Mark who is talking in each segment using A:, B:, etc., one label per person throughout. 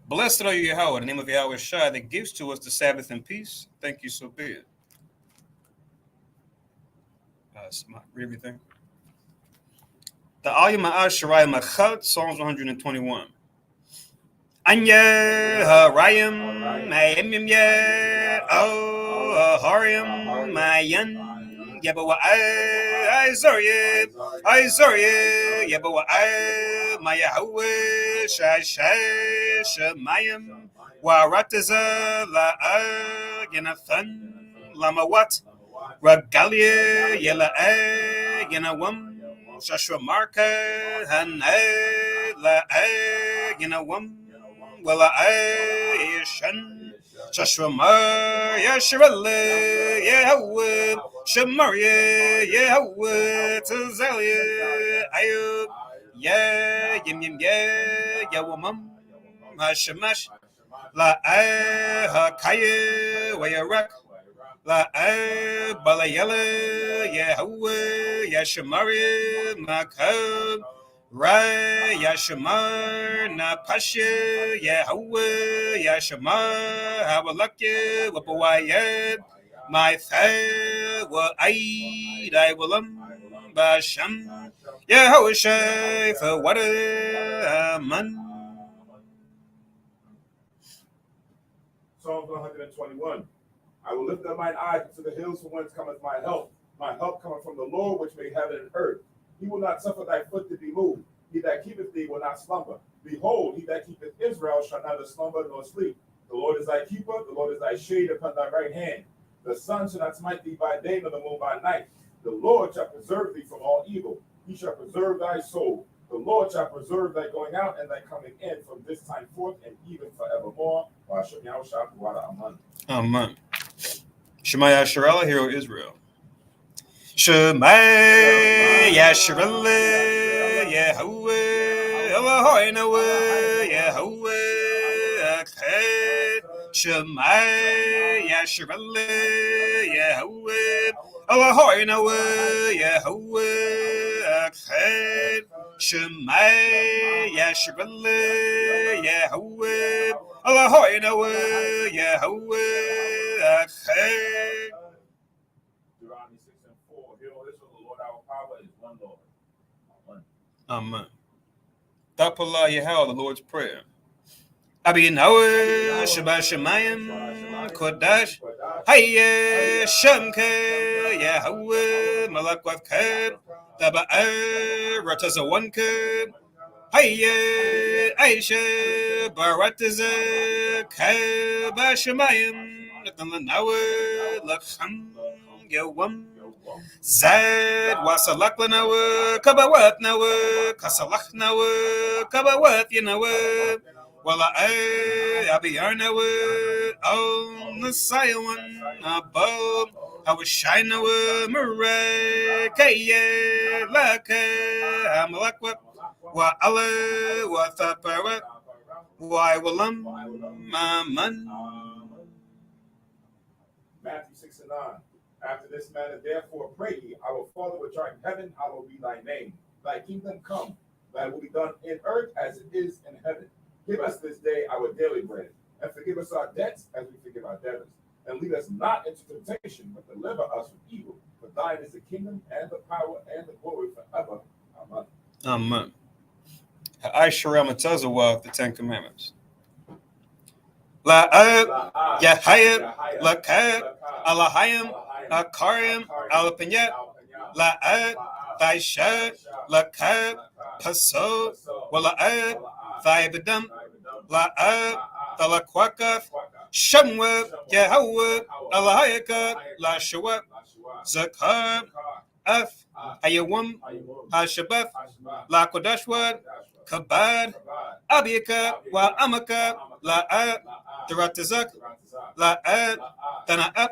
A: Blessed are you, Yahweh, the name of Yahweh Shai that gives to us the Sabbath in peace. Thank you, so be it. Read everything. The Alim Ma'asharai Machat, Psalms 121. Anya Harayim Mayim Yet Oh Hariam Mayan Yabawa Isaiah Yabawa Mayahu Shamayim Warataza La Yanathan Lamawat Ragalia Yela Yanawam Shashwa Marka Hane La Yanawam Wala Aishan Shashwamar Yashrale Yahweh Shamaria Yahweh Tazalia Ayub Yim Yawamam Hashamash La Hakaya Wayarak La Balayela Yahweh Yashamari Makab Ray Yashamar Napasha Yahweh Yashamar Hawalakya Wapawayad My Thay wa Aid I Willam Basham Yahweh Shai for what a man.
B: Psalms 121. I will lift up mine eyes to the hills from whence cometh my help. My help cometh from the Lord which made heaven and earth. He will not suffer thy foot to be moved. He that keepeth thee will not slumber. Behold, he that keepeth Israel shall neither slumber nor sleep. The Lord is thy keeper, the Lord is thy shade upon thy right hand. The sun shall not smite thee by day, nor the moon by night. The Lord shall preserve thee from all evil. He shall preserve thy soul. The Lord shall preserve thy going out and thy coming in from this time forth and even forevermore.
A: Amen. Shema Yasharallah, Hero Israel. Shema Yasharallah, Yahweh, Eloheinu, Yahweh, Echad. Shema Yasharallah, Yahweh, Eloheinu, Yahweh, Echad. Shema Yasharallah, Yahweh, Eloheinu, Yahweh, Echad.
B: Deuteronomy 6 and 4. Hear, O Israel, the Lord our power is one Lord.
A: Amen. Tapala Yahweh, the Lord's Prayer. Abiyanahu Shabbat Shemayim Kodash Hayya Shamka Yahweh Malakwavka Taba'a Ratazawanka Hayya Aisha Barataza Kabashamayim Natanlanawa Lakham Yawam Zad Wasalaklanawa Kabawat Nawa Kasalach Nawa Kabawat Yanawa Wala Abiyarnawa Al Nasayawan Above Awashinawa Murray Kaya Laka Amalakwa Wa Allah Wa Thapara Why Walam Maman.
B: Matthew 6 and 9. After this manner, therefore, pray ye, our Father which art in heaven, hallowed be thy name. Thy kingdom come, thy will be done in earth as it is in heaven. Give us this day our daily bread, and forgive us our debts as we forgive our debtors. And lead us not into temptation, but deliver us from evil. For thine is the kingdom, and the power, and the glory forever. Amen.
A: Amen. Ha'aishara Matazawah, the Ten Commandments. La'ab, Yahayab, Lakab, Alahayim, Akarim, Alapanyat, La'ab, Thaishad, Lakab, Paso, Wala'ab, Thaibadam, La'ab, Talakwakaf, Shamwab, Yahawab, Alahayaka, Lashawab, Zakab, Af, Ayawam, Hashabaf, Lakodashwad, Kabad, Abiyaka, Wa Amaka, La'ab, Daratazak, La'ab, Tana'ab,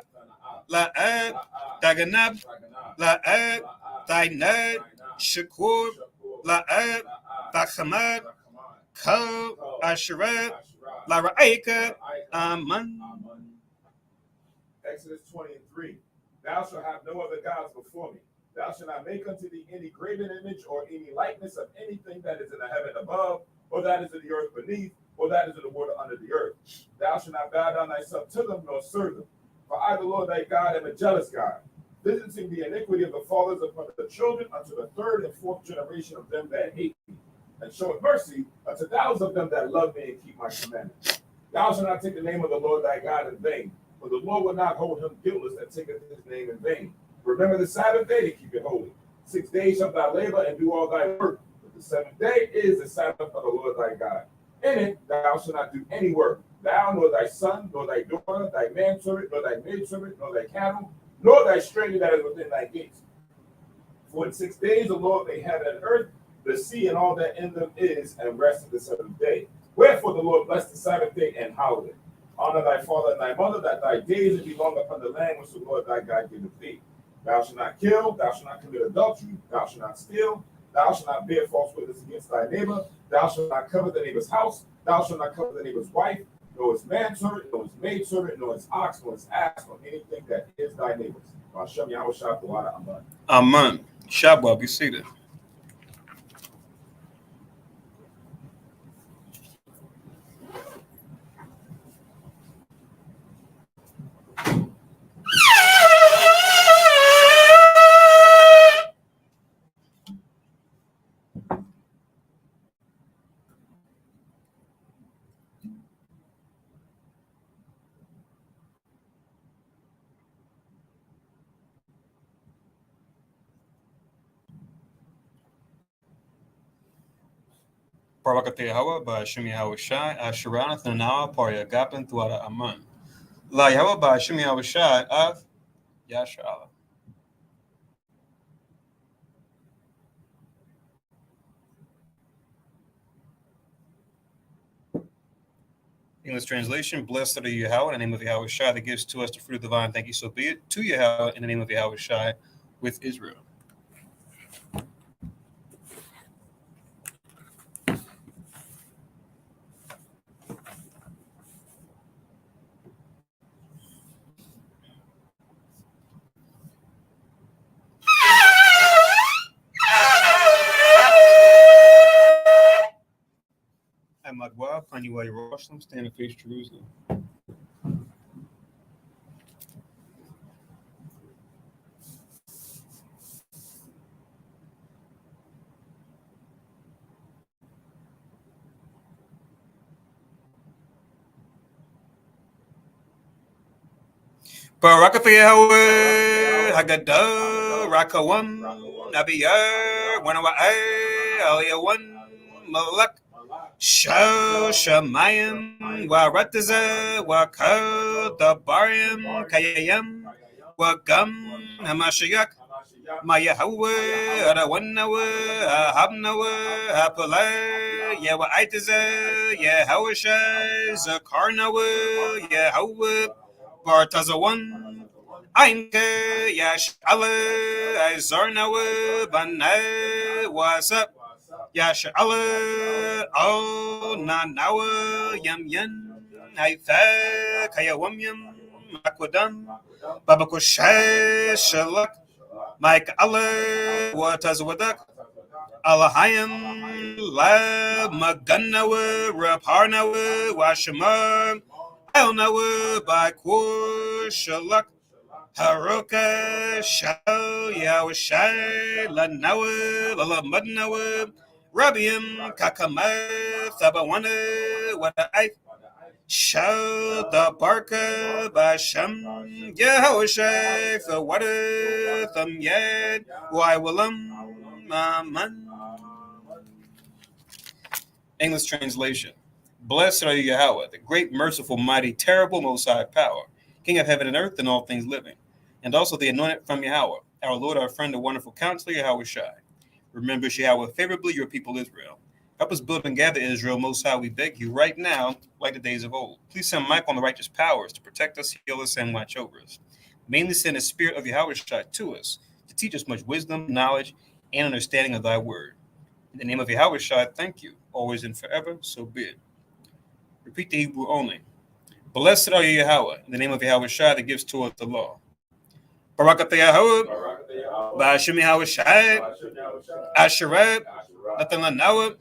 A: La'ab, Daganab, La'ab, Dainad, Shakur, La'ab, Bachamad, Ko, Asherah, Lara'ika, Aman.
B: Exodus 20 and 3. Thou shalt have no other gods before me. Thou shalt not make unto thee any graven image or any likeness of anything that is in the heaven above, or that is in the earth beneath, for that is in the water under the earth. Thou shalt not bow down thyself to them, nor serve them. For I, the Lord thy God, am a jealous God, visiting the iniquity of the fathers upon the children unto the third and fourth generation of them that hate me, and showeth mercy unto thousands of them that love me and keep my commandments. Thou shalt not take the name of the Lord thy God in vain, for the Lord will not hold him guiltless that taketh his name in vain. Remember the Sabbath day to keep it holy. 6 days shalt thou labor and do all thy work, but the seventh day is the Sabbath of the Lord thy God. In it thou shalt not do any work, thou, nor thy son, nor thy daughter, thy manservant, nor thy maidservant, nor thy cattle, nor thy stranger that is within thy gates. For in 6 days the Lord made heaven and earth, the sea and all that in them is, and rested the seventh day. Wherefore the Lord blessed the Sabbath day and hallowed it. Honor thy father and thy mother, that thy days may be long upon the land which the Lord thy God giveth thee. Thou shalt not kill, thou shalt not commit adultery, thou shalt not steal, thou shalt not bear false witness against thy neighbor, thou shalt not covet the neighbor's house, thou shalt not covet the neighbor's wife, nor his manservant, nor his maidservant, nor his ox, nor his ass, nor anything that is thy neighbor's. Hashem Yahweh Shah, the water, Amen.
A: Amen. Shabbat, be seated. Barakateh Yahweh, Ba'ashem Yahweh Shai, Asherana, Thanawa, Parya Gapan, Tuara Aman. La Yahweh, Ba'ashem Yahweh Shai, Av, Yasha Allah. English translation, blessed are you, Yahweh, in the name of Yahweh Shai, that gives to us the fruit of divine. Thank you, so be it. To Yahweh, in the name of Yahweh Shai, with Israel. Amadwa, Panuwa Jerusalem, stand and face Jerusalem. Barakateh Yahweh, Haggadah, Rakawam, Nabiyah, Wanawa'ai, Aliyawan, Malak, Shamayim, Warataza, Wakal, Dabarim, Kayayam, Wagam, Hamashiach, Mayahawa, Arawanawa, Habnawa, Apalai, Yawa Aitaza, Yahawashai, Zakarnawa, Yahawa, Bartazawan, Ainke, Yashala, Izarnawa, Bana, Wasap, Yashala, Oh, Nanawa, Yam Yan, Haifa, Kayawamyam, Makwadam, Babakushay, Shalak, Mike Allah, Watazawadak, Alahayam, La, Maganawa, Raparnawa, Washamar, Ilnawa, Bakur, Shalak, Haruka, Shal, Yawashai, Lanawa, Lamadnawa, Rabiam, Kakama, Thabawana, Wadaif, Shal, the Barka, Basham, Yahushai, for water, Thum Yad, Why Willam, Aman. English translation. Blessed are you, Yahweh, the great, merciful, mighty, terrible, most high power, King of heaven and earth and all things living, and also the anointed from Yahweh, our Lord, our friend, the wonderful counselor, Yahweh Shai. Remember, Yahweh, favorably your people Israel. Help us build and gather Israel, most high, we beg you, right now, like the days of old. Please send Michael and the righteous powers to protect us, heal us, and watch over us. Mainly send the spirit of Yahweh Shai to us, to teach us much wisdom, knowledge, and understanding of thy word. In the name of Yahweh Shai, thank you, always and forever, so be it. Repeat the Hebrew only. Blessed are you, Yahweh, in the name of Yahweh Shai that gives to us the law. Barakateh Yahweh, Ba'ashem Yahweh Shai, Asherah, Nathan Lanawa,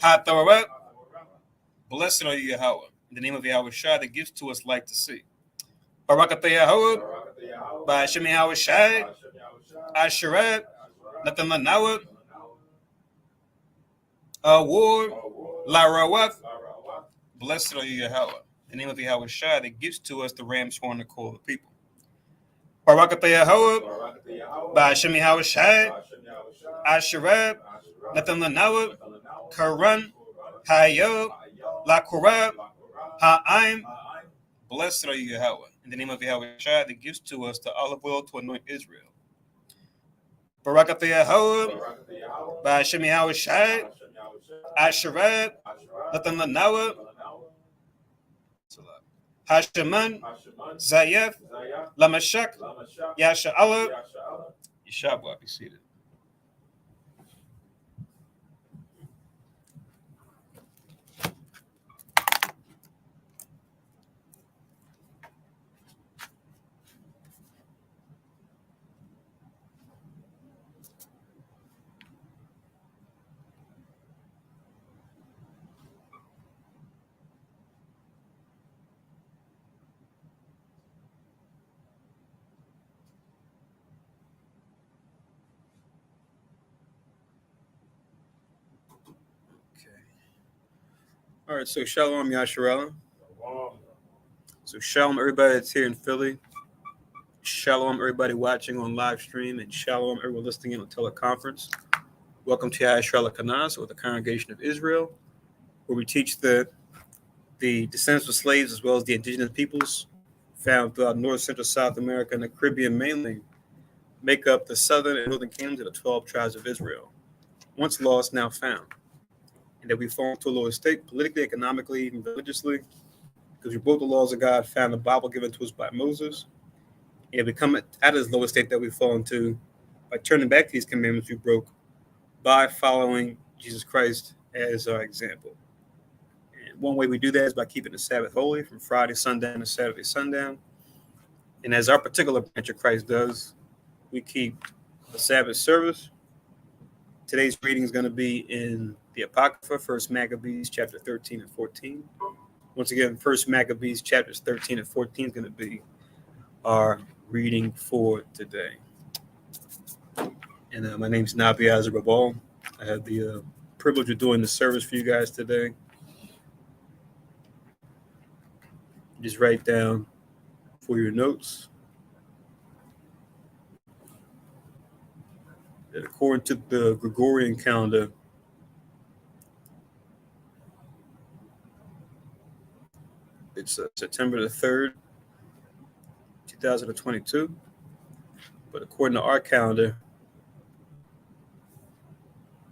A: Hatharat, Blessed are you, Yahweh, in the name of Yahweh Shai that gives to us light to see. Barakatah Yahweh, by Hashem Yahweh Shai, Asherat, Nathan Lanawat, Award, La Rawat. Blessed are you, Yahweh, in the name of Yahweh Shai that gives to us the ram's horn to call the people. Barakatah Yahweh, by Hashem Yahweh Shai, Asherat, Nathan Lanawat, Karan, Hayel, La Korab, Ha'aim. Blessed are you, Yahweh, in the name of Yahweh Shai that gives to us the olive oil to anoint Israel. Barakatah Yahweh, by Hashem Yahweh Shai, Asherat, Nathan Lanawat, Hasheman, Zayef, Lamashak, Yasha Allah. Yeshabah, be seated. All right, so shalom, Yasharallah. So shalom, everybody that's here in Philly. Shalom, everybody watching on live stream, and shalom, everyone listening in on teleconference. Welcome to Yasharallah Kanas, or the Congregation of Israel, where we teach the descendants of slaves as well as the indigenous peoples found throughout North, Central, South America, and the Caribbean mainly make up the southern and northern kingdoms of the 12 tribes of Israel, once lost, now found. And that we fall into a lower state politically, economically, even religiously, because we broke the laws of God, found the Bible given to us by Moses, and we come out of this lower state that we fall into by turning back to these commandments we broke by following Jesus Christ as our example. And one way we do that is by keeping the Sabbath holy from Friday sundown to Saturday sundown. And as our particular branch of Christ does, we keep the Sabbath service. Today's reading is going to be in the Apocrypha, 1 Maccabees, chapter 13 and 14. Once again, 1 Maccabees, chapters 13 and 14 is going to be our reading for today. And my name is Nabi Azarabal. I have the privilege of doing the service for you guys today. Just write down for your notes that according to the Gregorian calendar, it's September the 3rd, 2022. But according to our calendar,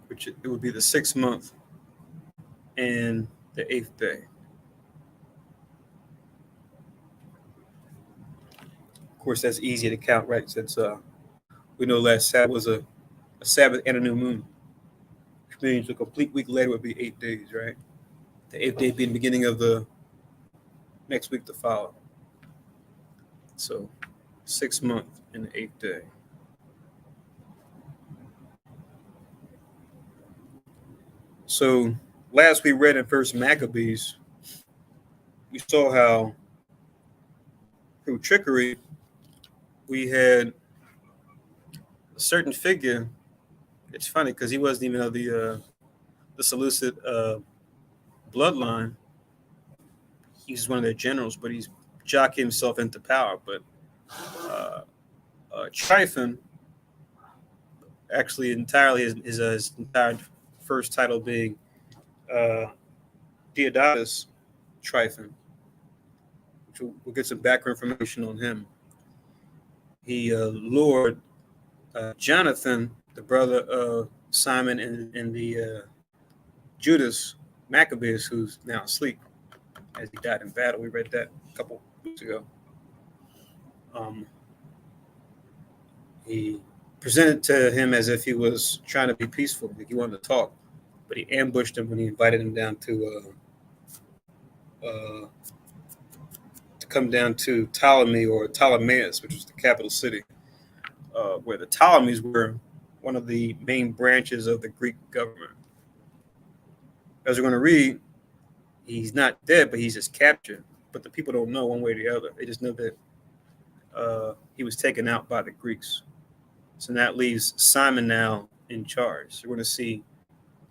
A: which it would be the 6th month and the 8th day. Of course, that's easy to count, right? Since we know last Sabbath was a Sabbath and a new moon, which means a complete week later would be 8 days, right? The 8th day being the beginning of the next week to follow. So 6th month and the 8th day. So last we read in 1 Maccabees, we saw how through trickery we had a certain figure. It's funny because he wasn't even of the Seleucid bloodline. He's one of their generals, but he's jockeying himself into power. But Tryphon, actually entirely his entire first title being Deodatus Tryphon, which we'll get some background information on him. He lured Jonathan, the brother of Simon and the Judas Maccabees, who's now asleep as he died in battle. We read that a couple weeks ago. He presented to him as if he was trying to be peaceful, like he wanted to talk, but he ambushed him when he invited him down to come down to Ptolemy or Ptolemais, which was the capital city, where the Ptolemies were one of the main branches of the Greek government. As we're going to read, He's not dead, but he's just captured. But the people don't know one way or the other. They just know that he was taken out by the Greeks. So that leaves Simon now in charge. So we're going to see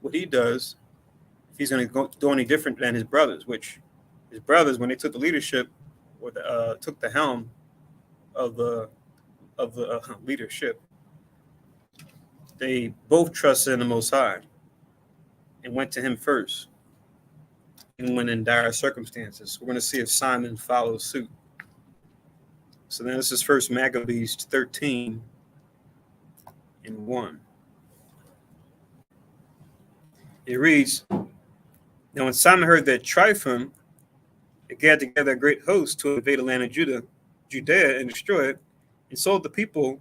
A: what he does, if he's going to do any different than his brothers, which his brothers, when they took the leadership or took the helm of the leadership, they both trusted in the Most High and went to him first, even when in dire circumstances. We're going to see if Simon follows suit. So then this is First Maccabees 13 and 1. It reads, "Now when Simon heard that Tryphon had gathered together a great host to invade the land of Judea and destroy it, and saw the people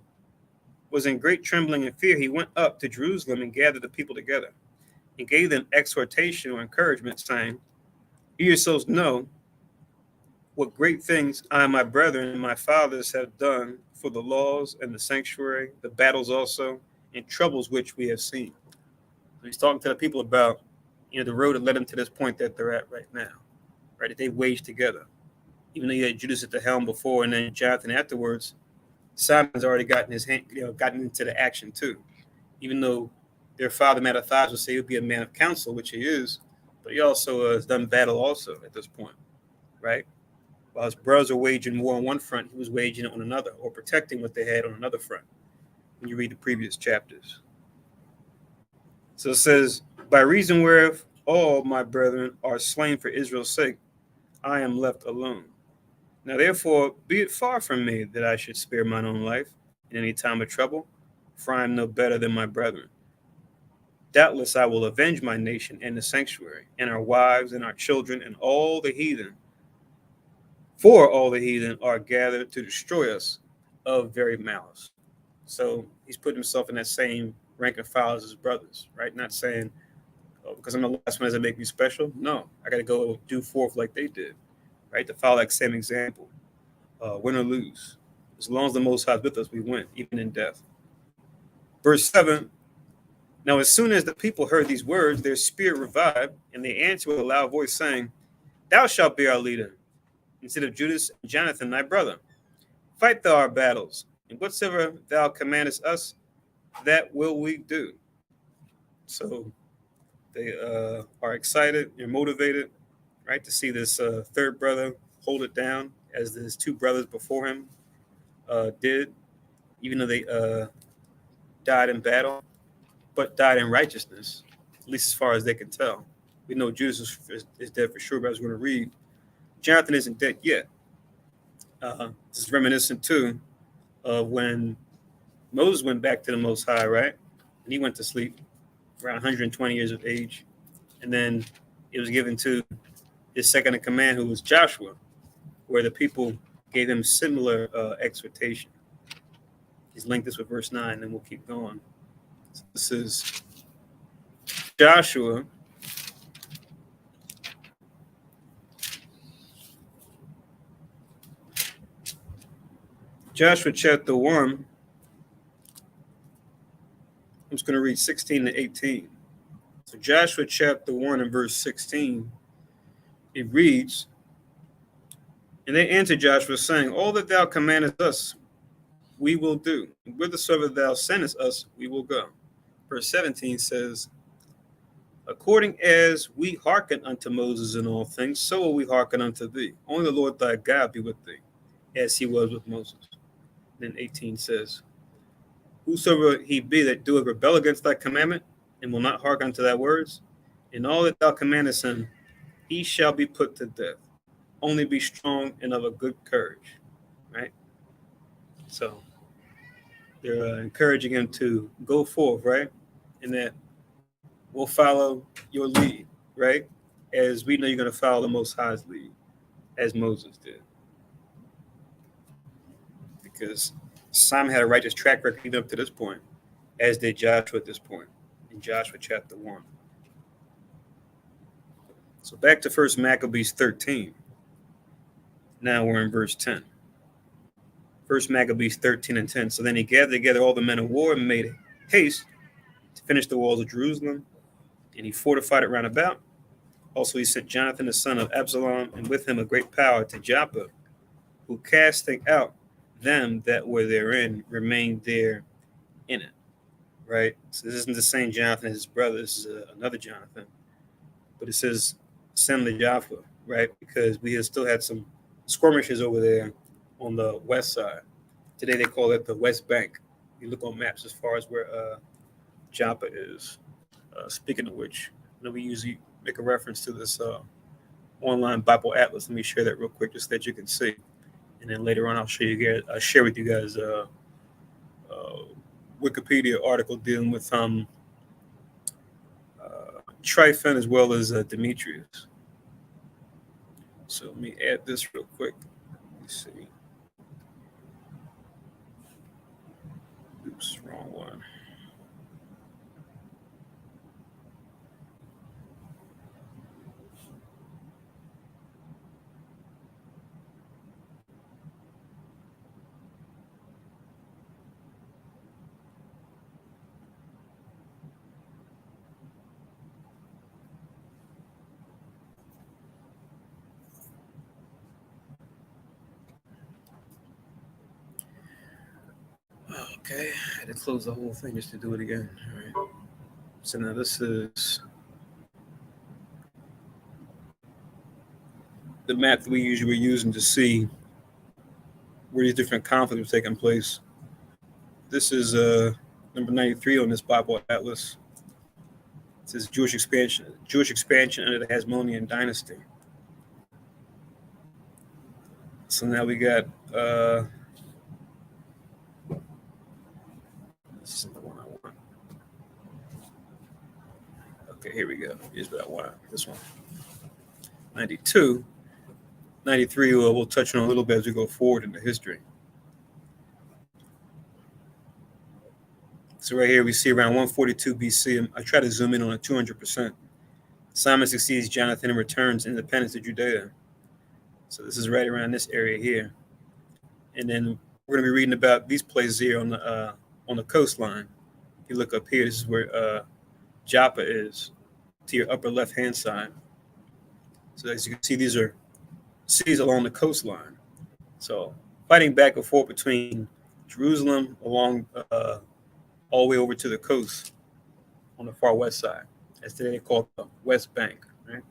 A: was in great trembling and fear, he went up to Jerusalem and gathered the people together, and gave them exhortation or encouragement, saying, You yourselves know what great things I and my brethren and my fathers have done for the laws and the sanctuary, the battles also, and troubles which we have seen." So he's talking to the people about, the road that led them to this point that they're at right now, right? That they waged together. Even though you had Judas at the helm before and then Jonathan afterwards, Simon's already gotten his hand, gotten into the action too. Even though their father Mattathias would say he'd be a man of counsel, which he is, but he also has done battle also at this point, right? While his brothers are waging war on one front, he was waging it on another, or protecting what they had on another front, when you read the previous chapters. So it says, "By reason whereof all my brethren are slain for Israel's sake, I am left alone. Now therefore be it far from me that I should spare mine own life in any time of trouble, for I am no better than my brethren. Doubtless I will avenge my nation and the sanctuary, and our wives and our children and all the heathen. For all the heathen are gathered to destroy us of very malice." So he's put himself in that same rank and file as his brothers, right? Not saying, "Oh, because I'm the last one, does it make me special?" No, I got to go do forth like they did, right? To follow that same example, win or lose. As long as the Most High is with us, we win, even in death. Verse 7, "Now as soon as the people heard these words, their spirit revived, and they answered with a loud voice, saying, Thou shalt be our leader, instead of Judas and Jonathan thy brother. Fight thou our battles, and whatsoever thou commandest us, that will we do." So they are excited, they're motivated, right, to see this third brother hold it down, as his two brothers before him did, even though they died in battle, but died in righteousness, at least as far as they can tell. We know Judas is dead for sure, but I was going to read, Jonathan isn't dead yet. This is reminiscent, too, of when Moses went back to the Most High, right? And he went to sleep around 120 years of age. And then it was given to his second in command, who was Joshua, where the people gave him similar exhortation. He's linked this with verse 9, and we'll keep going. So this is Joshua chapter 1. I'm just going to read 16 to 18. So Joshua chapter 1 and verse 16, it reads, "And they answered Joshua, saying, All that thou commandest us, we will do. And whithersoever thou sendest us, we will go." Verse 17 says, "According as we hearken unto Moses in all things, so will we hearken unto thee. Only the Lord thy God be with thee, as he was with Moses." Then 18 says, "Whosoever he be that doeth rebel against thy commandment, and will not hearken unto thy words, in all that thou commandest him, he shall be put to death. Only be strong and of a good courage." Right? So they're encouraging him to go forth, right? And that we'll follow your lead, right? As we know you're going to follow the Most High's lead, as Moses did. Because Simon had a righteous track record even up to this point, as did Joshua at this point, in Joshua chapter 1. So back to First Maccabees 13. Now we're in verse 10. First Maccabees 13 and 10. "So then he gathered together all the men of war and made haste to finish the walls of Jerusalem, and he fortified it round about. Also, he sent Jonathan the son of Absalom, and with him a great power to Joppa, who casting out them that were therein remained there in it. Right? So this isn't the same Jonathan as his brother. This is another Jonathan. But it says send to Joppa, right? Because we have still had some skirmishes over there on the west side. Today they call it the West Bank. You look on maps as far as where Joppa is. Speaking of which, we usually make a reference to this online Bible atlas. Let me share that real quick, just so that you can see. And then later on, I'll share with you guys Wikipedia article dealing with Tryphon as well as Demetrius. So let me add this real quick. Let's see. Oops, wrong one. Okay, I had to close the whole thing just to do it again. All right. So now this is the map that we usually were using to see where these different conflicts were taking place. This is number 93 on this Bible Atlas. It says Jewish expansion under the Hasmonean dynasty. So now we got this is the one I want. Okay, here we go. Here's what I want. This one. 92. 93 we'll touch on a little bit as we go forward into history. So right here we see around 142 BC. I try to zoom in on it 200%. Simon succeeds Jonathan and returns independence to Judea. So this is right around this area here. And then we're going to be reading about these places here on the coastline. If you look up here, this is where Joppa is, to your upper left-hand side. So as you can see, these are cities along the coastline. So fighting back and forth between Jerusalem along all the way over to the coast on the far west side. That's today they call it the West Bank. Right?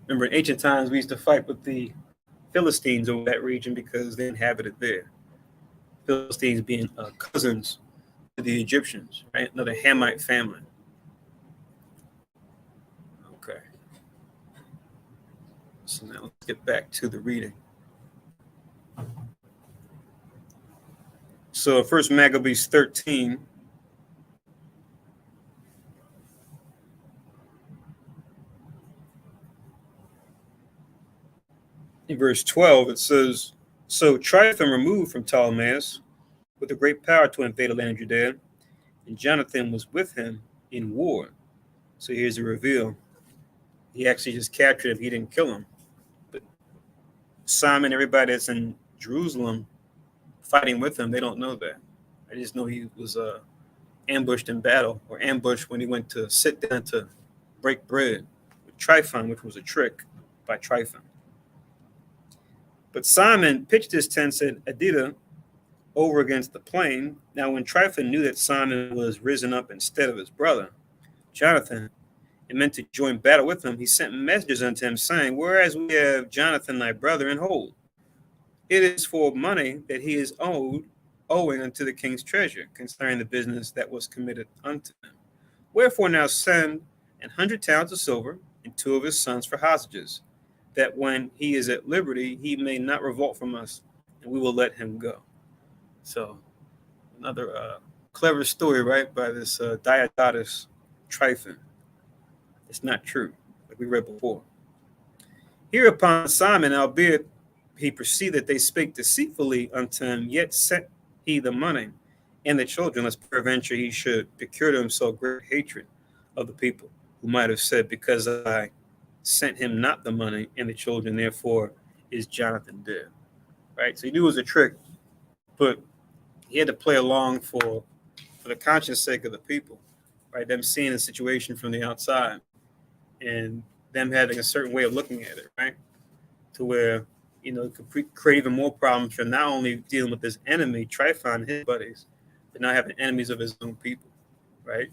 A: Remember, in ancient times, we used to fight with the Philistines over that region because they inhabited there. Philistines being cousins to the Egyptians, right? Another Hamite family. Okay. So now let's get back to the reading. So first Maccabees 13. In verse 12, it says, So Tryphon removed from Ptolemais with a great power to invade the land of Judea, and Jonathan was with him in war. So here's the reveal. He actually just captured him. He didn't kill him. But Simon, everybody that's in Jerusalem fighting with him, they don't know that. I just know he was ambushed in battle, or ambushed when he went to sit down to break bread with Tryphon, which was a trick by Tryphon. But Simon pitched his tent at Adida over against the plain. Now when Tryphon knew that Simon was risen up instead of his brother, Jonathan, and meant to join battle with him, he sent messengers unto him, saying, Whereas we have Jonathan thy brother in hold, it is for money that he is owing unto the king's treasure, concerning the business that was committed unto him. Wherefore now send 100 talents of silver and 2 of his sons for hostages, that when he is at liberty, he may not revolt from us, and we will let him go. So another clever story, right, by this Diodotus Tryphon. It's not true, like we read before. Hereupon Simon, albeit he perceived that they spake deceitfully unto him, yet sent he the money and the children, lest peradventure he should procure to himself great hatred of the people, who might have said, Because I sent him not the money and the children, therefore is Jonathan dead. Right? So he knew it was a trick, but he had to play along for the conscience sake of the people, right? Them seeing the situation from the outside. And them having a certain way of looking at it, right? To where, it could create even more problems for not only dealing with this enemy, Tryphon and his buddies, but not having enemies of his own people, right?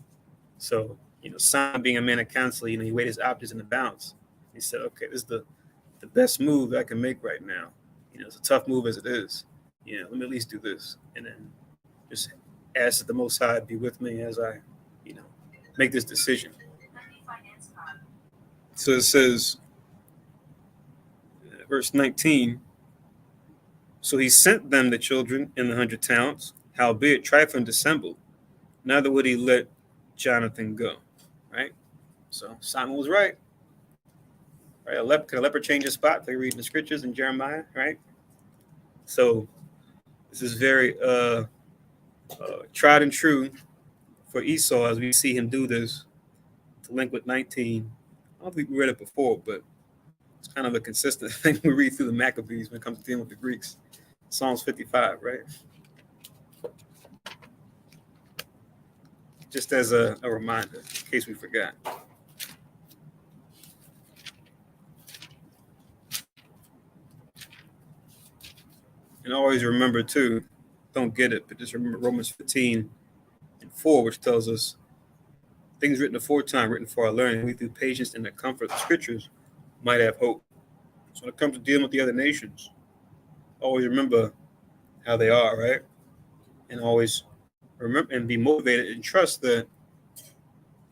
A: So, Simon being a man of counsel, he weighed his options in the balance. He said, okay, this is the best move I can make right now. It's a tough move as it is. Let me at least do this. And then just ask that the Most High be with me as I, make this decision. So it says, verse 19, so he sent them the children in the 100 talents, howbeit Tryphon dissembled, neither would he let Jonathan go. Right? So Simon was right. Right? Could a leper change his spot? They read the scriptures in Jeremiah, right? So this is very tried and true for Esau as we see him do this to link with 19. I don't think we read it before, but it's kind of a consistent thing we read through the Maccabees when it comes to dealing with the Greeks. Psalms 55, right? Just as a reminder, in case we forgot. And always remember, too, don't get it, but just remember Romans 15:4, which tells us things written aforetime, written for our learning, we through patience and the comfort of the scriptures might have hope. So when it comes to dealing with the other nations, always remember how they are, right? And always remember and be motivated and trust that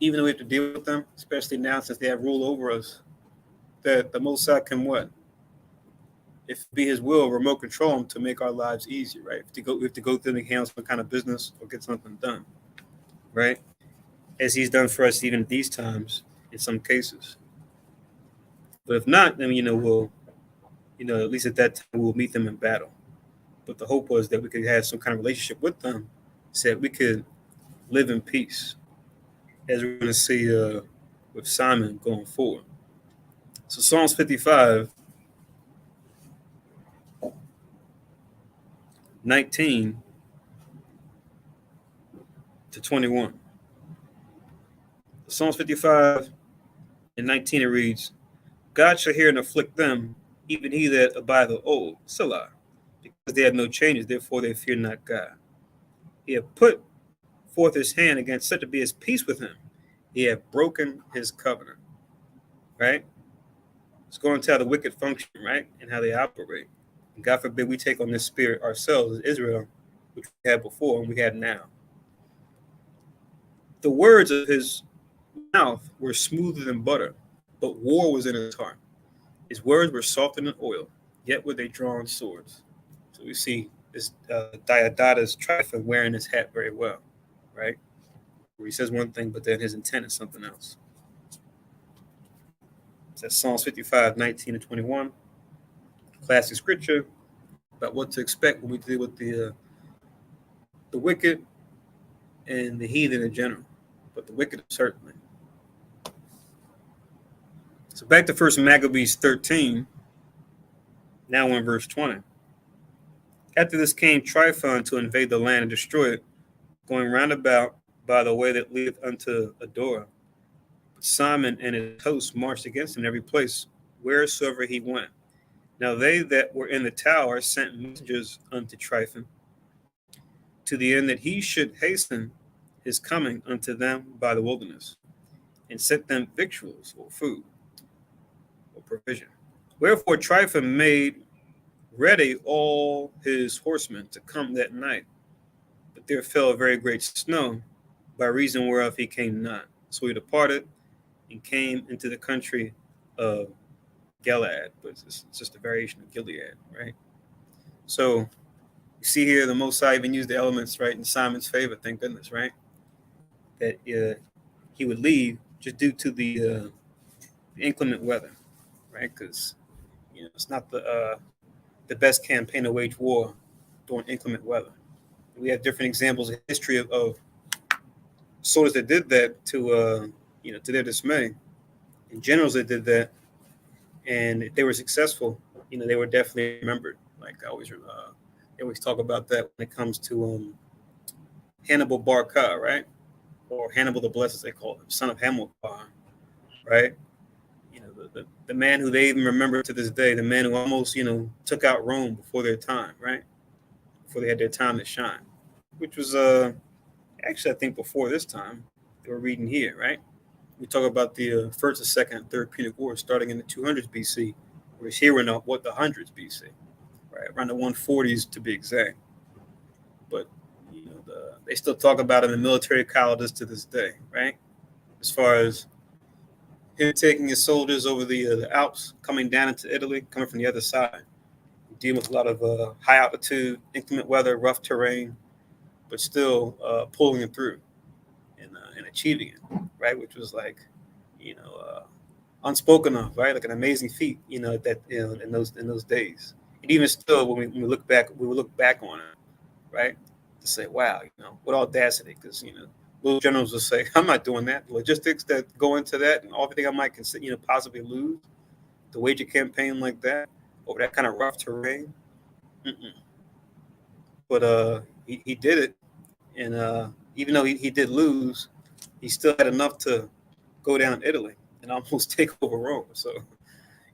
A: even though we have to deal with them, especially now since they have rule over us, that the Most High can what? If it be his will, remote control them to make our lives easier, right? We have to go through and handle some kind of business or get something done, right? As he's done for us even at these times in some cases. But if not, then, we'll, at least at that time, we'll meet them in battle. But the hope was that we could have some kind of relationship with them so that we could live in peace, as we're going to see with Simon going forward. So Psalms 55, 19 to 21. Psalms 55 and 19, it reads, God shall hear and afflict them, even he that abideth old, Selah, because they have no changes, therefore they fear not God. He hath put forth his hand against such to be his peace with him. He hath broken his covenant. Right? It's going to tell the wicked function, right? And how they operate. And God forbid we take on this spirit ourselves as Israel, which we had before and we had now. The words of his mouth were smoother than butter, but war was in his heart. His words were softer than oil, yet were they drawn swords. So we see this Diadatus Tryphon wearing his hat very well, right? Where he says one thing, but then his intent is something else. That's Psalms 55, 19 to 21. Classic scripture about what to expect when we deal with the wicked and the heathen in general, but the wicked certainly. So back to 1 Maccabees 13, now in verse 20. After this came Tryphon to invade the land and destroy it, going round about by the way that leadeth unto Adora. But Simon and his hosts marched against him in every place, wheresoever he went. Now they that were in the tower sent messengers unto Tryphon, to the end that he should hasten his coming unto them by the wilderness, and sent them victuals or food or provision. Wherefore Tryphon made ready all his horsemen to come that night, but there fell a very great snow, by reason whereof he came not. So he departed and came into the country of Gilead, but it's just a variation of Gilead, right? So you see here the Most High even used the elements, right, in Simon's favor, thank goodness, right? That he would leave just due to the inclement weather, right? Because it's not the best campaign to wage war during inclement weather. We have different examples in history of soldiers that did that to their dismay, and generals that did that, and if they were successful, they were definitely remembered. Like they always talk about that when it comes to Hannibal Barca, right? Or Hannibal the Blessed, as they call him, son of Hamilcar, right? the man who they even remember to this day, the man who almost, took out Rome before their time, right? Before they had their time to shine, which was actually, I think, before this time they were reading here, right? We talk about the first, the second, and third Punic War starting in the 200s BC, whereas here we're in the hundreds BC, right? Around the 140s to be exact. But they still talk about him in military colleges to this day, right? As far as him taking his soldiers over the Alps, coming down into Italy, coming from the other side, dealing with a lot of high altitude, inclement weather, rough terrain, but still pulling it through and achieving it, right? Which was like, you know, uh, unspoken of, right? Like an amazing feat, in those days. And even still, when we look back, we will look back on it, right? To say, wow, what audacity, because little generals will say, I'm not doing that. The logistics that go into that and everything I might consider, possibly lose to wage a campaign like that over that kind of rough terrain. Mm-mm. But he did it, and even though he did lose, he still had enough to go down Italy and almost take over Rome. So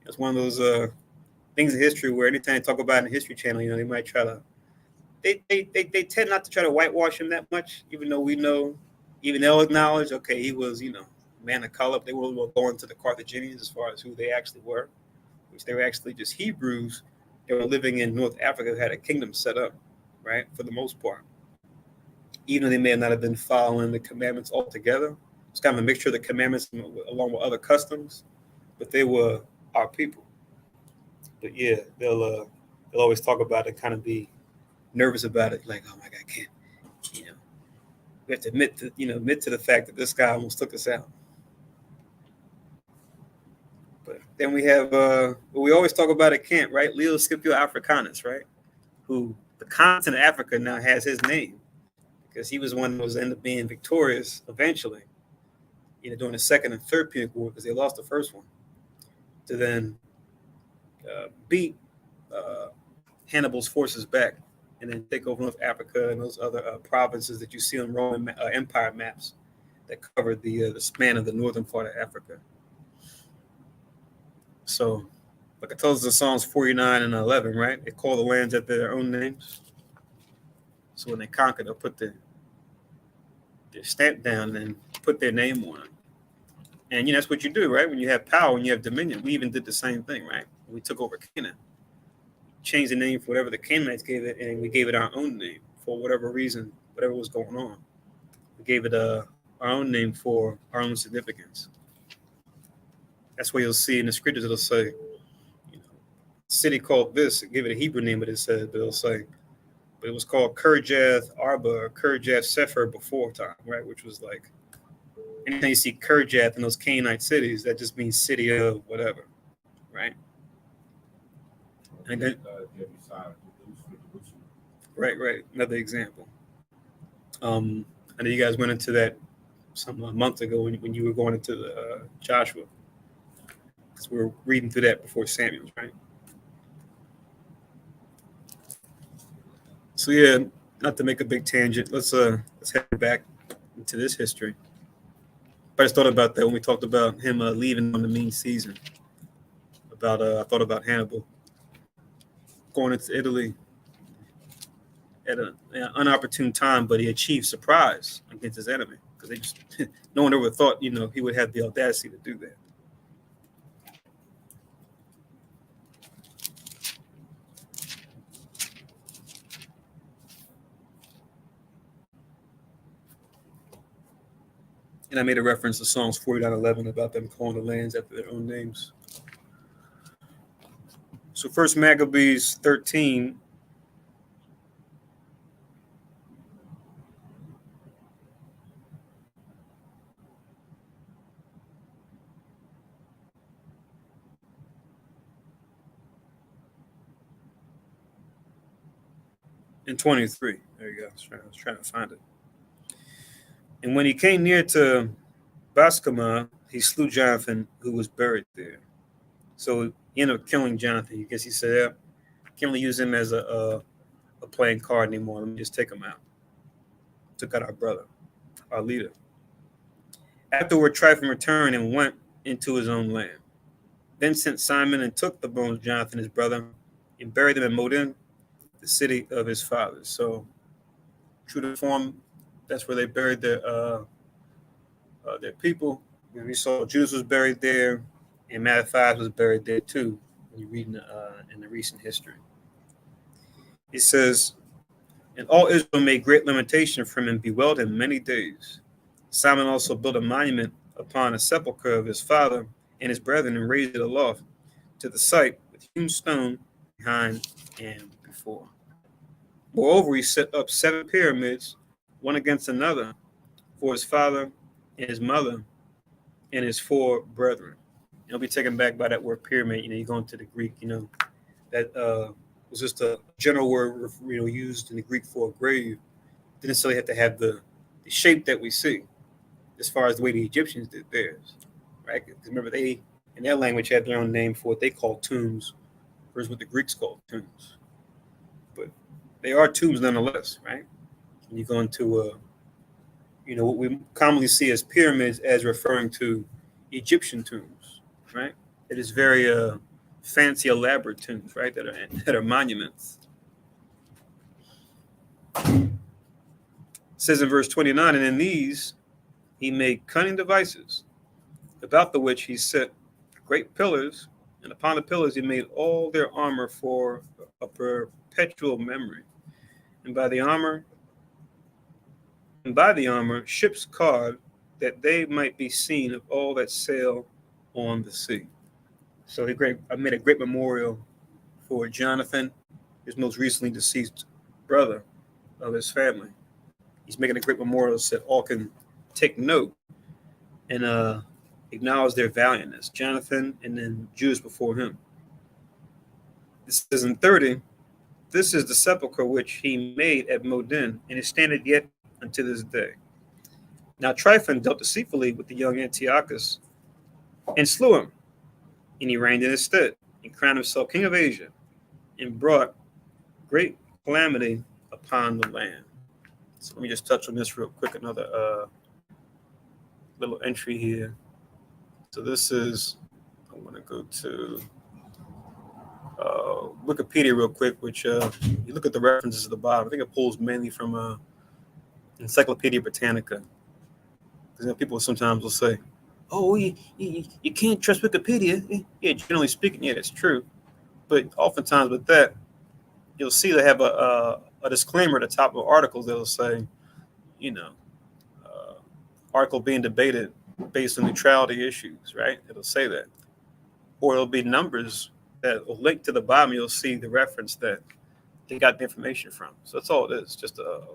A: it's one of those things in history where anytime they talk about it in the History Channel, they might try to they tend not to try to whitewash him that much, even though we know, even they'll acknowledge, okay, he was man of color. They will go into the Carthaginians as far as who they actually were, which they were actually just Hebrews. They were living in North Africa, had a kingdom set up, right, for the most part. Even though they may not have been following the commandments altogether, it's kind of a mixture of the commandments along with other customs, but they were our people. But yeah, they'll always talk about it, kind of be nervous about it, like, oh my God, I can't, you know, we have to admit to the fact that this guy almost took us out. But then we have what we always talk about at camp, right? Leo Scipio Africanus, right? Who the continent of Africa now has his name because he was one that was ended up being victorious eventually, during the second and third Punic War because they lost the first one, to then beat Hannibal's forces back and then take over North Africa and those other provinces that you see on Roman Empire maps that covered the span of the northern part of Africa. So, like it tells us in Psalms 49 and 11, right? They call the lands after their own names. So when they conquer, they'll put their stamp down and put their name on it. And that's what you do, right? When you have power, when you have dominion. We even did the same thing, right? When we took over Canaan, changed the name for whatever the Canaanites gave it, and we gave it our own name for whatever reason, whatever was going on. We gave it our own name for our own significance. That's why you'll see in the scriptures it'll say, city called this, give it a Hebrew name, but it'll say, but it was called Kirjath Arba or Kirjath Sefer before time, right? Which was like, anytime you see Kirjath in those Canaanite cities, that just means city of whatever, right? And then, right. Another example. I know you guys went into that a month ago when you were going into the Joshua, because we were reading through that before Samuel, right? So yeah, not to make a big tangent, let's head back into this history. But I just thought about that when we talked about him leaving on the mean season. I thought about Hannibal going into Italy at an unopportune time, but he achieved surprise against his enemy because they just no one ever thought he would have the audacity to do that. And I made a reference to Psalms 49:11 about them calling the lands after their own names. So first Maccabees 13. And 23. There you go. I was trying to find it. And when he came near to Bascama, he slew Jonathan, who was buried there. So he ended up killing Jonathan. I guess he said, yeah, can't really use him as a playing card anymore. Let me just take him out. Took out our brother, our leader. Afterward, Tryphon returned and went into his own land. Then sent Simon and took the bones of Jonathan his brother and buried them in Modin, the city of his fathers. So, true to form, that's where they buried their people. We saw Judas was buried there, and Mattathias was buried there too. When you read in the recent history, he says, "And all Israel made great lamentation for him and bewailed him many days. Simon also built a monument upon a sepulchre of his father and his brethren and raised it aloft to the site with hewn stone behind and before. Moreover, he set up 7 pyramids, one against another, for his father and his mother and his 4 brethren." You'll be taken back by that word pyramid. You go into the Greek, that was just a general word, used in the Greek for a grave. Didn't necessarily have to have the shape that we see, as far as the way the Egyptians did theirs, right? Because remember, they, in their language, had their own name for what they called tombs, versus what the Greeks called tombs. But they are tombs nonetheless, right? And you go into, what we commonly see as pyramids as referring to Egyptian tombs, right? It is very fancy, elaborate tombs, right? That are monuments. It says in verse 29, "And in these he made cunning devices, about the which he set great pillars, and upon the pillars he made all their armor for a perpetual memory. And by the armor ships carved, that they might be seen of all that sail on the sea." So I made a great memorial for Jonathan, his most recently deceased brother of his family. He's making a great memorial so that all can take note and acknowledge their valiantness. Jonathan and then Judas before him. This says in 30, "This is the sepulchre which he made at Modin, and it standeth yet unto this day. Now Tryphon dealt deceitfully with the young Antiochus, and slew him, and he reigned in his stead, and crowned himself king of Asia, and brought great calamity upon the land." So let me just touch on this real quick. Another little entry here. So this is, I'm going to go to Wikipedia real quick, which you look at the references at the bottom. I think it pulls mainly from Encyclopedia Britannica. Because people sometimes will say, "Oh, you can't trust Wikipedia." Yeah, generally speaking, yeah, that's true. But oftentimes with that, you'll see they have a disclaimer at the top of articles that'll say, article being debated based on neutrality issues, right? It'll say that. Or it'll be numbers that will link to the bottom. You'll see the reference that they got the information from. So that's all it is, just a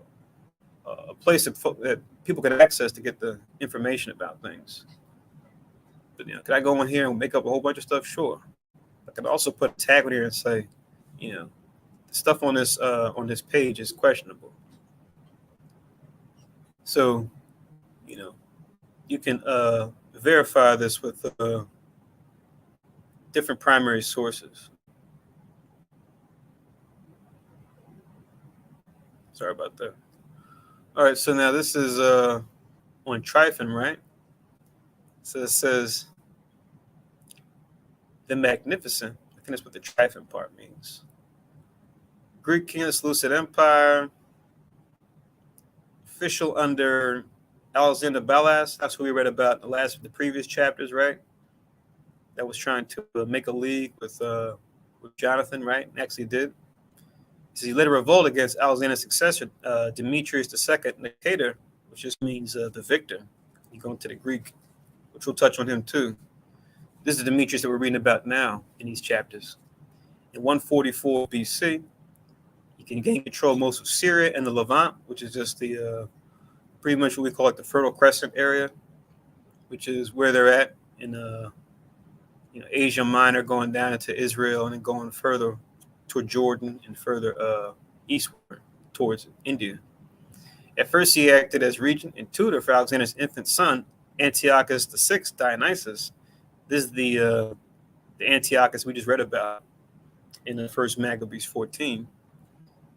A: place that people can access to get the information about things. But can I go in here and make up a whole bunch of stuff? Sure. I can also put a tag on here and say, the stuff on this page is questionable. So, you can verify this with different primary sources. Sorry about that. All right, so now this is on Tryphon, right? So it says the Magnificent. I think that's what the Tryphon part means. Greek king of the Seleucid Empire, official under Alexander Balas. That's who we read about in the previous chapters, right? That was trying to make a league with Jonathan, right? And actually did. So he led a revolt against Alexander's successor, Demetrius II Nicator, which just means the victor. You go into the Greek, which we'll touch on him too. This is Demetrius that we're reading about now in these chapters. In 144 BC, he can gain control of most of Syria and the Levant, which is just the pretty much what we call the Fertile Crescent area, which is where they're at in Asia Minor, going down into Israel and then going further toward Jordan and further eastward towards India. At first, he acted as regent and tutor for Alexander's infant son, Antiochus VI Dionysius. This is the Antiochus we just read about in the first Maccabees 14.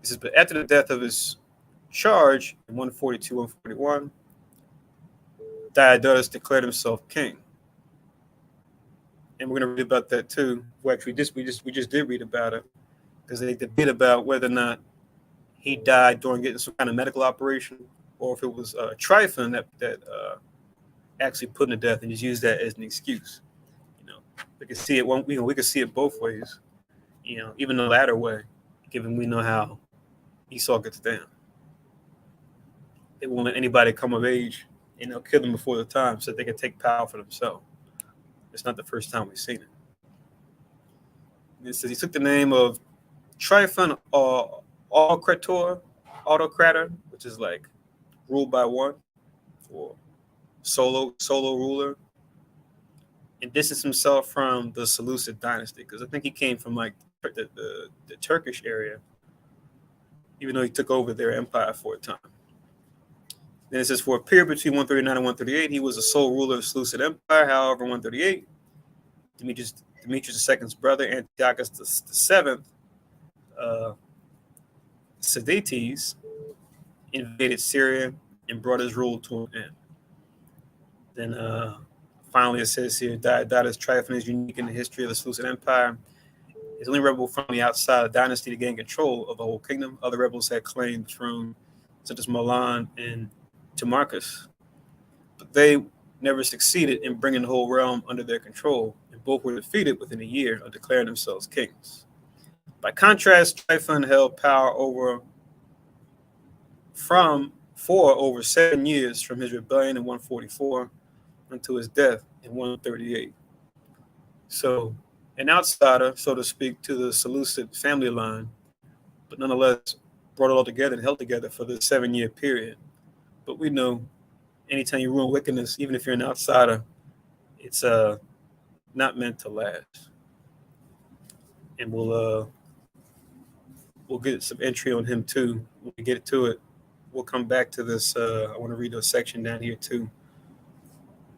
A: This is, but after the death of his charge in 142, 141, Diodotus declared himself king. and we're going to read about that too. Well, actually, we just did read about it because they debate about whether or not he died during getting some kind of medical operation, or if it was Tryphon that actually put him to death, and just used that as an excuse. You know, we can see it one. We can see it both ways. You know, even the latter way, given we know how Esau gets down. They won't let anybody come of age, and they'll kill them before the time so they can take power for themselves. It's not the first time we've seen it. And it says he took the name of Tryphon or autocrator, which is like ruled by one, or solo ruler, and distanced himself from the Seleucid dynasty because I think he came from like the Turkish area, even though he took over their empire for a time. Then it says for a period between 139 and 138, he was the sole ruler of the Seleucid Empire. However, 138, Demetrius II's brother, Antiochus VII, Sidetes, invaded Syria and brought his rule to an end. Then finally it says here, Didatus Tryphon is unique in the history of the Seleucid Empire. He's the only rebel from the outside dynasty to gain control of the whole kingdom. Other rebels had claimed the throne, such as Milan and Timarchus, but they never succeeded in bringing the whole realm under their control, and both were defeated within a year of declaring themselves kings. By contrast, Tryphon held power for over 7 years from his rebellion in 144 until his death in 138. So, an outsider, so to speak, to the Seleucid family line, but nonetheless brought it all together and held together for the 7-year period. But we know anytime you rule wickedness, even if you're an outsider, it's not meant to last. And we'll get some entry on him too. When we get to it, we'll come back to this. I want to read a section down here too,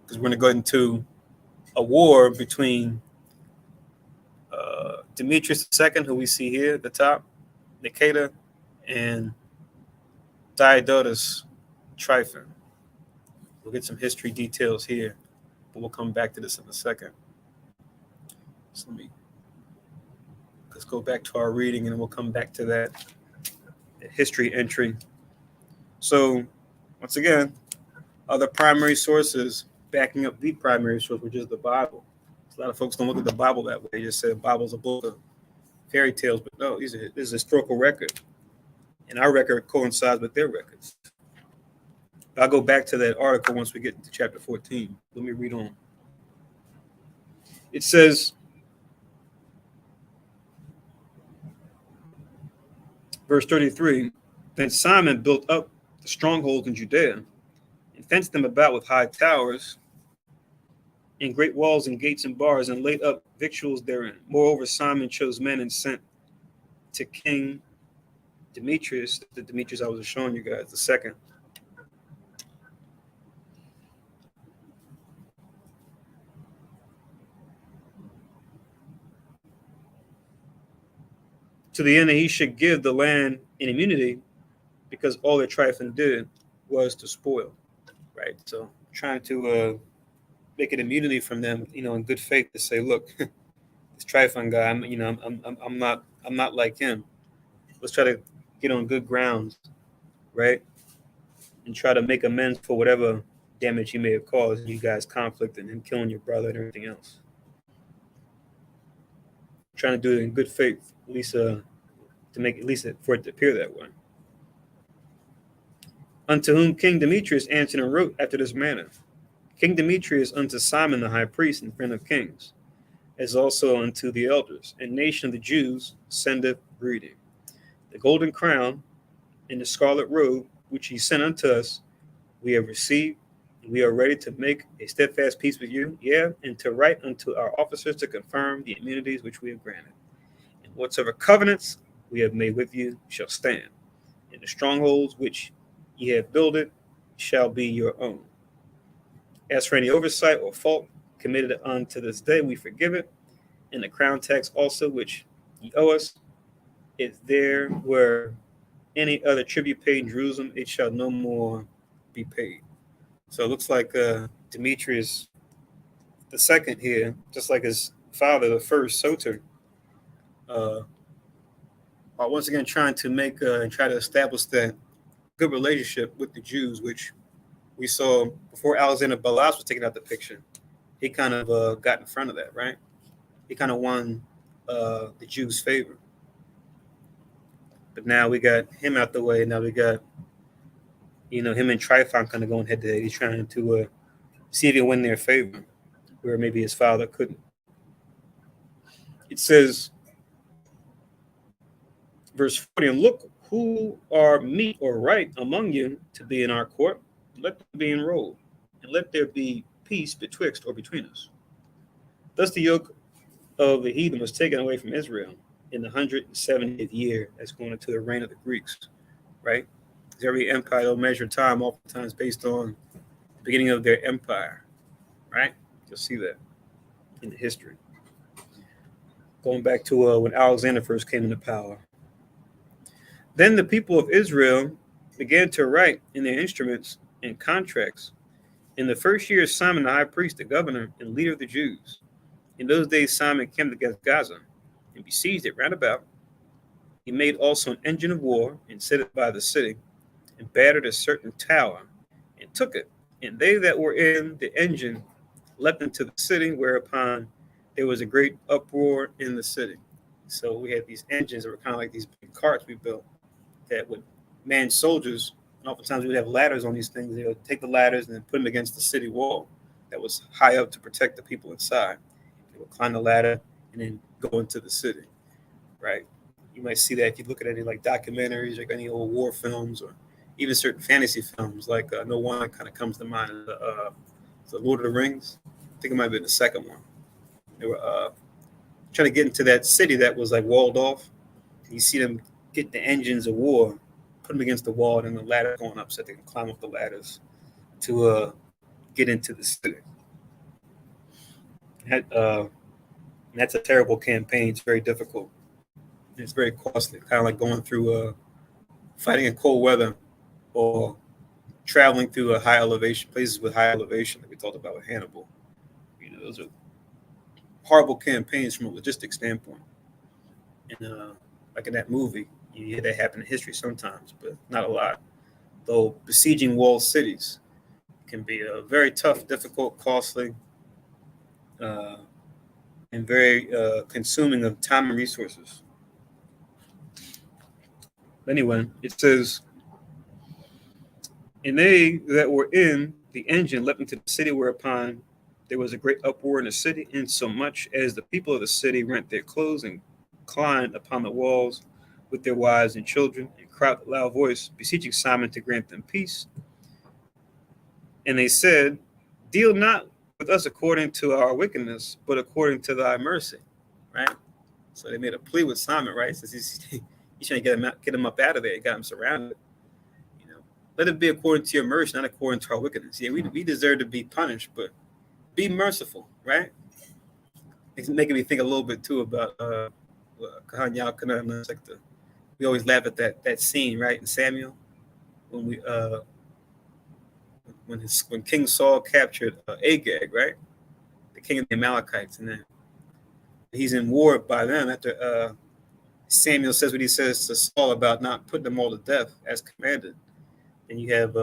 A: because we're going to go into a war between Demetrius II, who we see here at the top, Nicator, and Didatus Tryphon. We'll get some history details here, but we'll come back to this in a second. So let's go back to our reading, and we'll come back to that history entry. So, once again, other primary sources backing up the primary source, which is the Bible. A lot of folks don't look at the Bible that way. They just say the Bible's a book of fairy tales, but no, this is a historical record, and our record coincides with their records. I'll go back to that article once we get into chapter 14. Let me read on. It says, verse 33, then Simon built up the strongholds in Judea and fenced them about with high towers and great walls and gates and bars, and laid up victuals therein. Moreover, Simon chose men and sent to King Demetrius, the Demetrius I was showing you guys, the second, to the end that he should give the land in immunity, because all that Tryphon did was to spoil, right? So trying to make an immunity from them, in good faith, to say, look, this Tryphon guy, I'm not like him. Let's try to get on good grounds, right? And try to make amends for whatever damage he may have caused you guys, conflict and him killing your brother and everything else. Trying to do it in good faith, at least to make, at least for it to appear that way. Unto whom King Demetrius answered and wrote after this manner: King Demetrius unto Simon the high priest and friend of kings, as also unto the elders and nation of the Jews, sendeth greeting. The golden crown and the scarlet robe which he sent unto us, we have received, and we are ready to make a steadfast peace with you, yea, and to write unto our officers to confirm the immunities which we have granted. And whatsoever covenants we have made with you shall stand, and the strongholds which ye have builded shall be your own. As for any oversight or fault committed unto this day, we forgive it, and the crown tax also which ye owe us, if there were any other tribute paid in Jerusalem, it shall no more be paid. So it looks like Demetrius the second here, just like his father, the first Soter, are once again trying to make and try to establish that good relationship with the Jews, which we saw before Alexander Balas was taking out the picture. He kind of got in front of that, right? He kind of won the Jews' favor. But now we got him out the way. Now we got, him and Tryphon kind of going head to head. He's trying to see if he can win their favor, where maybe his father couldn't. It says, verse 40, and look who are meet or right among you to be in our court. Let them be enrolled, and let there be peace betwixt or between us. Thus the yoke of the heathen was taken away from Israel in the 170th year, as going into the reign of the Greeks, right? Because every empire will measure time oftentimes based on the beginning of their empire, right? You'll see that in the history. Going back to when Alexander first came into power. Then the people of Israel began to write in their instruments and contracts. In the first year of Simon the high priest, the governor and leader of the Jews. In those days Simon came against Gaza and besieged it round about. He made also an engine of war and set it by the city, and battered a certain tower, and took it. And they that were in the engine leapt into the city, whereupon there was a great uproar in the city. So we had these engines that were kind of like these big carts we built that would man soldiers. And oftentimes we would have ladders on these things. They would take the ladders and then put them against the city wall that was high up to protect the people inside. They would climb the ladder and then go into the city, right? You might see that if you look at any like documentaries, like any old war films, or even certain fantasy films. Like no one kind of comes to mind. The Lord of the Rings. I think it might have been the second one. They were trying to get into that city that was like walled off. You see them get the engines of war, put them against the wall, and the ladder going up so they can climb up the ladders to get into the city. That's a terrible campaign. It's very difficult. It's very costly, kind of like going through fighting in cold weather or traveling through a high elevation, places with high elevation that we talked about with Hannibal. Those are horrible campaigns from a logistic standpoint. And like in that movie, you hear that happen in history sometimes, but not a lot. Though besieging walled cities can be very tough, difficult, costly, and very consuming of time and resources. Anyway, it says, and they that were in the engine leapt into the city, whereupon there was a great uproar in the city, insomuch as the people of the city rent their clothes and climbed upon the walls with their wives and children, and cried with a loud voice, beseeching Simon to grant them peace. And they said, deal not with us according to our wickedness, but according to thy mercy. Right? So they made a plea with Simon, right? Since he's trying to get him up out of there. He got him surrounded. Let it be according to your mercy, not according to our wickedness. Yeah, we deserve to be punished, but be merciful, right? It's making me think a little bit too about we always laugh at that scene, right, in Samuel, when when King Saul captured Agag, right, the king of the Amalekites, and then he's in war by them after Samuel says what he says to Saul about not putting them all to death as commanded. And you have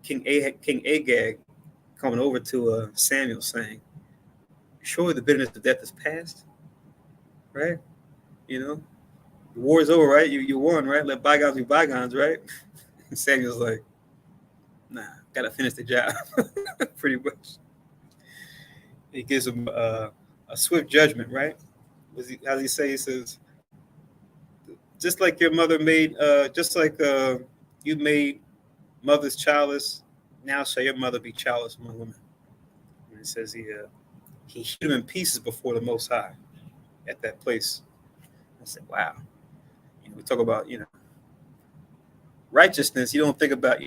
A: King Agag coming over to Samuel saying, surely the bitterness of death is past, right? The war is over, right? You won, right? Let bygones be bygones, right? And Samuel's like, nah, gotta finish the job, pretty much. He gives him a swift judgment, right? How does he say? He says, just like your mother made, just like you made mothers childless, now shall your mother be childless among women. And it says he hewed him in pieces before the Most High at that place. I said, wow. We talk about, righteousness. You don't think about,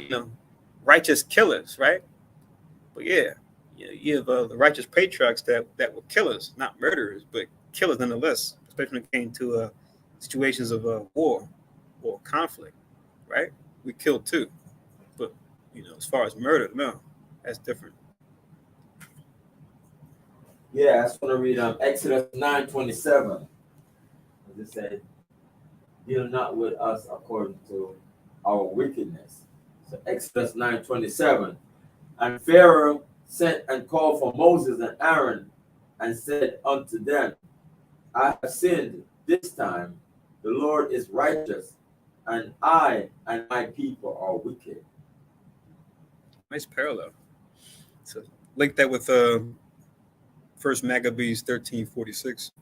A: righteous killers, right? But yeah, you have the righteous patriarchs that were killers, not murderers, but killers nonetheless, especially when it came to situations of war or conflict, right? We killed too. But, as far as murder, no, that's different.
C: Yeah, I just want to read Exodus 9:27. As it said, deal not with us according to our wickedness. So Exodus 9:27. And Pharaoh sent and called for Moses and Aaron and said unto them, I have sinned this time. The Lord is righteous, and I and my people are wicked.
A: Nice parallel. So link that with First Maccabees 13:46,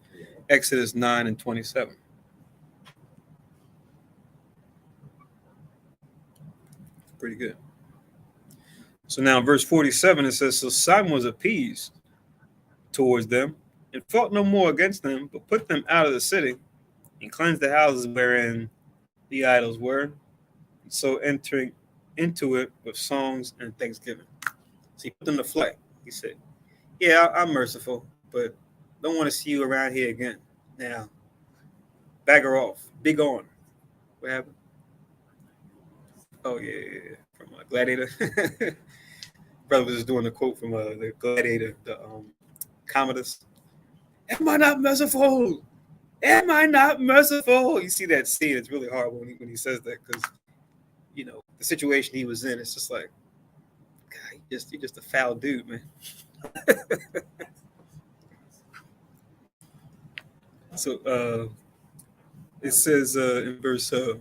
A: Exodus 9:27. Pretty good. So now verse 47, it says, so Simon was appeased towards them and fought no more against them, but put them out of the city and cleansed the houses wherein the idols were. So entering into it with songs and thanksgiving. So he put them to flight. He said, yeah, I'm merciful, but don't want to see you around here again. Now, bagger off. Be gone. What happened? Oh, yeah. From Gladiator. Brother was just doing a quote from the Gladiator, the Commodus. Am I not merciful? Am I not merciful? You see that scene. It's really hard when he says that because, the situation he was in, it's just like, God, you're just a foul dude, man. So it says in verse, I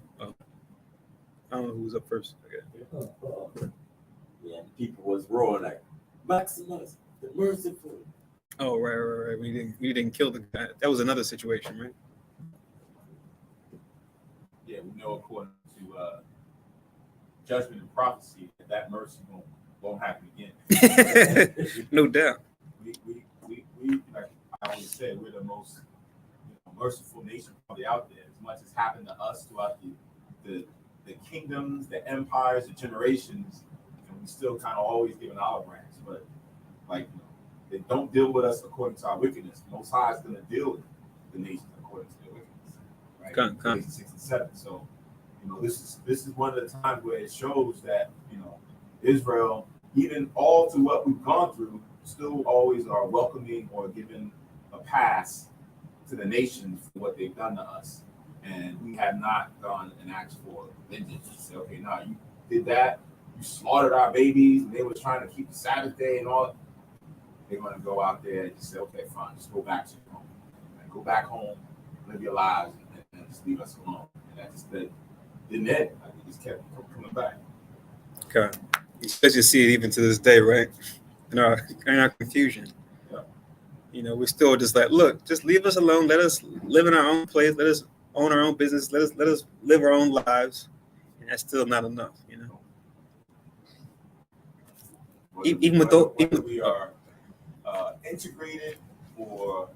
A: don't know who was up first. Okay.
C: Yeah, people was roaring like, Maximus, the merciful.
A: Oh, right. We didn't kill the guy. That was another situation, right?
B: Yeah, we know according to judgment and prophecy that mercy won't happen again.
A: No doubt.
B: We like I always said, we're the most merciful nation probably out there. As much as happened to us throughout the kingdoms, the empires, the generations, and we still kind of always giving olive branch. But like they don't deal with us according to our wickedness. Most High is going to deal with the nations according to their wickedness, right?
A: Come.
B: 6 and 7. So this is one of the times where it shows that Israel, even all through what we've gone through, still always are welcoming or giving a pass to the nations for what they've done to us. And we have not gone and asked for vengeance. Say, okay, now you did that, you slaughtered our babies, and they were trying to keep the Sabbath day and all. They're going to go out there and just say, okay, fine, just go back to your home. And go back home, live your lives, and just leave us alone. And that just didn't end. Like, we just kept coming back.
A: Okay. As you see it even to this day, right? In our confusion.
B: Yeah.
A: We're still just like, look, just leave us alone. Let us live in our own place. Let us own our own business. Let us live our own lives. And that's still not enough, Even
B: whether we are integrated or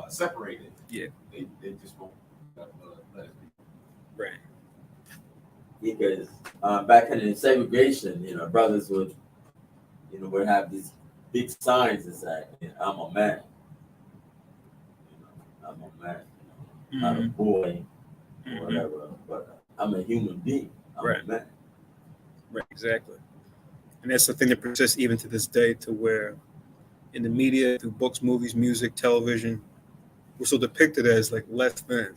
B: separated,
A: yeah,
B: they just won't let us be.
A: Right.
C: Because back in the segregation, brothers would have these big signs that say, I'm a man. I'm a man. Not a boy or whatever, but I'm a human being. I'm a man.
A: Right, exactly. And that's the thing that persists even to this day, to where in the media, through books, movies, music, television, we're so depicted as like less than,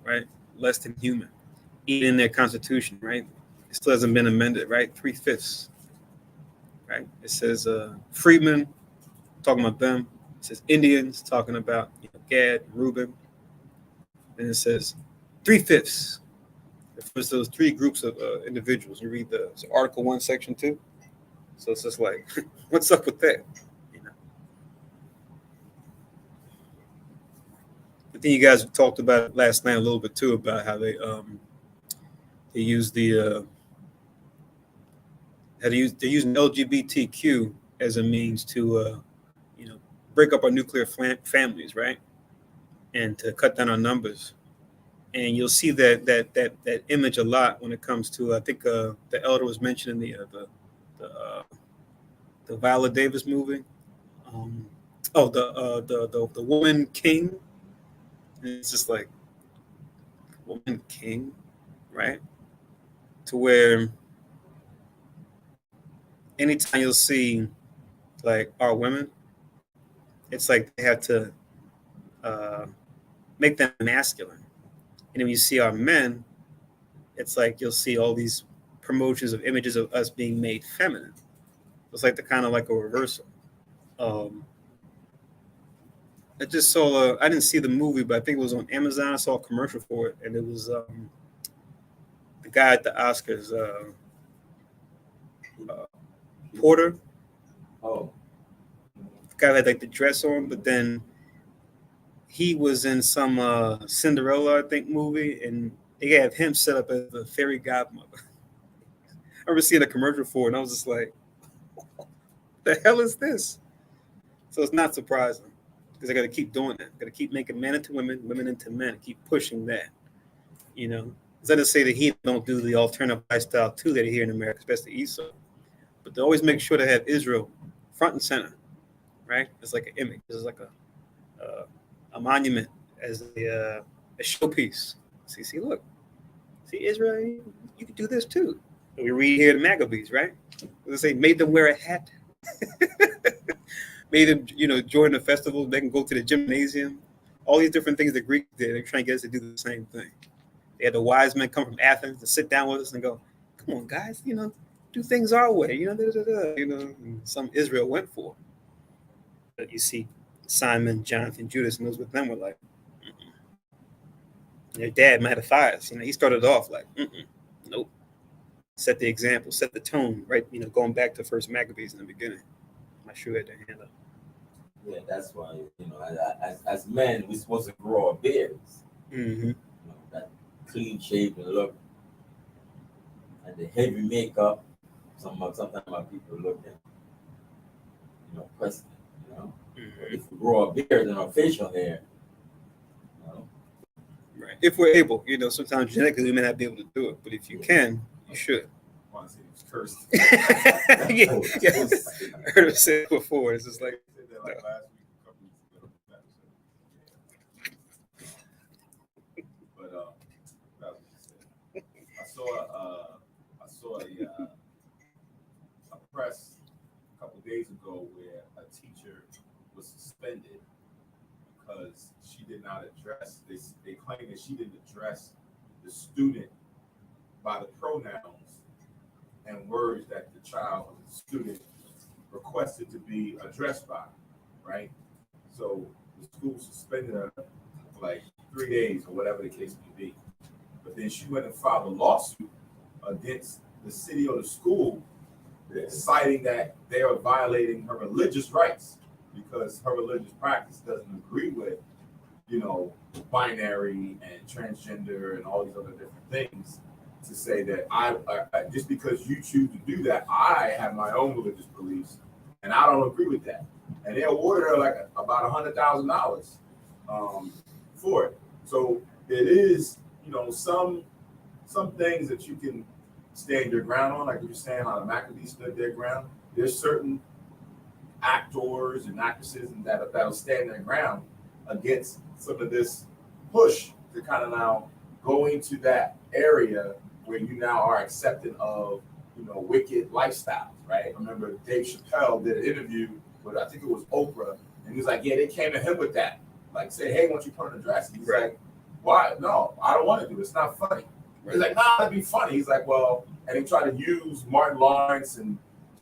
A: right? Less than human. Even in their constitution, right? It still hasn't been amended, right? 3/5, right? It says freedmen, talking about them. It says Indians, talking about Gad, Reuben. And it says 3/5. It refers to those three groups of individuals. You read the Article 1, Section 2. So it's just like, what's up with that? I think you guys talked about it last night a little bit too, about how they use they're using LGBTQ as a means to break up our nuclear families, right, and to cut down our numbers. And you'll see that image a lot when it comes to, I think the elder was mentioning the Viola Davis movie. The Woman King. And it's just like Woman King, right? To where anytime you'll see like our women, it's like they have to make them masculine. And when you see our men, it's like you'll see all these promotions of images of us being made feminine. It's like the kind of like a reversal. Um, I just saw. I didn't see the movie, but I think it was on Amazon. I saw a commercial for it, and it was the guy at the Oscars, Porter.
C: Oh,
A: The guy had like the dress on, but then he was in some Cinderella, I think, movie, and they have him set up as the fairy godmother. I remember seeing a commercial for it, and I was just like, "The hell is this?" So it's not surprising because I got to keep doing that. Got to keep making men into women, women into men. Keep pushing that. You know, it's not to say that he don't do the alternative lifestyle too that here in America, especially Esau, but they always make sure to have Israel front and center, right? It's like an image. It's like a monument as a showpiece. See, look, see Israel, you can do this too. We read here the Maccabees, right? They say made them wear a hat, made them, join the festival. They can go to the gymnasium. All these different things the Greeks did. They're trying to get us to do the same thing. They had the wise men come from Athens to sit down with us and go, "Come on, guys, do things our way." And some Israel went for. But you see, Simon, Jonathan, Judas, and those with them were like, mm-mm. Their dad, Mattathias, he started off like, nope. Set the example, set the tone, right? Going back to first Maccabees in the beginning. I'm not sure had their hand up.
C: yeah, that's why, as men, we're supposed to grow our beards.
A: Mm-hmm.
C: That clean shaven look and the heavy makeup. Sometimes my people looking, questioning,
A: Mm-hmm.
C: If we grow our beard and our facial hair,
A: Right. If we're able, sometimes genetically we may not be able to do it, but if you can, you should.
B: Once he was cursed.
A: yeah. I heard him say it before. It's just like,
B: I said that like last week, a couple weeks ago. But that was what he said. I saw a press a couple days ago where a teacher was suspended because she did not address this. They claim that she didn't address the student by the pronouns and words that the student requested to be addressed by, right? So the school suspended her for like 3 days or whatever the case may be. But then she went and filed a lawsuit against the city or the school, citing that they are violating her religious rights because her religious practice doesn't agree with, binary and transgender and all these other different things. To say that I just because you choose to do that, I have my own religious beliefs, and I don't agree with that. And they awarded her like about $100,000 for it. So it is, some things that you can stand your ground on, like you're saying how the Maccabees stood their ground. There's certain actors and actresses that'll stand their ground against some of this push to kind of now go into that area where you now are accepting of, wicked lifestyles, right? I remember Dave Chappelle did an interview with, I think it was Oprah, and he was like, yeah, they came to him with that. Like, say, hey, why don't you put on a dress? And he's like, why? No, I don't want to do it. It's not funny. He's like, nah, that'd be funny. He's like, well, and he tried to use Martin Lawrence and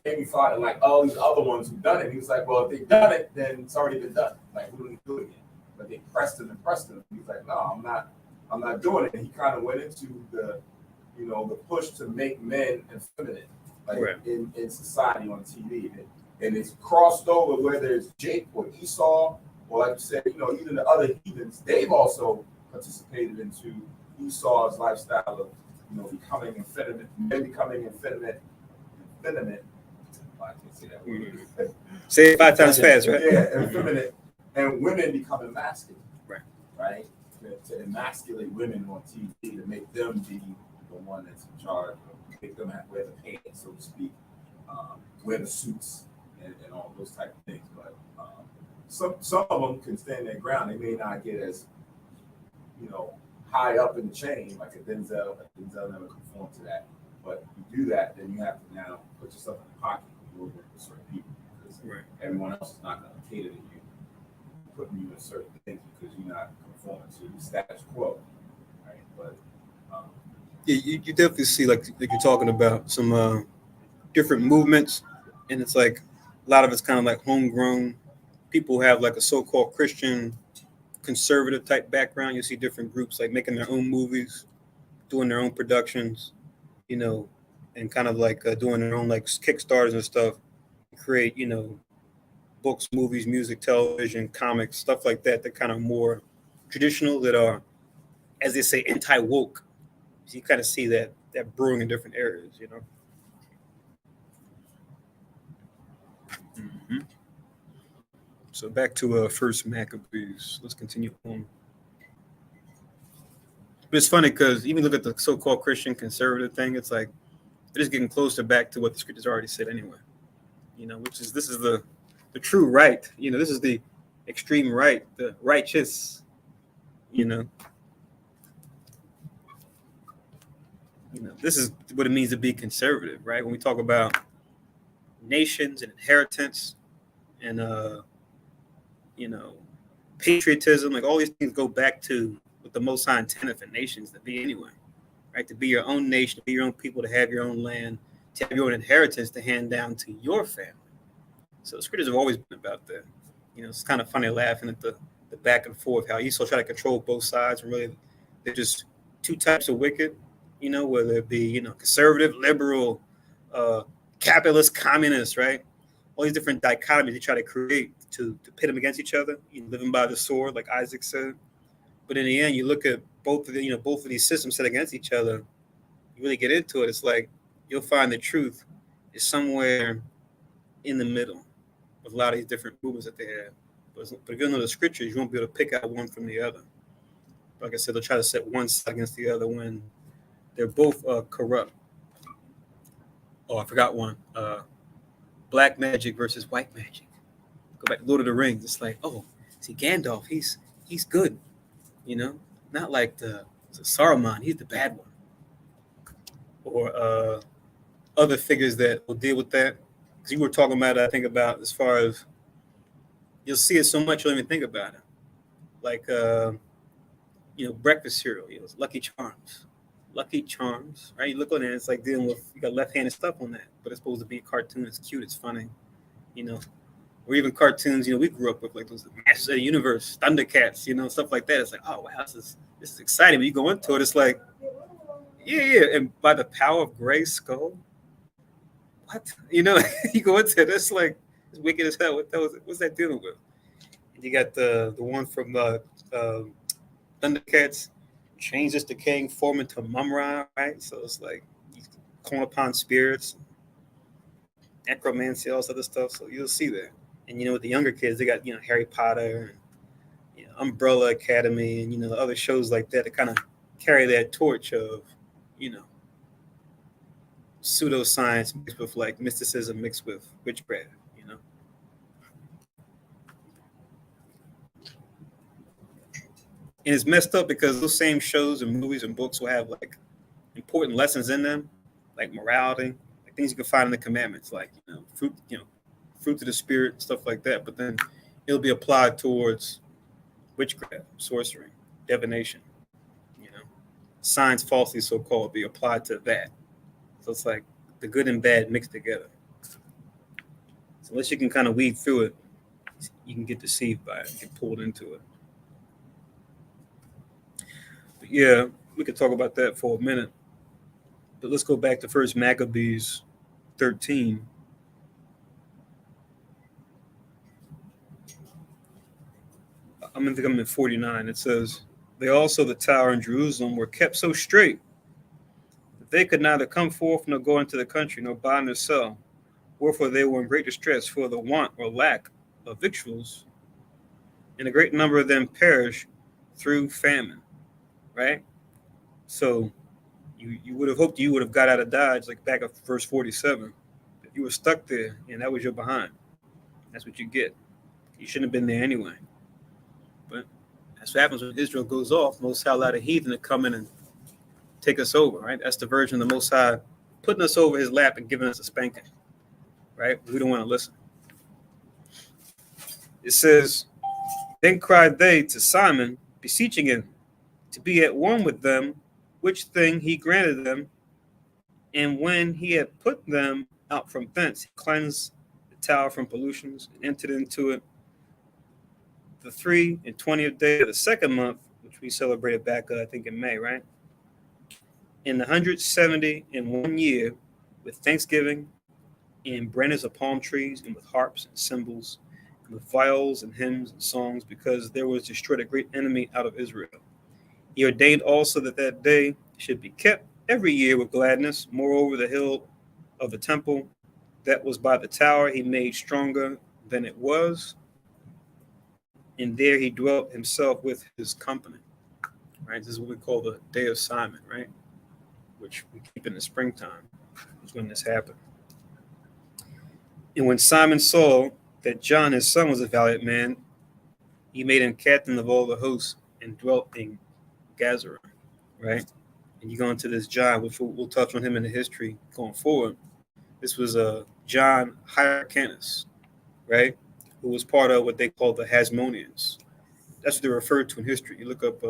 B: Jamie Foxx and like all these other ones who've done it. He was like, well, if they've done it, then it's already been done. Like, we don't do it again. But they pressed him. He's like, no, I'm not doing it. And he kind of went into the push to make men effeminate, like in society on TV. And it's crossed over whether it's Jake or Esau, or like you said, even the other heathens, they've also participated into Esau's lifestyle of, becoming effeminate, men becoming effeminate. I can't say that word.
A: Say it 5 times fast, right?
B: Yeah, effeminate, and women becoming masculine. Right? To emasculate women on TV, to make them be the one that's in charge, make them wear the pants, so to speak, wear the suits, and all those type of things. But some of them can stand their ground. They may not get as, high up in the chain, like a Denzel. Denzel never conformed to that. But if you do that, then you have to now put yourself in the pocket and work with certain people, because everyone else is not going to cater to you. putting you in certain things because you're not conforming to the status quo, right? But
A: Yeah, you definitely see like you're talking about some different movements, and it's like a lot of it's kind of like homegrown. People have like a so-called Christian conservative type background. You see different groups like making their own movies, doing their own productions, you know, and kind of like doing their own like Kickstarters and stuff, create, books, movies, music, television, comics, stuff like that. That kind of more traditional, that are, as they say, anti-woke. So you kind of see that brewing in different areas. Hmm. So back to first Maccabees. Let's continue on. But it's funny because even look at the so-called Christian conservative thing. It's like they're just getting closer back to what the scriptures already said anyway. Which is, this is the true right. This is the extreme right, the righteous. You know, this is what it means to be conservative, right? When we talk about nations and inheritance and patriotism, like all these things go back to what the Most High intended for nations to be anyway, right? To be your own nation, to be your own people, to have your own land, to have your own inheritance to hand down to your family. So the scriptures have always been about that. It's kind of funny laughing at the back and forth, how Esau try to control both sides, and really they're just two types of wicked, whether it be, conservative, liberal, capitalist, communist, right? All these different dichotomies they try to create to pit them against each other, living by the sword, like Isaac said. But in the end, you look at both of both of these systems set against each other. You really get into it. It's like you'll find the truth is somewhere in the middle with a lot of these different movements that they have. But if you don't know the scriptures, you won't be able to pick out one from the other. Like I said, they'll try to set one side against the other when they're both corrupt. Oh, I forgot one. Black magic versus white magic. Go back to Lord of the Rings. It's like, oh, see, Gandalf, he's good. Not like the Saruman. He's the bad one. Or other figures that will deal with that. Because you were talking about, I think, about as far as you'll see it so much you'll even think about it. Like, breakfast cereal, it's Lucky Charms. Lucky Charms, right? You look on it, it's like dealing with, you got left-handed stuff on that, but it's supposed to be a cartoon. It's cute, it's funny, or even cartoons, we grew up with like those Masters of the Universe, Thundercats, stuff like that. It's like, oh, wow, this is exciting. When you go into it, it's like, yeah. And by the power of Gray Skull, what? You go into it, it's like, it's wicked as hell. What's that dealing with? And you got the one from Thundercats, changes the king form into Mumra, right? So it's like he's calling upon spirits, necromancy, all this other stuff. So you'll see that. And with the younger kids, they got Harry Potter and Umbrella Academy and the other shows like that kind of carry that torch of pseudoscience mixed with like mysticism mixed with witchcraft. And it's messed up because those same shows and movies and books will have like important lessons in them, like morality, like things you can find in the commandments, like fruit of the spirit, stuff like that. But then it'll be applied towards witchcraft, sorcery, divination, science falsely so called, be applied to that. So it's like the good and bad mixed together. So unless you can kind of weed through it, you can get deceived by it, get pulled into it. But yeah, we could talk about that for a minute. But let's go back to first Maccabees 13. I'm in 49. It says, they also, the tower in Jerusalem, were kept so straight that they could neither come forth nor go into the country, nor buy nor sell. Wherefore they were in great distress for the want or lack of victuals, and a great number of them perished through famine. Right? So you would have hoped you would have got out of Dodge, like back up verse 47. If you were stuck there and that was your behind, that's what you get. You shouldn't have been there anyway. But that's what happens when Israel goes off. Most High allowed a heathen to come in and take us over, right? That's the version of the Most High putting us over his lap and giving us a spanking, right? We don't want to listen. It says, Then cried they to Simon, beseeching him to be at one with them, which thing he granted them. And when he had put them out from thence, he cleansed the tower from pollutions and entered into it the 23rd day of the second month, which we celebrated back, I think, in May, right? In the 171 year, with thanksgiving and branches of palm trees, and with harps and cymbals, and with viols and hymns and songs, because there was destroyed a great enemy out of Israel. He ordained also that that day should be kept every year with gladness. Moreover, the hill of the temple that was by the tower he made stronger than it was, and there he dwelt himself with his company. Right, this is what we call the Day of Simon, right? Which we keep in the springtime, is when this happened. And when Simon saw that John his son was a valiant man, he made him captain of all the hosts and dwelt in Gazarim, right? And you go into this John, which we'll touch on him in the history going forward. This was John Hyrcanus, right? Who was part of what they call the Hasmoneans. That's what they're referred to in history. You look up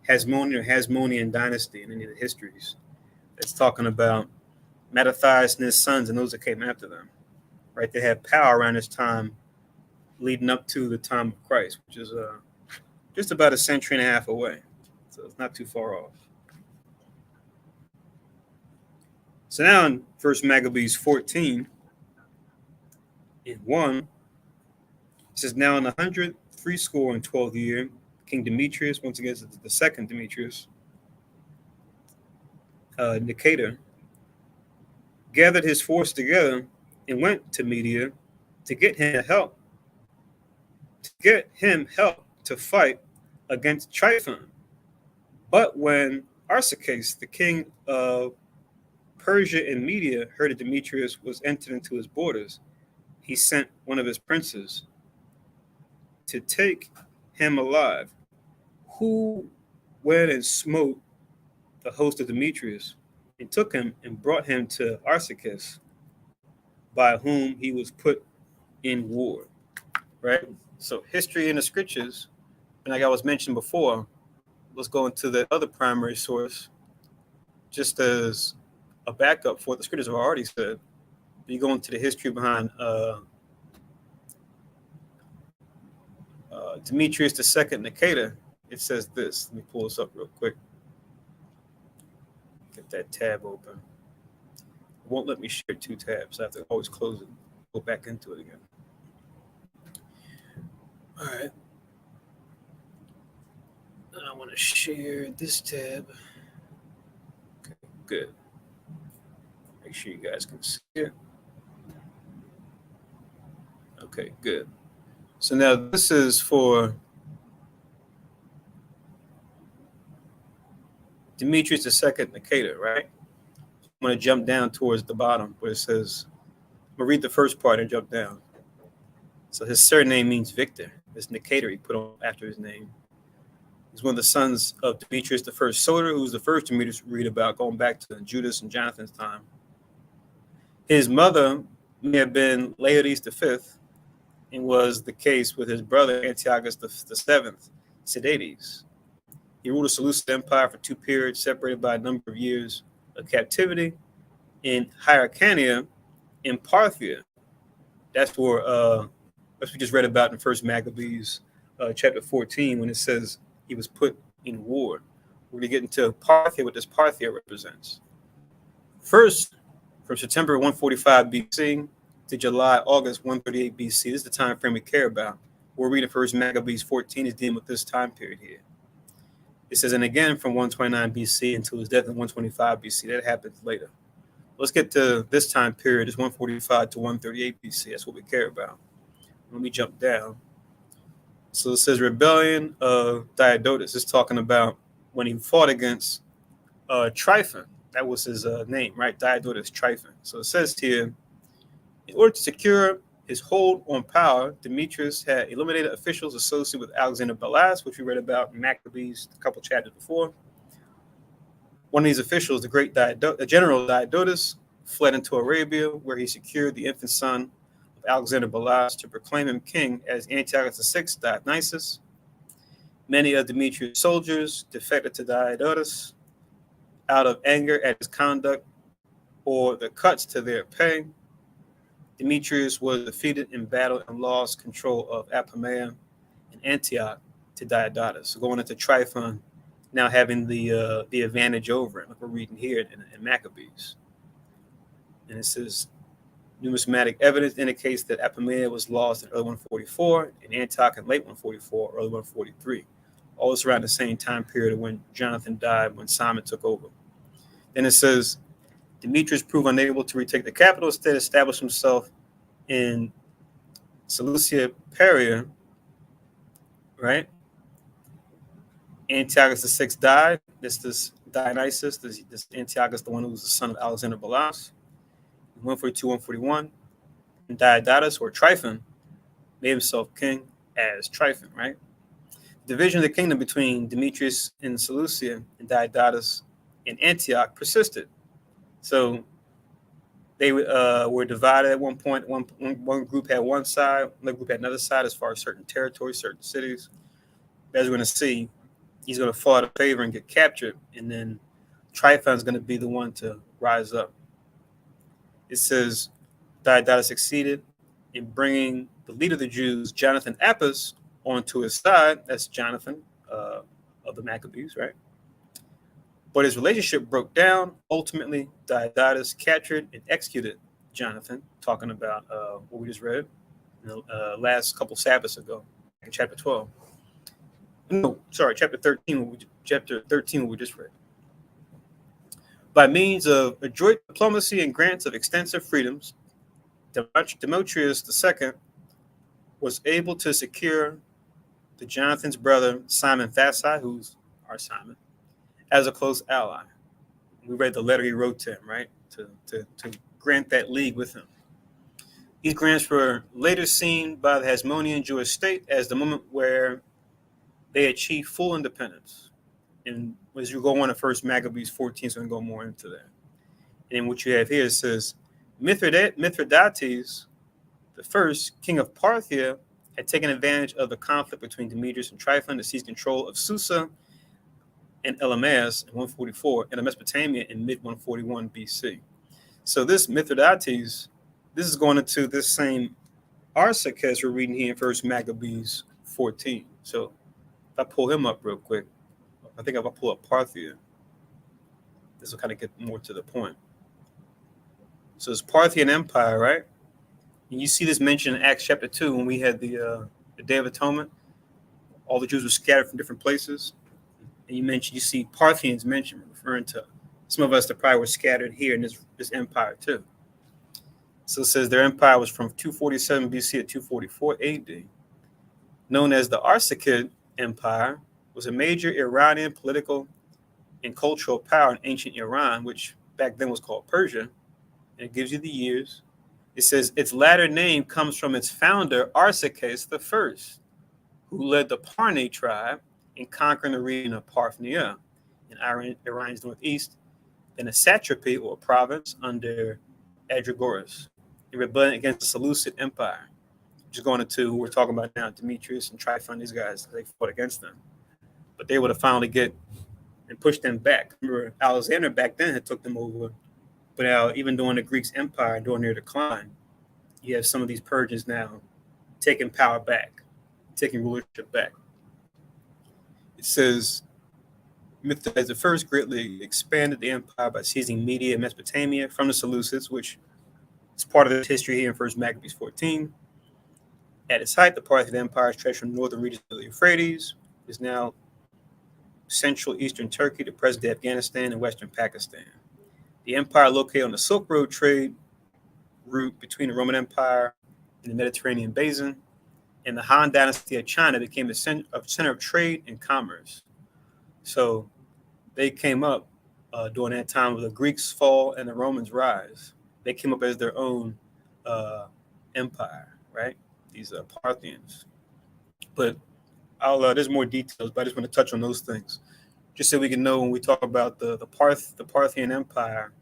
A: Hasmonean or Hasmonean dynasty in any of the histories. It's talking about Mattathias and his sons and those that came after them, right? They had power around this time leading up to the time of Christ, which is just about a century and a half away. So it's not too far off. So now in 1 Maccabees 14 and 1, it says, now in the 112th year, King Demetrius, once again, the second Demetrius, Nicator, gathered his force together and went to Media to get him help to fight against Tryphon. But when Arsaces, the king of Persia and Media, heard that Demetrius was entered into his borders, he sent one of his princes to take him alive, who went and smote the host of Demetrius, and took him and brought him to Arsaces, by whom he was put in war. Right? So history in the scriptures, and like I was mentioned before, let's go into the other primary source, just as a backup for what the scriptures have already said. You go into the history behind Demetrius II Nicator. It says this. Let me pull this up real quick. Get that tab open. It won't let me share two tabs. I have to always close it, go back into it again. All right. I want to share this tab. Okay, good. Make sure you guys can see it. Okay, good. So now this is for Demetrius II Nicator, right? I'm going to jump down towards the bottom where it says, I'm going to read the first part and jump down. So his surname means victor. This Nicator he put on after his name. He's one of the sons of Demetrius the first Soter, who was the first Demetrius we read about, going back to Judas and Jonathan's time. His mother may have been Laodice V, and was the case with his brother Antiochus the seventh, Sidetes. He ruled the Seleucid Empire for two periods, separated by a number of years of captivity in Hyrcania and Parthia. That's where as we just read about in 1 Maccabees chapter 14, when it says he was put in war. We're going to get into Parthia, what this Parthia represents. First, from September 145 BC to July, August 138 BC. This is the time frame we care about. We're reading 1 Maccabees 14 is dealing with this time period here. It says, and again from 129 BC until his death in 125 BC. That happens later. Let's get to this time period. It's 145 to 138 BC. That's what we care about. Let me jump down. So it says rebellion of Diodotus. It's talking about when he fought against Tryphon. That was his name, right? Diodotus Tryphon. So it says here, in order to secure his hold on power, Demetrius had eliminated officials associated with Alexander Belas, which we read about in Maccabees a couple chapters before. One of these officials, the great General Diodotus, fled into Arabia, where he secured the infant son of Alexander Belas to proclaim him king as Antiochus VI Dionysus. Many of Demetrius' soldiers defected to Diodorus out of anger at his conduct or the cuts to their pay. Demetrius was defeated in battle and lost control of Apamea and Antioch to Diodorus. So going into Tryphon, now having the advantage over it, like we're reading here in Maccabees. And it says, numismatic evidence indicates that Apamea was lost in early 144 and Antioch in late 144, early 143. All this around the same time period of when Jonathan died, when Simon took over. Then it says, Demetrius proved unable to retake the capital, instead established himself in Seleucia Perea, right? Antiochus VI died. This is Dionysus. This Antiochus, the one who was the son of Alexander Belas. 142, 141. And Diodorus, or Tryphon, made himself king as Tryphon, right? Division of the kingdom between Demetrius in Seleucia and Diodorus in Antioch persisted. So they were divided at one point. One group had one side, another group had another side as far as certain territories, certain cities. As we're going to see, he's going to fall out of favor and get captured, and then Tryphon's going to be the one to rise up. It says Diodorus succeeded in bringing the leader of the Jews, Jonathan Appius, onto his side. That's Jonathan of the Maccabees, right? But his relationship broke down. Ultimately, Diodorus captured and executed Jonathan, talking about what we just read in the last couple Sabbaths ago, in chapter 12. No, sorry, chapter 13, what we just read. By means of adroit diplomacy and grants of extensive freedoms, Demetrius II was able to secure the Jonathan's brother, Simon Thassi, who's our Simon, as a close ally. We read the letter he wrote to him, right, to grant that league with him. These grants were later seen by the Hasmonean Jewish state as the moment where they achieved full independence. And as you go on to First Maccabees 14, so I'm going to go more into that. And what you have here says, Mithridates, the first king of Parthia, had taken advantage of the conflict between Demetrius and Tryphon to seize control of Susa and Elameus in 144 and of Mesopotamia in mid-141 BC. So this Mithridates, this is going into this same Arsaces we're reading here in First Maccabees 14. So if I pull him up real quick, I think if I pull up Parthia, this will kind of get more to the point. So it's Parthian Empire, right? And you see this mentioned in Acts chapter 2 when we had the Day of Atonement. All the Jews were scattered from different places. And you see Parthians mentioned, referring to some of us that probably were scattered here in this empire too. So it says their empire was from 247 BC to 244 AD. Known as the Arsacid Empire, was a major Iranian political and cultural power in ancient Iran, which back then was called Persia. And it gives you the years. It says its latter name comes from its founder, Arsaces I, who led the Parni tribe in conquering the region of Parthia in Iran's northeast, then a satrapy or province under Adragoras, in rebellion against the Seleucid Empire, which is going into who we're talking about now, Demetrius and Tryphon. These guys, they fought against them, but they would have finally get and push them back. Remember, Alexander back then had took them over, but now even during the Greeks' empire, during their decline, you have some of these Persians now taking power back, taking rulership back. It says Mithridates I greatly expanded the empire by seizing Media and Mesopotamia from the Seleucids, which is part of the history here in First Maccabees 14. At its height, the Parthian Empire stretched from the northern regions of the Euphrates, is now central eastern Turkey to present-day Afghanistan and western Pakistan. The empire, located on the Silk Road trade route between the Roman Empire and the Mediterranean basin, and the Han Dynasty of China, became the center of trade and commerce. So they came up during that time of the Greeks' fall and the Romans' rise. They came up as their own empire, right? These Parthians. But there's more details, but I just want to touch on those things, just so we can know when we talk about the Parthian Empire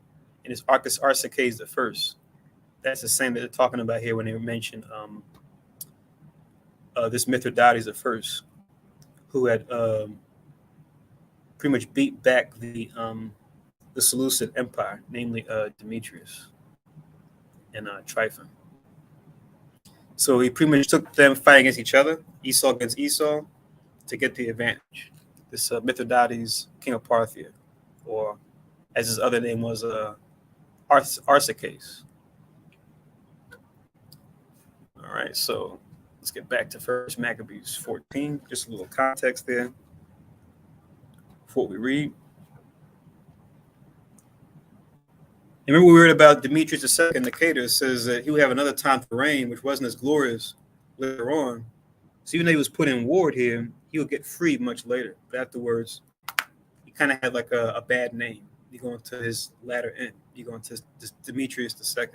A: and its Arsaces I, that's the same that they're talking about here when they mention this Mithridates the first, who had pretty much beat back the Seleucid Empire, namely Demetrius and Tryphon. So he pretty much took them fighting against each other, Esau against Esau, to get the advantage. This Mithridates, king of Parthia, or as his other name was, Arsaces. All right, so let's get back to First Maccabees 14. Just a little context there before we read. And remember, we read about Demetrius II, Nicator says that he would have another time to reign, which wasn't as glorious later on. So even though he was put in ward here, he would get freed much later. But afterwards, he kind of had like a bad name. You go into his latter end. You go into this Demetrius II.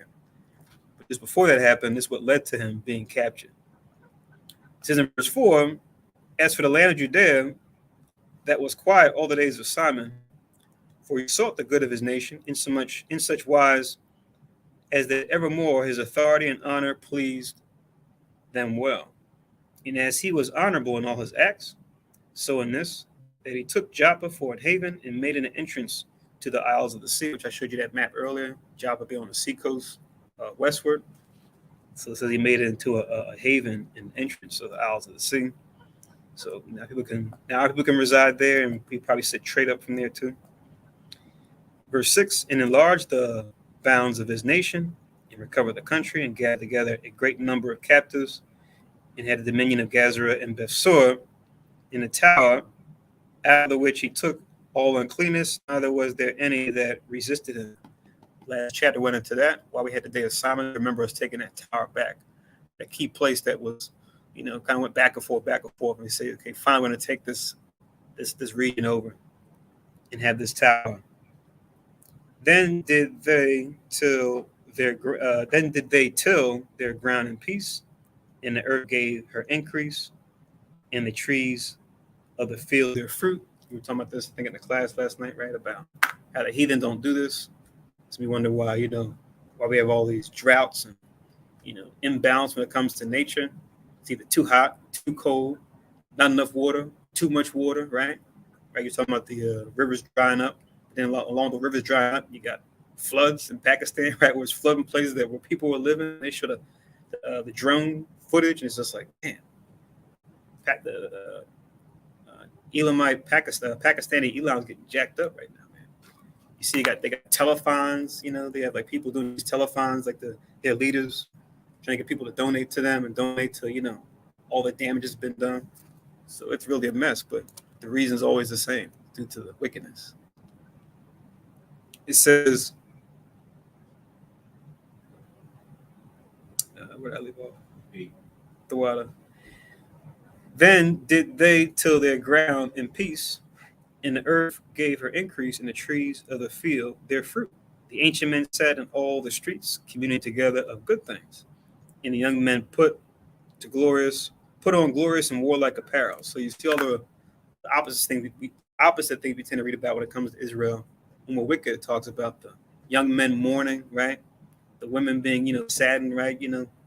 A: But just before that happened, this is what led to him being captured. It says in verse 4, as for the land of Judea, that was quiet all the days of Simon, for he sought the good of his nation in such wise as that evermore his authority and honor pleased them well. And as he was honorable in all his acts, so in this, that he took Joppa for a haven and made an entrance to the Isles of the Sea, which I showed you that map earlier. Joppa being on the seacoast westward. So it says he made it into a haven and entrance of the Isles of the Sea. So now people can reside there, and we probably sit trade up from there too. Verse 6, and enlarged the bounds of his nation, and recovered the country, and gathered together a great number of captives, and had the dominion of Gazara and Bethsur in a tower, after which he took all uncleanness, neither was there any that resisted him. Last chapter went into that, while we had the day of Simon. Remember us taking that tower back, that key place that was, kind of went back and forth, and we say, okay, fine, we're going to take this region over and have this tower. Then did they till their ground in peace, and the earth gave her increase, and the trees of the field their fruit. We were talking about this, I think, in the class last night, right? About how the heathen don't do this. So we wonder why, why we have all these droughts and, imbalance when it comes to nature. It's either too hot, too cold, not enough water, too much water, right? Right? You're talking about the rivers drying up. Then along the rivers drying up, you got floods in Pakistan, right? Where it's flooding places where people were living. They showed the drone footage, and it's just like, man, the Elamite Pakistani Elam's getting jacked up right now, man. You see, they got telethons. They have like people doing these telethons, like their leaders trying to get people to donate to them and donate to all the damage that's been done. So it's really a mess, but the reason's always the same, due to the wickedness. It says, where did I leave off? The water. Then did they till their ground in peace, and the earth gave her increase, and the trees of the field their fruit. The ancient men sat in all the streets, communing together of good things, and the young men put on glorious and warlike apparel. So you see all the opposite thing we tend to read about when it comes to Israel. When we're wicked, it talks about the young men mourning, right? The women being, saddened, right?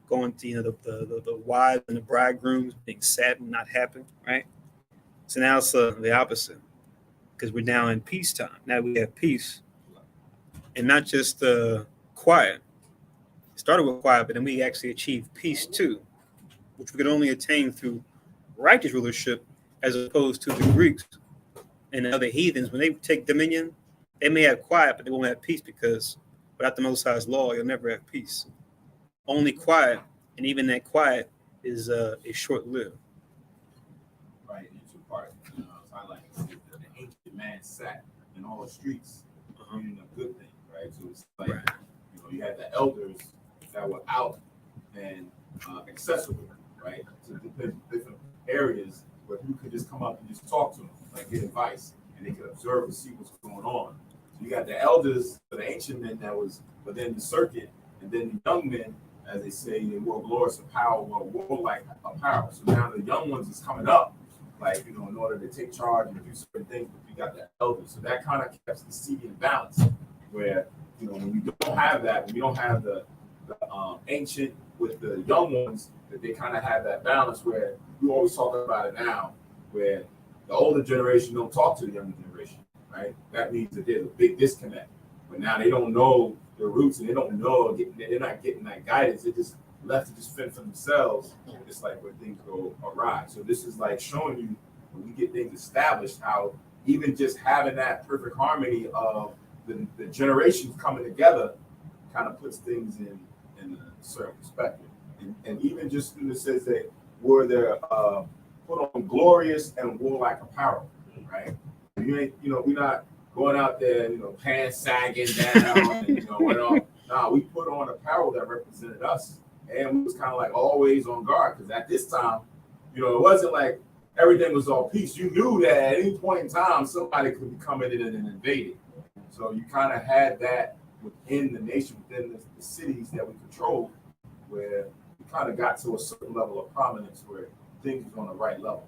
A: Going to, the wives and the bridegrooms being saddened, not happy, right? So now it's the opposite, because we're now in peacetime. Now we have peace, and not just quiet. It started with quiet, but then we actually achieved peace too, which we could only attain through righteous rulership, as opposed to the Greeks and the other heathens. When they take dominion, they may have quiet, but they won't have peace, because without the Most High's law, you'll never have peace. Only quiet, and even that quiet is short-lived.
B: Right, in two parts. It's highlighting that the ancient man sat in all the streets, doing a good thing, right? So it's like,
A: Right.
B: You had the elders that were out and accessible, right, to different areas where you could just come up and just talk to them, like get advice, and they could observe and see what's going on. So you got the elders, the ancient men that was within the circuit, and then the young men, as they say, they wore glorious apparel, wore warlike apparel. So now the young ones is coming up, like, in order to take charge and do certain things, but you got the elders. So that kind of keeps the city in balance, where, when we don't have that, when we don't have the ancient with the young ones, that they kind of have that balance where you always talk about it now, where the older generation don't talk to the younger generation, right? That means that there's a big disconnect. But now they don't know their roots and they don't know, they're not getting that guidance. They're just left to just fend for themselves. It's like when things go awry. So this is like showing you when we get things established, how even just having that perfect harmony of the generations coming together kind of puts things in a certain perspective. And even just when it says that were there put on glorious and warlike apparel, right? You ain't, we're not going out there, pants sagging down, and Nah, we put on apparel that represented us, and we was kind of like always on guard, because at this time, it wasn't like everything was all peace. You knew that at any point in time somebody could be coming in and invading. So you kind of had that within the nation, within the cities that we controlled, where we kind of got to a certain level of prominence where things was on the right level.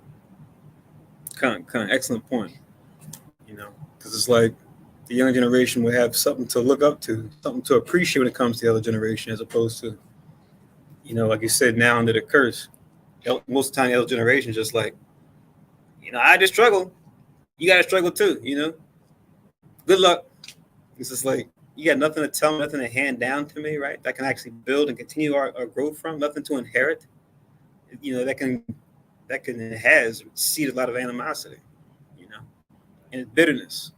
A: Kind of excellent point. Because it's like the younger generation would have something to look up to, something to appreciate when it comes to the other generation, as opposed to, like you said, now under the curse. Most of the time, the other generation is just like, I just struggle. You got to struggle too, Good luck. It's just like, you got nothing to tell me, nothing to hand down to me, right? That can actually build and continue our growth from, nothing to inherit. That has seeded a lot of animosity, and bitterness,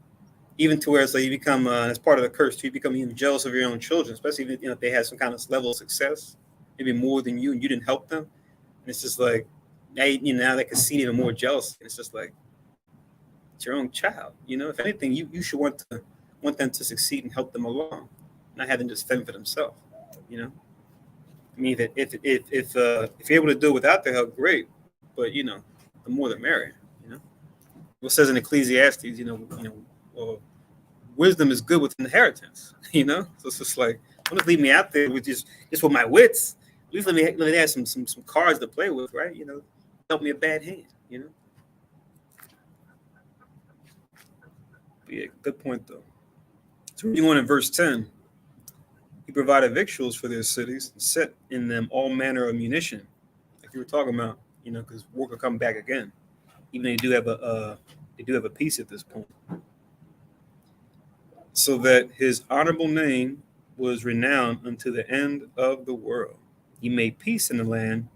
A: even to where it's like you become, as part of the curse, you become even jealous of your own children, especially if they had some kind of level of success, maybe more than you, and you didn't help them. And it's just like, now they can see even more jealousy. It's just like, it's your own child, If anything, you should want them to succeed and help them along, not have them just fend for themselves, I mean, if you're able to do it without their help, great. But the more the merrier. What says in Ecclesiastes, wisdom is good with inheritance. So it's just like, don't just leave me out there with just with my wits. At least let me have some cards to play with, right? Help me a bad hand. But yeah, good point though. So reading on in verse 10. He provided victuals for their cities and set in them all manner of munition, like you were talking about, because war will come back again. Even though they do have a peace at this point. So that his honorable name was renowned unto the end of the world. He made peace in the land,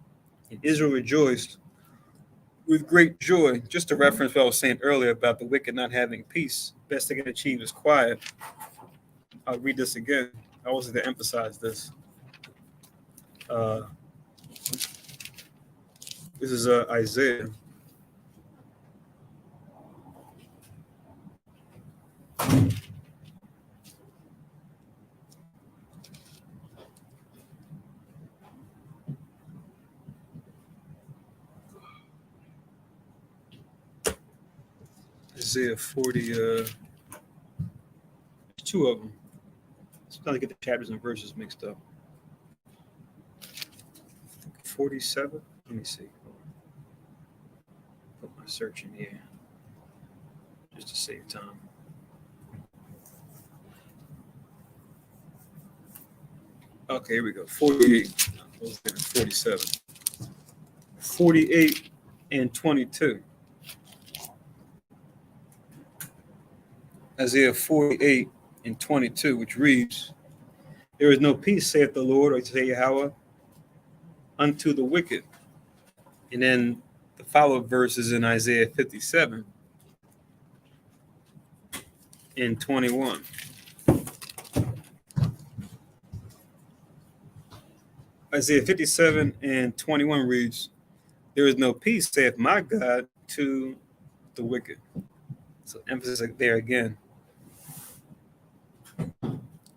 A: and Israel rejoiced with great joy. Just to reference what I was saying earlier about the wicked not having peace, best they can achieve is quiet. I'll read this again. I wanted to emphasize this. This is Isaiah. Isaiah 40, two of them. Sometimes I get the chapters and verses mixed up. 47? Let me see. Put my search in here just to save time. Okay, here we go. 48. 47. 48 and 22. Isaiah 48 and 22, which reads, there is no peace, saith the Lord, or saith Yahweh, unto the wicked. And then the follow-up verse is in Isaiah 57 and 21. Isaiah 57 and 21 reads, there is no peace, saith my God, to the wicked. So emphasis there again.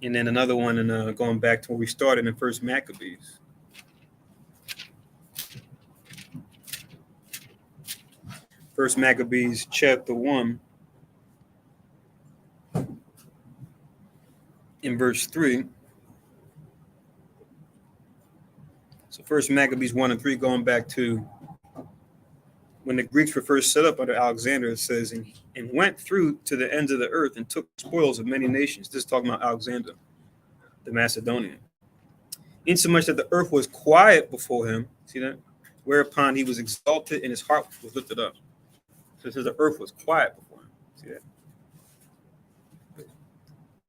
A: And then another one, and going back to where we started in First Maccabees. First Maccabees chapter 1, in verse 3. So First Maccabees 1 and 3, going back to when the Greeks were first set up under Alexander, it says, and went through to the ends of the earth and took spoils of many nations. This is talking about Alexander, the Macedonian. insomuch that the earth was quiet before him. See that? Whereupon he was exalted and his heart was lifted up. So it says the earth was quiet before him. See that?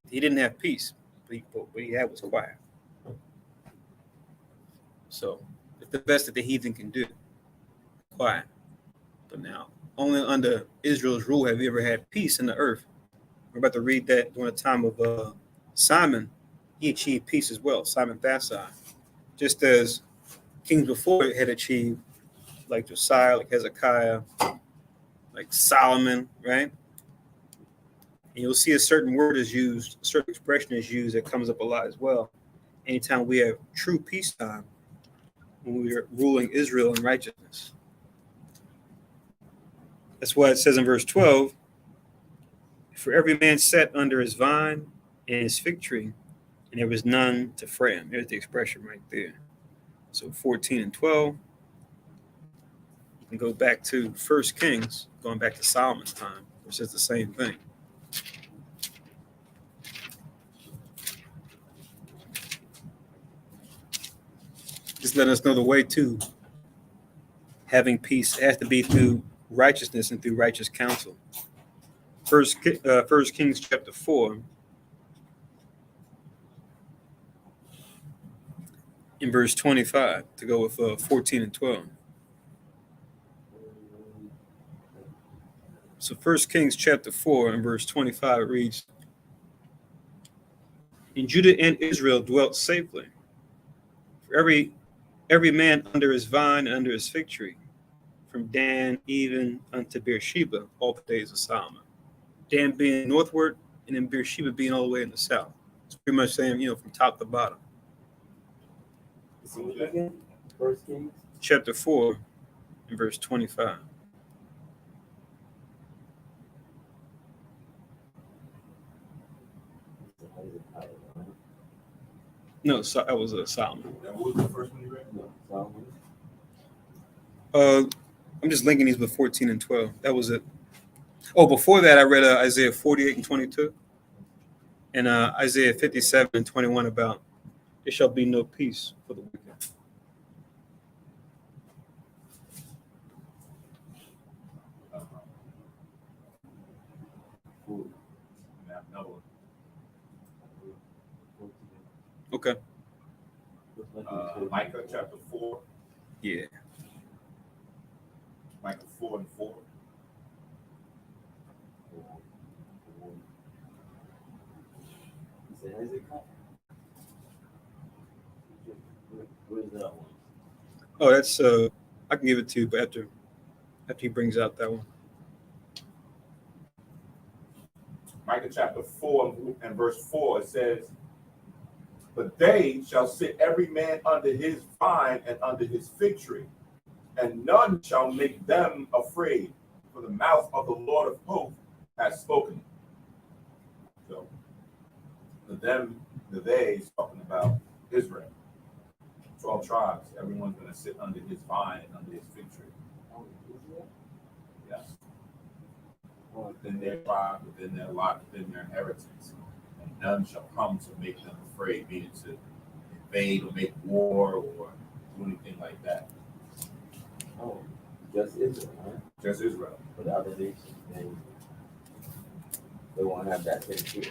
A: He didn't have peace, but what he had was quiet. So it's the best that the heathen can do. Quiet. But now, only under Israel's rule have we ever had peace in the earth. We're about to read that during the time of Simon. He achieved peace as well, Simon Thassi. Just as kings before had achieved, like Josiah, like Hezekiah, like Solomon, right? And you'll see a certain word is used, a certain expression is used that comes up a lot as well. Anytime we have true peacetime, when we are ruling Israel in righteousness. That's why it says in verse 12, for every man sat under his vine and his fig tree, and there was none to fray him. There's the expression right there. So 14 and 12. You can go back to 1 Kings, going back to Solomon's time, which is the same thing. Just let us know the way to having peace. It has to be through righteousness and through righteous counsel. First Kings chapter 4, in verse 25, to go with 14 and 12. So 1 Kings chapter 4 and verse 25 reads, and Judah and Israel dwelt safely, for every man under his vine and under his fig tree, from Dan even unto Beersheba, all the days of Solomon. Dan being northward, and then Beersheba being all the way in the south. It's pretty much saying, from top to bottom.
C: Again? 1 Kings?
A: Chapter 4 and verse 25. No, so that was Solomon.
B: What was the first one you read?
C: No, Solomon.
A: I'm just linking these with 14 and 12. That was it. Oh, before that, I read Isaiah 48 and 22, and Isaiah 57 and 21 about there shall be no peace for the wicked. Okay.
B: Micah chapter 4.
A: Yeah.
B: Micah 4 and 4.
C: What is that one?
A: Oh, that's I can give it to you, but after he brings out that one.
B: Micah chapter 4 and verse 4, it says, but they shall sit every man under his vine and under his fig tree, and none shall make them afraid, for the mouth of the Lord of hosts has spoken. So the they is talking about Israel. 12 tribes, everyone's going to sit under his vine and under his fig tree. Yes. Within their tribe, within their lot, within their inheritance. And none shall come to make them afraid, meaning to invade or make war or do anything like that.
C: Oh, just Israel, huh?
B: Just Israel.
C: For the other nations, they won't have that thing too.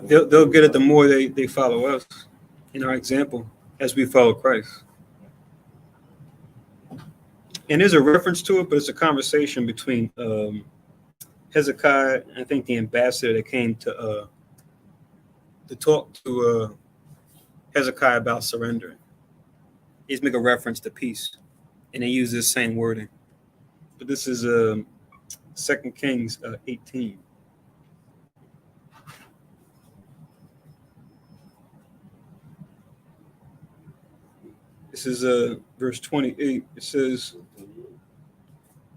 A: They'll get it the more they follow us in our example as we follow Christ. And there's a reference to it, but it's a conversation between Hezekiah and I think the ambassador that came to talk to Hezekiah about surrendering. He's making a reference to peace, and they use this same wording. But this is 2 Kings 18. This is verse 28. It says,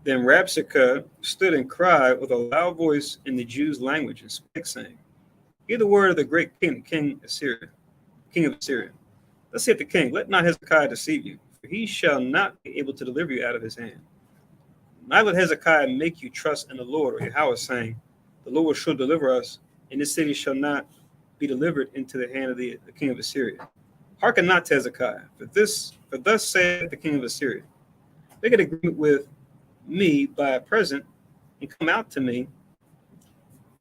A: then Rabshakeh stood and cried with a loud voice in the Jews' language and spake, saying, hear the word of the great king of Assyria. Thus saith the king, let not Hezekiah deceive you, for he shall not be able to deliver you out of his hand. Neither let Hezekiah make you trust in the Lord, or Yahweh, saying, the Lord shall deliver us and this city shall not be delivered into the hand of the king of Assyria. Hearken not to Hezekiah, for thus saith the king of Assyria, make an agreement with me by a present, and come out to me,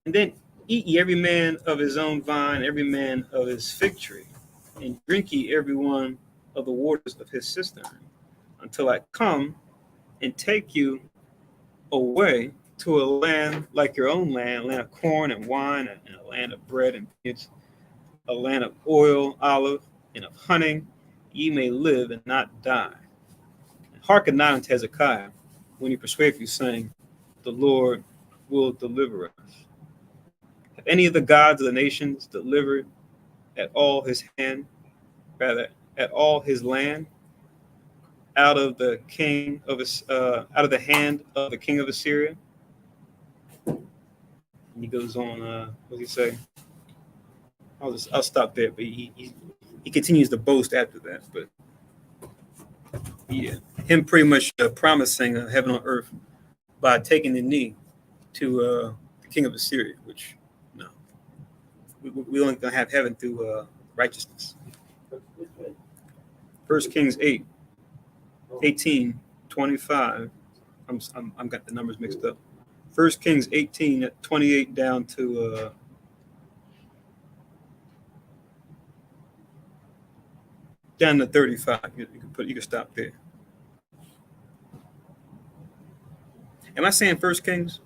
A: and then eat ye every man of his own vine, every man of his fig tree, and drink ye every one of the waters of his cistern, until I come and take you away to a land like your own land, a land of corn and wine, and a land of bread and meats, a land of oil, olive, and of honey, ye may live and not die. And hearken not unto Hezekiah when he persuadeth you, saying, the Lord will deliver us. Have any of the gods of the nations delivered at all his hand, rather at all his land, out of the king of out of the hand of the king of Assyria? And he goes on. What does he say? I'll stop there. But he continues to boast after that. But yeah, him pretty much promising heaven on earth by taking the knee to the king of Assyria, which no, we only gonna have heaven through righteousness. First Kings 8, 18, 25. I'm got the numbers mixed up. First Kings 18 at 28 down to down to 35. You can stop there. Am I saying First Kings?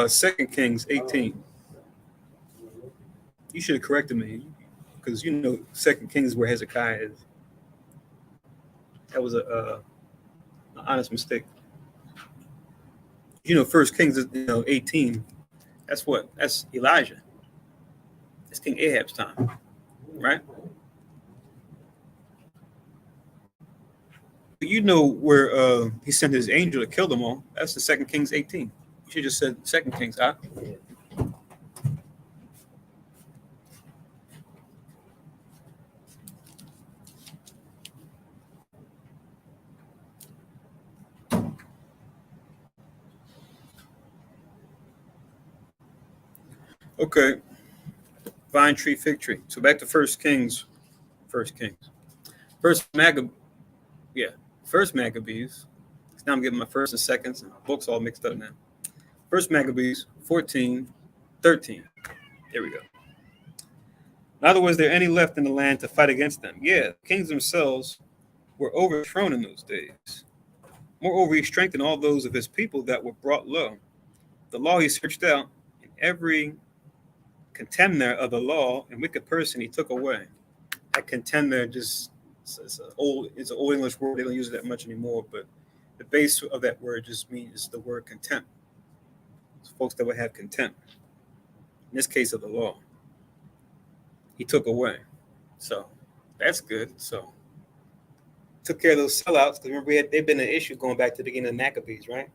A: Second Kings 18. You should have corrected me, because you know Second Kings is where Hezekiah is. That was an honest mistake. You know, First Kings is 18. That's what? That's Elijah. That's King Ahab's time, right? You know where he sent his angel to kill them all. That's the Second Kings 18. You should just said Second Kings, huh? Okay. Vine tree, fig tree. So back to First Kings. First Maccabees. Now I'm getting my first and seconds and books all mixed up now. First Maccabees 14, 13. There we go. Neither was there any left in the land to fight against them. Yeah, the kings themselves were overthrown in those days. Moreover, he strengthened all those of his people that were brought low. The law he searched out, and every contemner of the law and wicked person he took away. That contemner just it's an old English word. They don't use it that much anymore, but the base of that word just means the word contempt. It's folks that would have contempt. In this case of the law, he took away. So that's good. So took care of those sellouts, because remember they've been an issue going back to the beginning of Maccabees, right?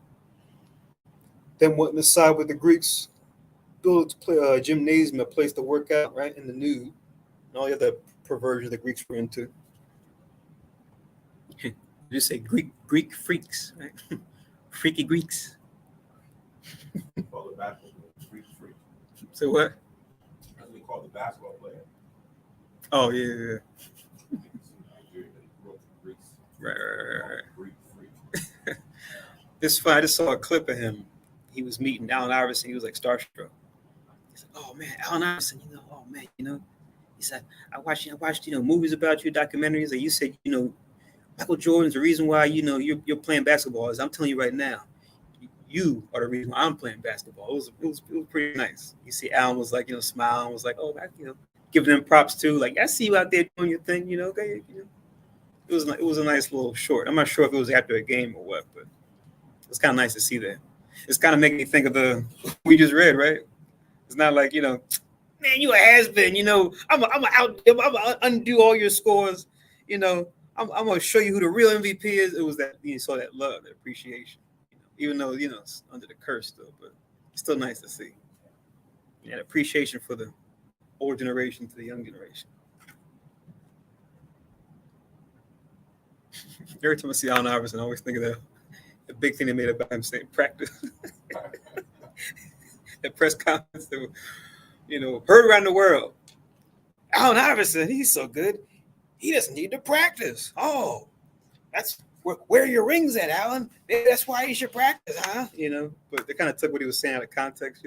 A: Then went inside with the Greeks, built a gymnasium, a place to work out, right, in the nude, and all the other perversions the Greeks were into. You say Greek freaks, right? Freaky Greeks.
B: Call the basketball freak.
A: So what?
B: That's what we call the basketball player.
A: Oh yeah. Right.
B: Freak.
A: This fight, I just saw a clip of him. He was meeting Allen Iverson. He was like starstruck. He said, "Oh man, Allen Iverson, He said, I watched, movies about you, documentaries, and you said, Michael Jordan's the reason why, you're playing basketball. As I'm telling you right now, you are the reason why I'm playing basketball." It was pretty nice. You see, Allen was like, smiling, was like, "Oh, giving them props too. Like, I see you out there doing your thing, okay, It was a nice little short. I'm not sure if it was after a game or what, but it's kind of nice to see that. It's kind of making me think of the we just read, right? It's not like, man, you a has-been, I'm gonna undo all your scores, I'm gonna show you who the real MVP is. It was that you saw that love, that appreciation, even though it's under the curse still, but it's still nice to see. And appreciation for the old generation to the young generation. Every time I see Allen Iverson, I always think of the big thing they made about him saying practice. at press conference that were, heard around the world. Allen Iverson, he's so good. He doesn't need to practice. Oh, that's where are your rings at, Allen? Maybe that's why you should practice, huh? But they kind of took what he was saying out of context,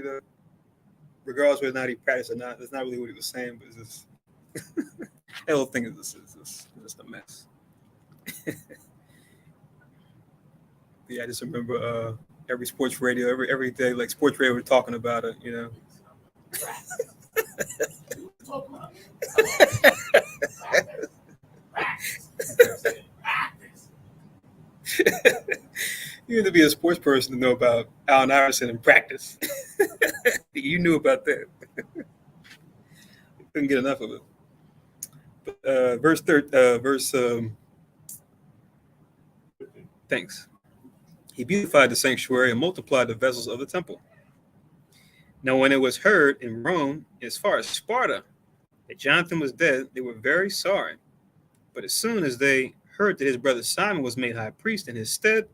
A: regardless whether or not he practiced or not. That's not really what he was saying, but it's just that whole thing is just a mess. Yeah, I just remember every sports radio, every day, like sports radio, we're talking about it, You had to be a sports person to know about Allen Iverson in practice. You knew about that. Couldn't get enough of it. But, thanks. He beautified the sanctuary and multiplied the vessels of the temple. Now, when it was heard in Rome, as far as Sparta, that Jonathan was dead, they were very sorry. But as soon as they heard that his brother Simon was made high priest in his stead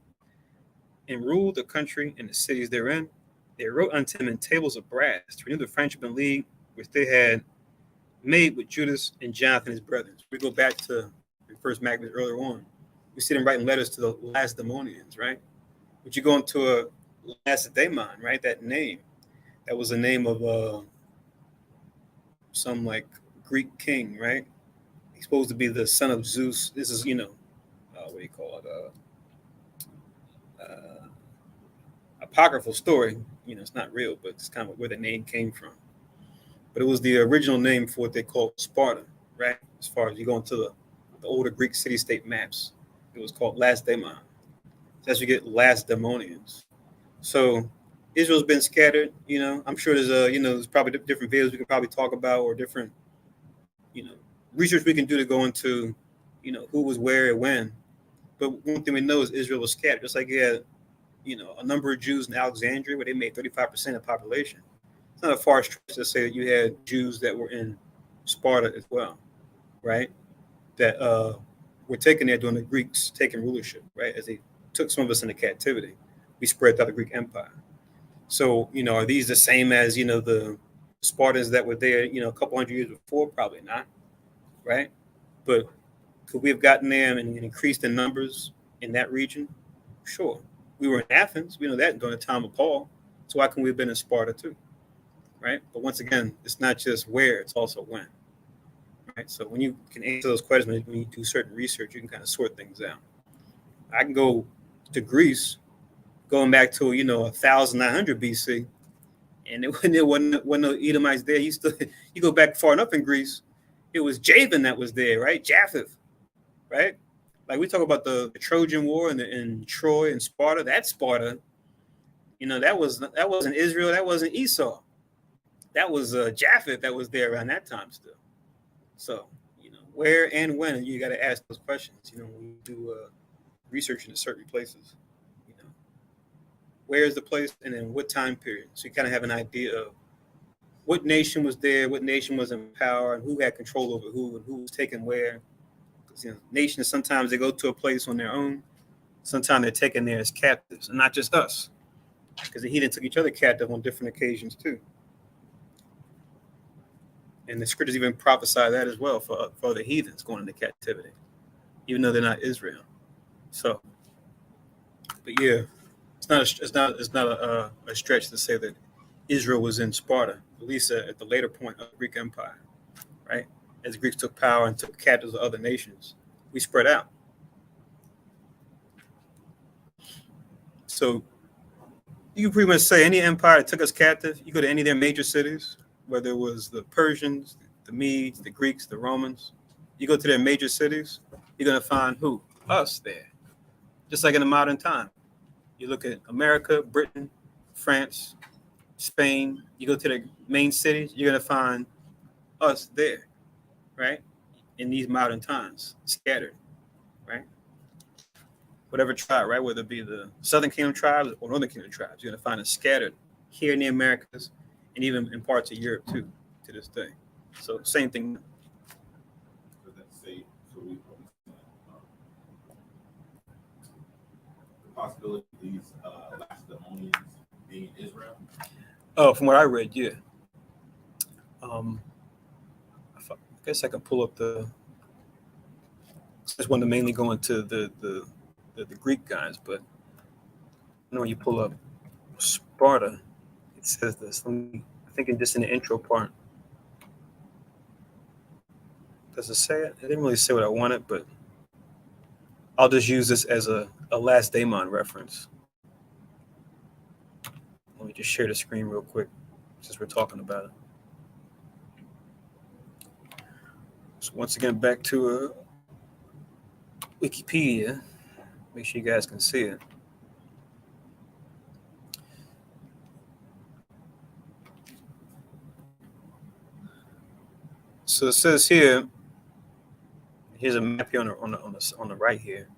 A: and ruled the country and the cities therein, they wrote unto him in tables of brass to renew the friendship and league which they had made with Judas and Jonathan his brethren. We go back to the first Maccabees earlier on. We see them writing letters to the Lacedaemonians, right? But you go into a Lacedaemon, right? That name, that was the name of some like Greek king, right? He's supposed to be the son of Zeus. This is, what do you call it? Apocryphal story. It's not real, but it's kind of where the name came from. But it was the original name for what they called Sparta, right? As far as you go into the older Greek city-state maps, it was called Lacedaemon. That's you get Lacedaemonians. So Israel's been scattered. I'm sure there's there's probably different videos we could probably talk about, or different research we can do to go into who was where and when. But one thing we know is Israel was scattered, just like you had a number of Jews in Alexandria where they made 35% of the population. It's not a far stretch to say that you had Jews that were in Sparta as well, right? That were taken there during the Greeks taking rulership, right? As they took some of us into captivity, we spread throughout the Greek Empire. So, are these the same as, the Spartans that were there, a couple hundred years before? Probably not, right? But could we have gotten there and increased in numbers in that region? Sure. We were in Athens. We know that during the time of Paul. So why can we have been in Sparta too, right? But once again, it's not just where, it's also when, right? So when you can answer those questions, when you do certain research, you can kind of sort things out. I can go to Greece, going back to 1900 BC, and there wasn't no Edomites there. You go back far enough in Greece, it was Javan that was there, right? Japheth, right? Like we talk about the Trojan War and Troy and Sparta. That Sparta, that wasn't Israel. That wasn't Esau. That was Japheth that was there around that time still. So where and when you got to ask those questions. When you do research into certain places. Where is the place and then what time period? So you kind of have an idea of what nation was there, what nation was in power, and who had control over who, and who was taken where. Because nations, sometimes they go to a place on their own. Sometimes they're taken there as captives, and not just us. Because the heathen took each other captive on different occasions too. And the scriptures even prophesy that as well for the heathens going into captivity, even though they're not Israel. So, but yeah. It's not a stretch to say that Israel was in Sparta, at least at the later point of the Greek Empire, right? As the Greeks took power and took captives of other nations, we spread out. So you can pretty much say any empire that took us captive, you go to any of their major cities, whether it was the Persians, the Medes, the Greeks, the Romans, you go to their major cities, you're going to find who? Us there. Just like in the modern time. You look at America, Britain, France, Spain, you go to the main cities, you're going to find us there, right? In these modern times, scattered, right? Whatever tribe, right? Whether it be the Southern Kingdom tribes or Northern Kingdom tribes, you're going to find us scattered here in the Americas and even in parts of Europe too, to this day. So same thing.
B: Possibility of these Lacedaemonians being Israel?
A: Oh, from what I read, yeah. Um, I guess I can pull up the. I just wanted to mainly go into the Greek guys, but you know when you pull up Sparta, it says this. I think in just in the intro part, does it say it? It didn't really say what I wanted, but I'll just use this as a last daemon reference. Let me just share the screen real quick since we're talking about it. So once again, back to Wikipedia. Make sure you guys can see it. So it says here. Here's a map here on the right here.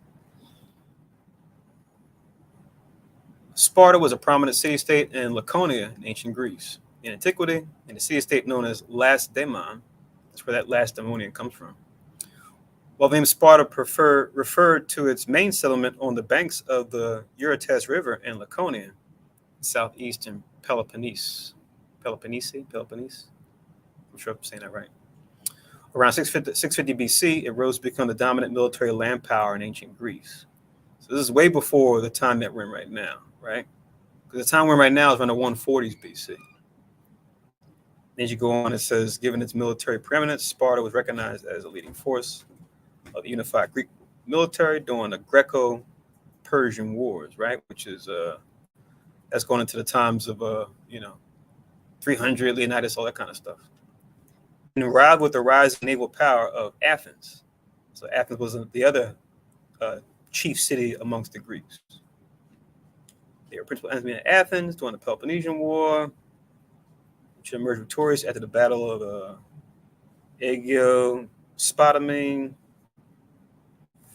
A: Sparta was a prominent city-state in Laconia in ancient Greece. In antiquity, in the city-state known as Lacedaemon, that's where that Lacedaemonian comes from. While the name Sparta referred to its main settlement on the banks of the Eurotas River in Laconia, southeastern Peloponnese. Peloponnese? I'm sure I'm saying that right. Around 650 BC, it rose to become the dominant military land power in ancient Greece. So this is way before the time that we're in right now, right? Because the time we're in right now is around the 140s BC. As you go on, it says, given its military preeminence, Sparta was recognized as a leading force of the unified Greek military during the Greco-Persian Wars, right? Which is that's going into the times of 300 Leonidas, all that kind of stuff. And arrived with the rising naval power of Athens. So Athens was the other chief city amongst the Greeks. They were principal enemy of Athens during the Peloponnesian War, which emerged victorious after the Battle of Aegiospotamine,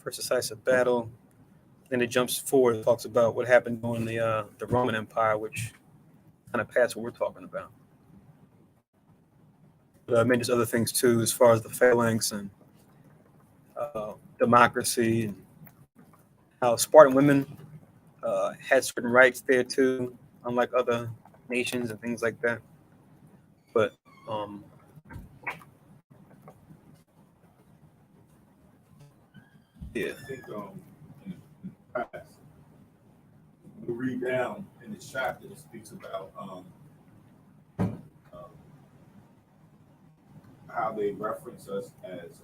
A: first decisive battle. Then it jumps forward and talks about what happened during the Roman Empire, which kind of past what we're talking about. But I mean, there's other things too, as far as the phalanx and democracy, and how Spartan women had certain rights there too, unlike other nations and things like that. But yeah.
B: I think in the past, we read down in this chapter, it speaks about how they reference us as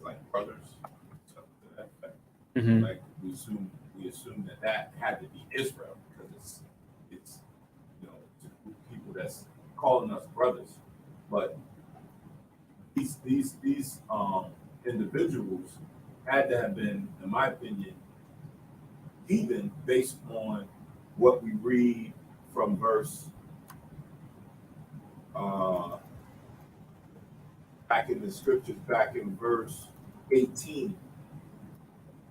B: like brothers, stuff to that effect.
A: Mm-hmm.
B: Like we assume that had to be Israel because it's people that's calling us brothers, but these individuals had to have been, in my opinion, heathen based on what we read from verse back in the scriptures, back in verse 18.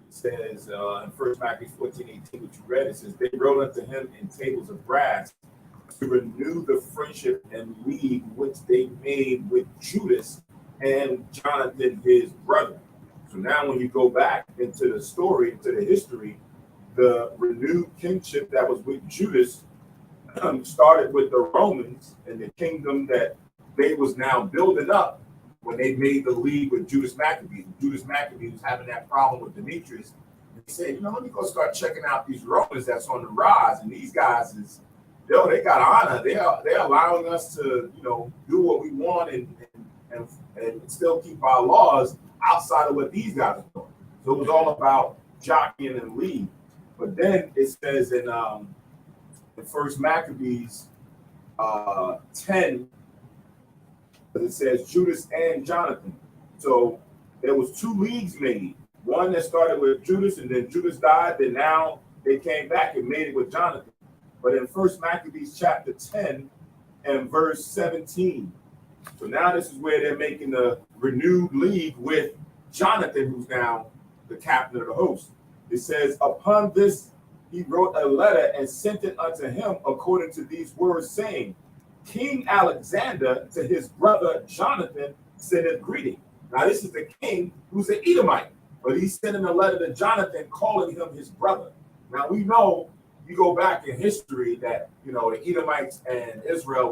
B: It says in First Maccabees 14:18, which you read, it says, they wrote unto him in tables of brass to renew the friendship and league which they made with Judas and Jonathan, his brother. So now when you go back into the story, into the history, the renewed kinship that was with Judas started with the Romans and the kingdom that they was now building up when they made the league with Judas Maccabees. Judas Maccabees was having that problem with Demetrius. And he said, let me go start checking out these Romans that's on the rise. And these guys is, they got honor. They're allowing us to, do what we want and still keep our laws outside of what these guys are doing. So it was all about jockeying and league. But then it says in First Maccabees 10, it says Judas and Jonathan. So there was two leagues made. One that started with Judas, and then Judas died. Then now they came back and made it with Jonathan. But in First Maccabees chapter 10 and verse 17, so now this is where they're making the renewed league with Jonathan, who's now the captain of the host. It says, upon this he wrote a letter and sent it unto him according to these words, saying, King Alexander to his brother Jonathan sendeth greeting. Now this is the king who's an Edomite, but he's sending a letter to Jonathan calling him his brother. Now we know you go back in history that the Edomites and Israel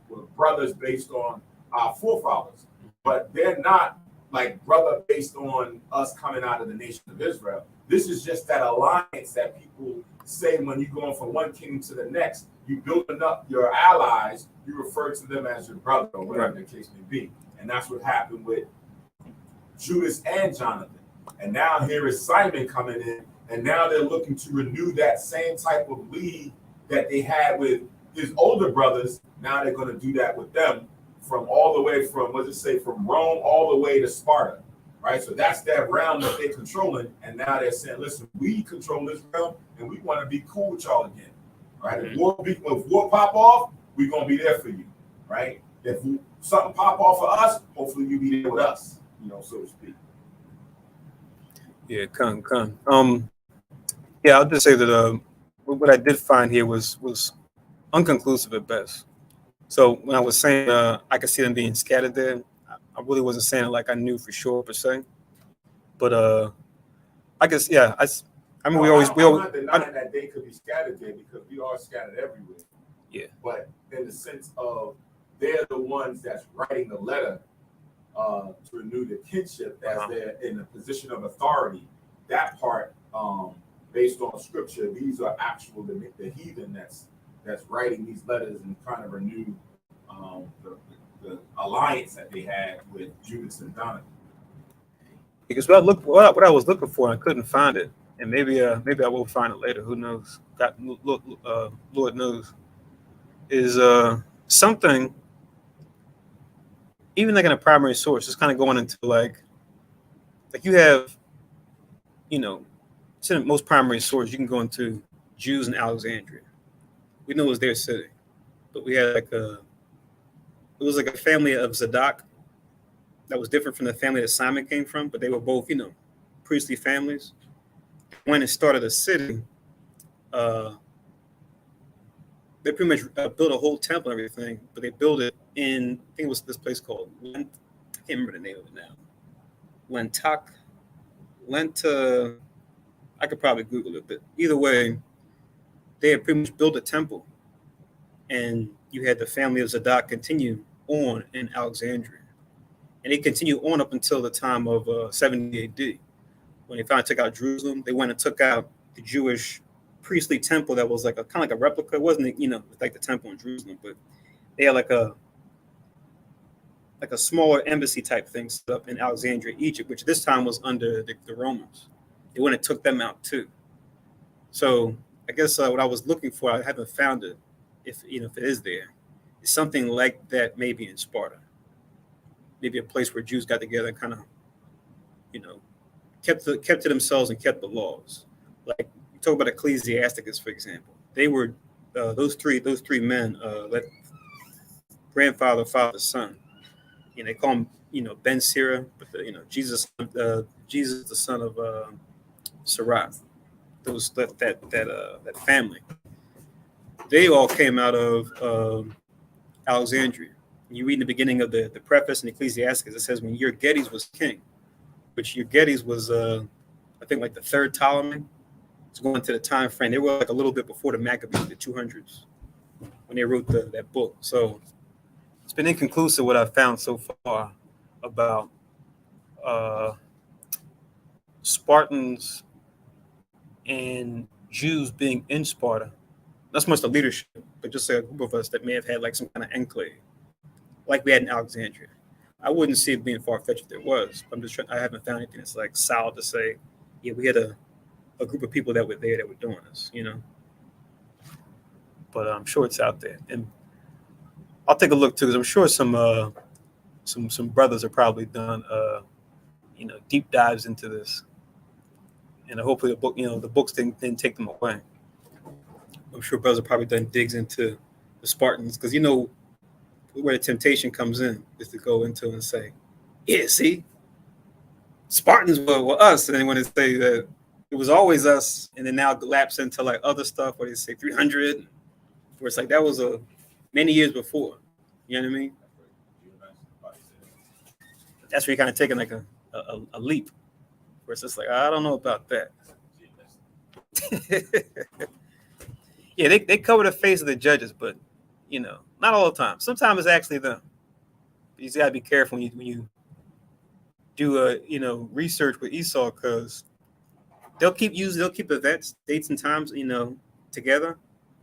B: were brothers based on our forefathers, but they're not like brother based on us coming out of the nation of Israel. This is just that alliance that people say when you're going from one kingdom to the next, you building up your allies, you refer to them as your brother or whatever the case may be. And that's what happened with Judas and Jonathan. And now here is Simon coming in, and now they're looking to renew that same type of league that they had with his older brothers. Now they're going to do that with them from all the way from, from Rome all the way to Sparta, right? So that's that realm that they're controlling. And now they're saying, listen, we control this realm, and we want to be cool with y'all again, right? If war pop off, we're going to be there for you, right? If something pop off for us, hopefully you be there with us, so to speak.
A: Yeah, come. Yeah, I'll just say that what I did find here was unconclusive at best. So when I was saying I could see them being scattered there, I really wasn't saying it like I knew for sure per se. But I guess I mean
B: I'm not denying that they could be scattered there because we are scattered everywhere.
A: Yeah.
B: But in the sense of they're the ones that's writing the letter to renew the kinship as they're in a position of authority. That part, based on scripture, these are actual the heathen that's writing these letters and trying to renew the alliance that they had with Judas and Jonathan.
A: Because what I was looking for, and I couldn't find it, and maybe I will find it later. Who knows? Lord knows. Is something even like in a primary source, just kind of going into like you have, it's in most primary source. You can go into Jews in Alexandria. We know it was their city, but we had it was like a family of Zadok that was different from the family that Simon came from, but they were both, priestly families. When it started a city, they pretty much built a whole temple and everything, but they built it in, I think it was this place called Lent. I can't remember the name of it now. Lenta. I could probably Google it, but either way, they had pretty much built a temple, and you had the family of Zadok continue on in Alexandria. And they continued on up until the time of 70 AD. When they finally took out Jerusalem, they went and took out the Jewish priestly temple that was like a kind of like a replica. It wasn't, like the temple in Jerusalem, but they had like a smaller embassy type thing set up in Alexandria, Egypt, which this time was under the Romans. They went and took them out too. So I guess what I was looking for, I haven't found it. If it is there, it's something like that, maybe in Sparta. Maybe a place where Jews got together and kind of, kept to themselves and kept the laws. Like you talk about Ecclesiasticus, for example. They were those three men, like grandfather, father, son. They call him, Ben Sira, but Jesus, the son of Sirach. That family. They all came out of Alexandria. You read in the beginning of the preface in Ecclesiasticus, it says when Euergetes was king, which Euergetes was, I think, like the third Ptolemy. It's going to the time frame. They were like a little bit before the Maccabees, the 200s, when they wrote that book. So it's been inconclusive what I've found so far about Spartans and Jews being in Sparta. Not so much the leadership, but just a group of us that may have had like some kind of enclave, like we had in Alexandria. I wouldn't see it being far-fetched if there was. I'm just I haven't found anything that's like solid to say, yeah, we had a group of people that were there that were doing this, But I'm sure it's out there, and I'll take a look too, because I'm sure some brothers have probably done deep dives into this, and hopefully the books didn't take them away. I'm sure brothers have probably done digs into the Spartans, because where the temptation comes in is to go into and say, yeah, see, Spartans were us, and then when they say that it was always us, and then now lapse into like other stuff where they say 300, where it's like that was many years before. You know what I mean? That's where you're kind of taking like a leap, where it's just like, I don't know about that. Yeah, they cover the face of the judges, but not all the time. Sometimes it's actually them. You just gotta be careful when you do research with Esau, because they'll keep events, dates, and times together,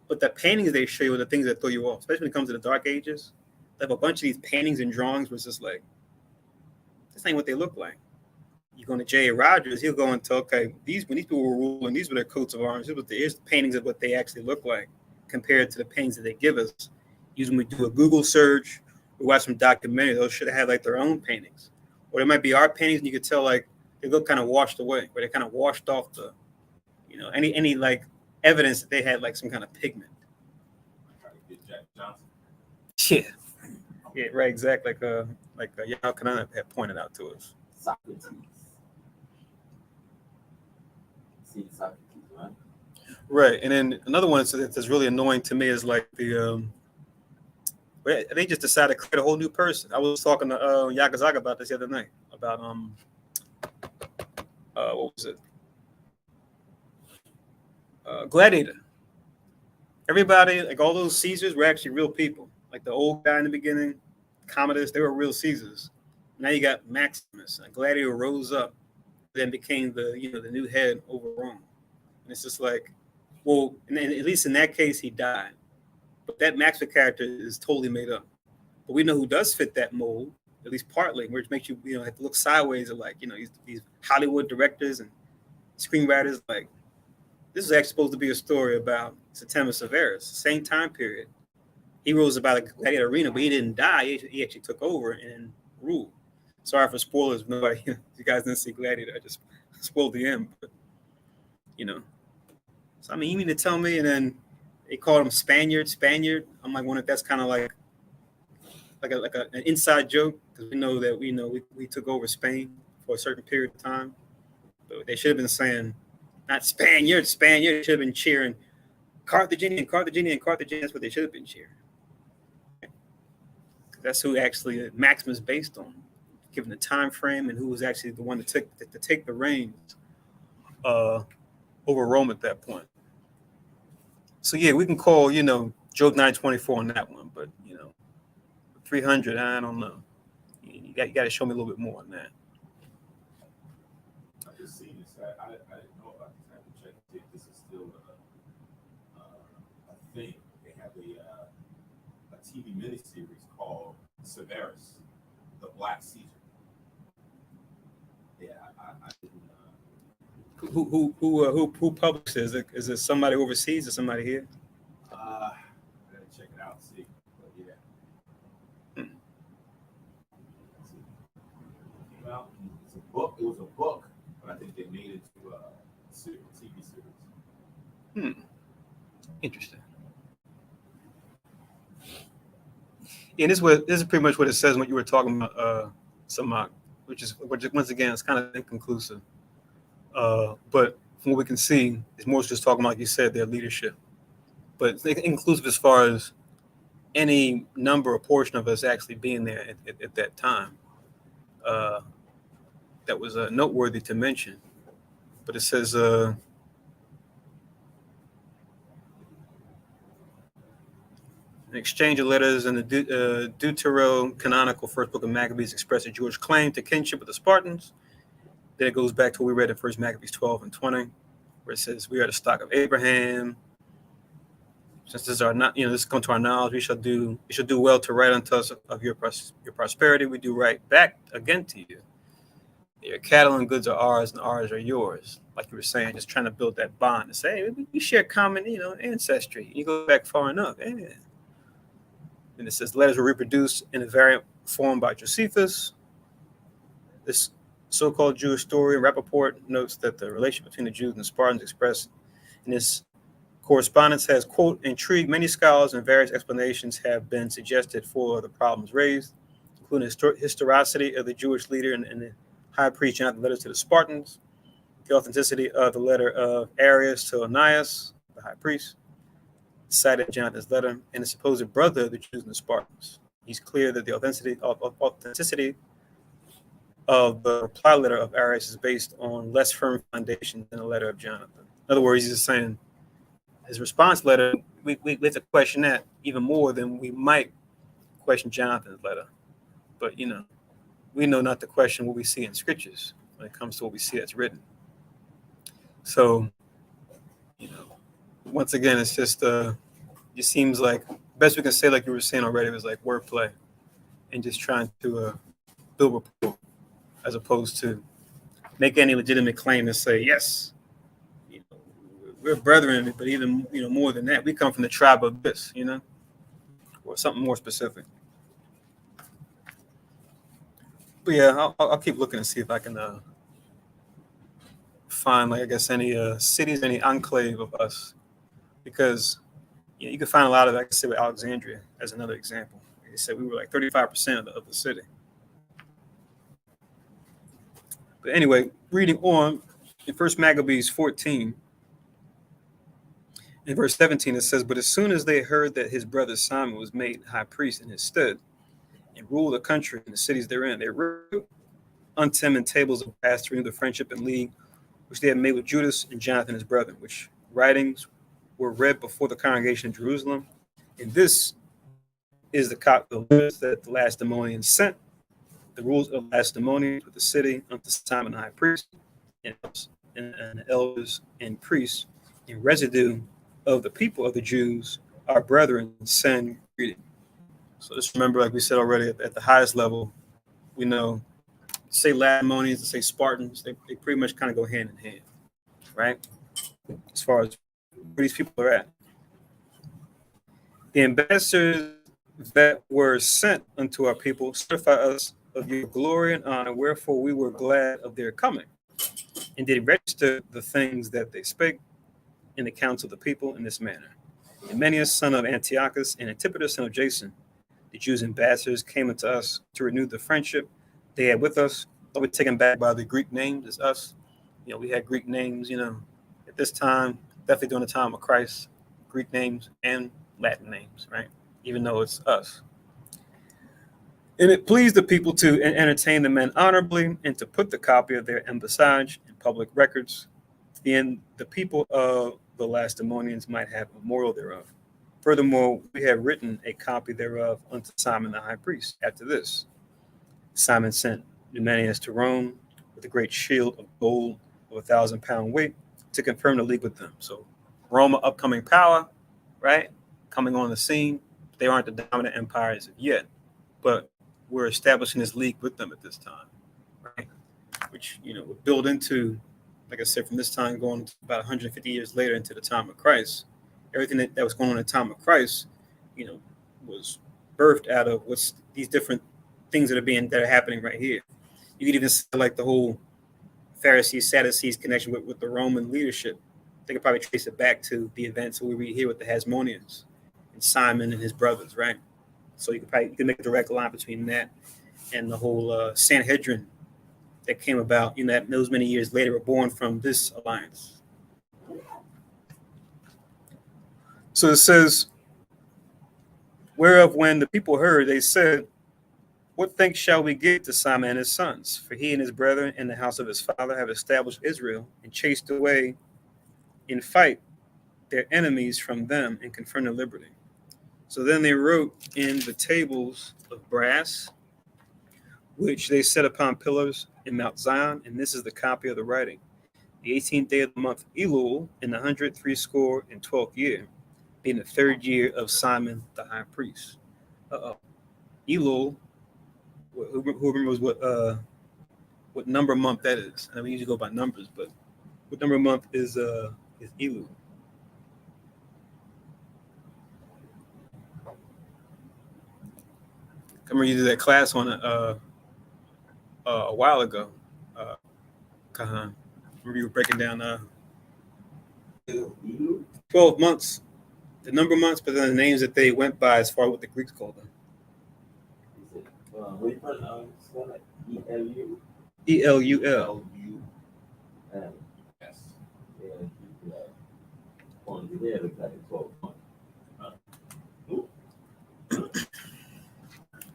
A: but the paintings they show you are the things that throw you off, especially when it comes to the Dark Ages. They have a bunch of these paintings and drawings where it's just like, this ain't what they look like. You go to J.A. Rogers, he'll go into, okay, when these people were ruling, these were their coats of arms. Here's the paintings of what they actually look like compared to the paintings that they give us. Usually when we do a Google search, we watch some documentary, those should have had like their own paintings. Or it might be our paintings, and you could tell like they look kind of washed away, where they kind of washed off the, any like evidence that they had like some kind of pigment.
C: Jack Johnson.
A: Yeah, right, exactly. Like Yahya Kanan had pointed out to us.
C: Socrates. See Socrates, right?
A: Right, and then another one that's really annoying to me is like they just decided to create a whole new person. I was talking to Yagazaga about this the other night about what was it? Gladiator. Everybody, like all those Caesars, were actually real people. Like the old guy in the beginning, Commodus, they were real Caesars. Now you got Maximus, and Gladiator rose up, then became the new head over Rome. And it's just like, well, and at least in that case, he died. But that Maximus character is totally made up. But we know who does fit that mold, at least partly, which makes you have to look sideways at like these Hollywood directors and screenwriters. Like, this is actually supposed to be a story about Septimius Severus, same time period. He rose about a gladiator arena, but he didn't die. He actually took over and ruled. Sorry for spoilers. Nobody, you guys didn't see Gladiator. I just spoiled the end. But so I mean, you mean to tell me? And then they called him Spaniard. I'm like, wondering if that's kind of like an inside joke, because we know that we took over Spain for a certain period of time. But they should have been saying not Spaniard. They should have been cheering Carthaginian. That's what they should have been cheering. That's who actually Maximus is based on, given the time frame and who was actually the one to take the reins over Rome at that point. So yeah, we can call Job 924 on that one, but 300, I don't know. You got to show me a little bit more on that.
B: I just seen this. I didn't know about this. I have to check and see if this is still a thing. They have a TV miniseries called Severus, the Black Caesar. Yeah, I didn't.
A: Who published it? Is it somebody overseas or somebody here?
B: I gotta check it out and see. But yeah. Came out. It's a book. It was a book, but I think they made it to a TV series.
A: Interesting. Yeah, this is pretty much what it says when you were talking about Samak, which once again it's kind of inconclusive. But from what we can see, it's more just talking about, like you said, their leadership. But it's inclusive as far as any number or portion of us actually being there at that time. That was noteworthy to mention. But it says, an exchange of letters in the Deuterocanonical first book of Maccabees expressed a Jewish claim to kinship with the Spartans. Then it goes back to what we read in 1 Maccabees 12 and 20, where it says, we are the stock of Abraham. Since this is this comes to our knowledge, we shall do well to write unto us of your prosperity. We do right back again to you. Your cattle and goods are ours, and ours are yours. Like you were saying, just trying to build that bond to say, hey, we share common, ancestry. You go back far enough. Yeah. And it says letters were reproduced in a variant form by Josephus. This so-called Jewish historian Rappaport notes that the relation between the Jews and the Spartans expressed in this correspondence has, quote, intrigued many scholars, and various explanations have been suggested for the problems raised, including the historicity of the Jewish leader and the high priest Jonathan's letters to the Spartans, the authenticity of the letter of Arius to Onias, the high priest, cited Jonathan's letter, and the supposed brother of the Jews and the Spartans. He's clear that the authenticity of the reply letter of Arius is based on less firm foundation than the letter of Jonathan. other words, he's just saying his response letter, we have to question that even more than we might question Jonathan's letter. But, we know not to question what we see in scriptures when it comes to what we see that's written. So, once again, it's just, it seems like, best we can say, like you were saying already, was like wordplay and just trying to build rapport as opposed to make any legitimate claim and say, yes, we're brethren, but even, more than that, we come from the tribe of this, or something more specific. But yeah, I'll keep looking and see if I can find, like, I guess, any cities, any enclave of us, because you can find a lot of, like I said, with Alexandria as another example. They said we were like 35% of the city. But anyway, reading on in 1 Maccabees 14, in verse 17, it says, "But as soon as they heard that his brother Simon was made high priest in his stead, and ruled the country and the cities therein, they wrote unto him in tables of brass to renew the friendship and league which they had made with Judas and Jonathan his brethren, which writings were read before the congregation in Jerusalem. And this is the copy of the letters that the Lacedaemonians sent, the rules of Lacedaemonians with the city unto Simon the high priest, and elders and priests, and residue of the people of the Jews, our brethren, send greeting." So just remember, like we said already, at the highest level, we know, say Lacedaemonians and say Spartans, they pretty much kind of go hand in hand, right? As far as where these people are at. "The ambassadors that were sent unto our people certify us of your glory and honor, wherefore we were glad of their coming, and did register the things that they spake in the counts of the people in this manner. Emenius, son of Antiochus, and Antipater, son of Jason, the Jews' ambassadors, came unto us to renew the friendship they had with us." We're taken back by the Greek names as us. We had Greek names, at this time, definitely during the time of Christ, Greek names and Latin names, right? Even though it's us. "And it pleased the people to entertain the men honorably and to put the copy of their embassage in public records. Then the people of the Lacedaemonians might have a memorial thereof. Furthermore, we have written a copy thereof unto Simon the high priest. After this, Simon sent Emenius to Rome with a great shield of gold of 1,000-pound weight to confirm the league with them." So Rome, an upcoming power, right? Coming on the scene. They aren't the dominant empire as of yet, but we're establishing this league with them at this time, right? Which, would build into, like I said, from this time going to about 150 years later into the time of Christ. Everything that was going on in the time of Christ, was birthed out of what's these different things that are happening right here. You could even see like the whole Pharisees, Sadducees connection with the Roman leadership. They could probably trace it back to the events we read here with the Hasmoneans and Simon and his brothers, right? So you could make a direct line between that and the whole Sanhedrin that came about, that those many years later were born from this alliance. So it says, "Whereof when the people heard, they said, What thanks shall we give to Simon and his sons? For he and his brethren in the house of his father have established Israel and chased away in fight their enemies from them and confirmed their liberty." So then they wrote in the tables of brass, which they set upon pillars in Mount Zion, and this is the copy of the writing. "The 18th day of the month Elul, in the 100 year, being the 3rd year of Simon the high priest." Elul, who remembers what number month that is? We usually go by numbers, but what number month is Elul? I remember you did that class on it a while ago. Kahan, remember you were breaking down 12 months, the number of months, but then the names that they went by as far as what the Greeks called them.
C: What do you pronounce it? E-L-U?
A: E-L-U-L.
B: Yes.
C: On the head of that 12 months.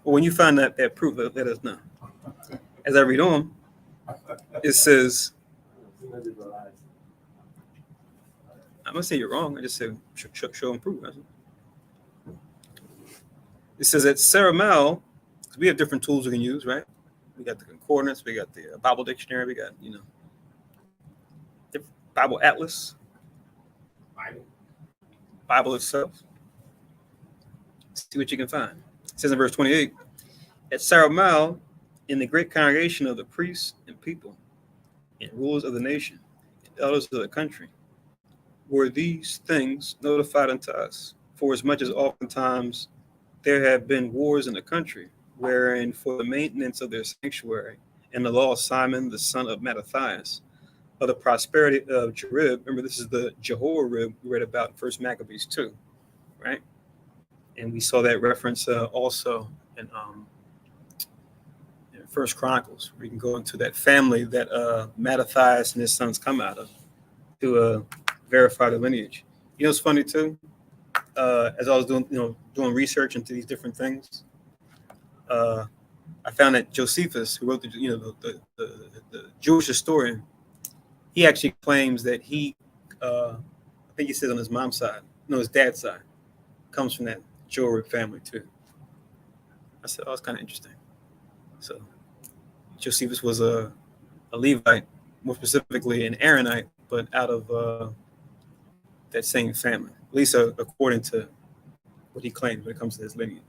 A: Well, when you find that proof, let us know. As I read on, it says, gonna say you're wrong. I just said show and prove. It says that Saramal, because we have different tools we can use, right? We got the concordance, we got the Bible dictionary, we got the Bible atlas, Bible itself. See what you can find. It says in verse 28, at Saramal, in the great congregation of the priests and people, and rulers of the nation, and elders of the country, were these things notified unto us, for as much as oftentimes there have been wars in the country, wherein for the maintenance of their sanctuary and the law of Simon the son of Mattathias, of the prosperity of Jerib. Remember, this is the Jehoiarib we read about in 1 Maccabees 2, right? And we saw that reference also in 1 Chronicles. We can go into that family that Mattathias and his sons come out of to verify the lineage. You know, it's funny too. As I was doing research into these different things, I found that Josephus, who wrote the Jewish historian, he actually claims that I think he says on his mom's side, no, his dad's side, comes from that Joarib family too. I said, oh, that's kind of interesting. So Josephus was a Levite, more specifically an Aaronite, but out of that same family, at least according to what he claims when it comes to his lineage.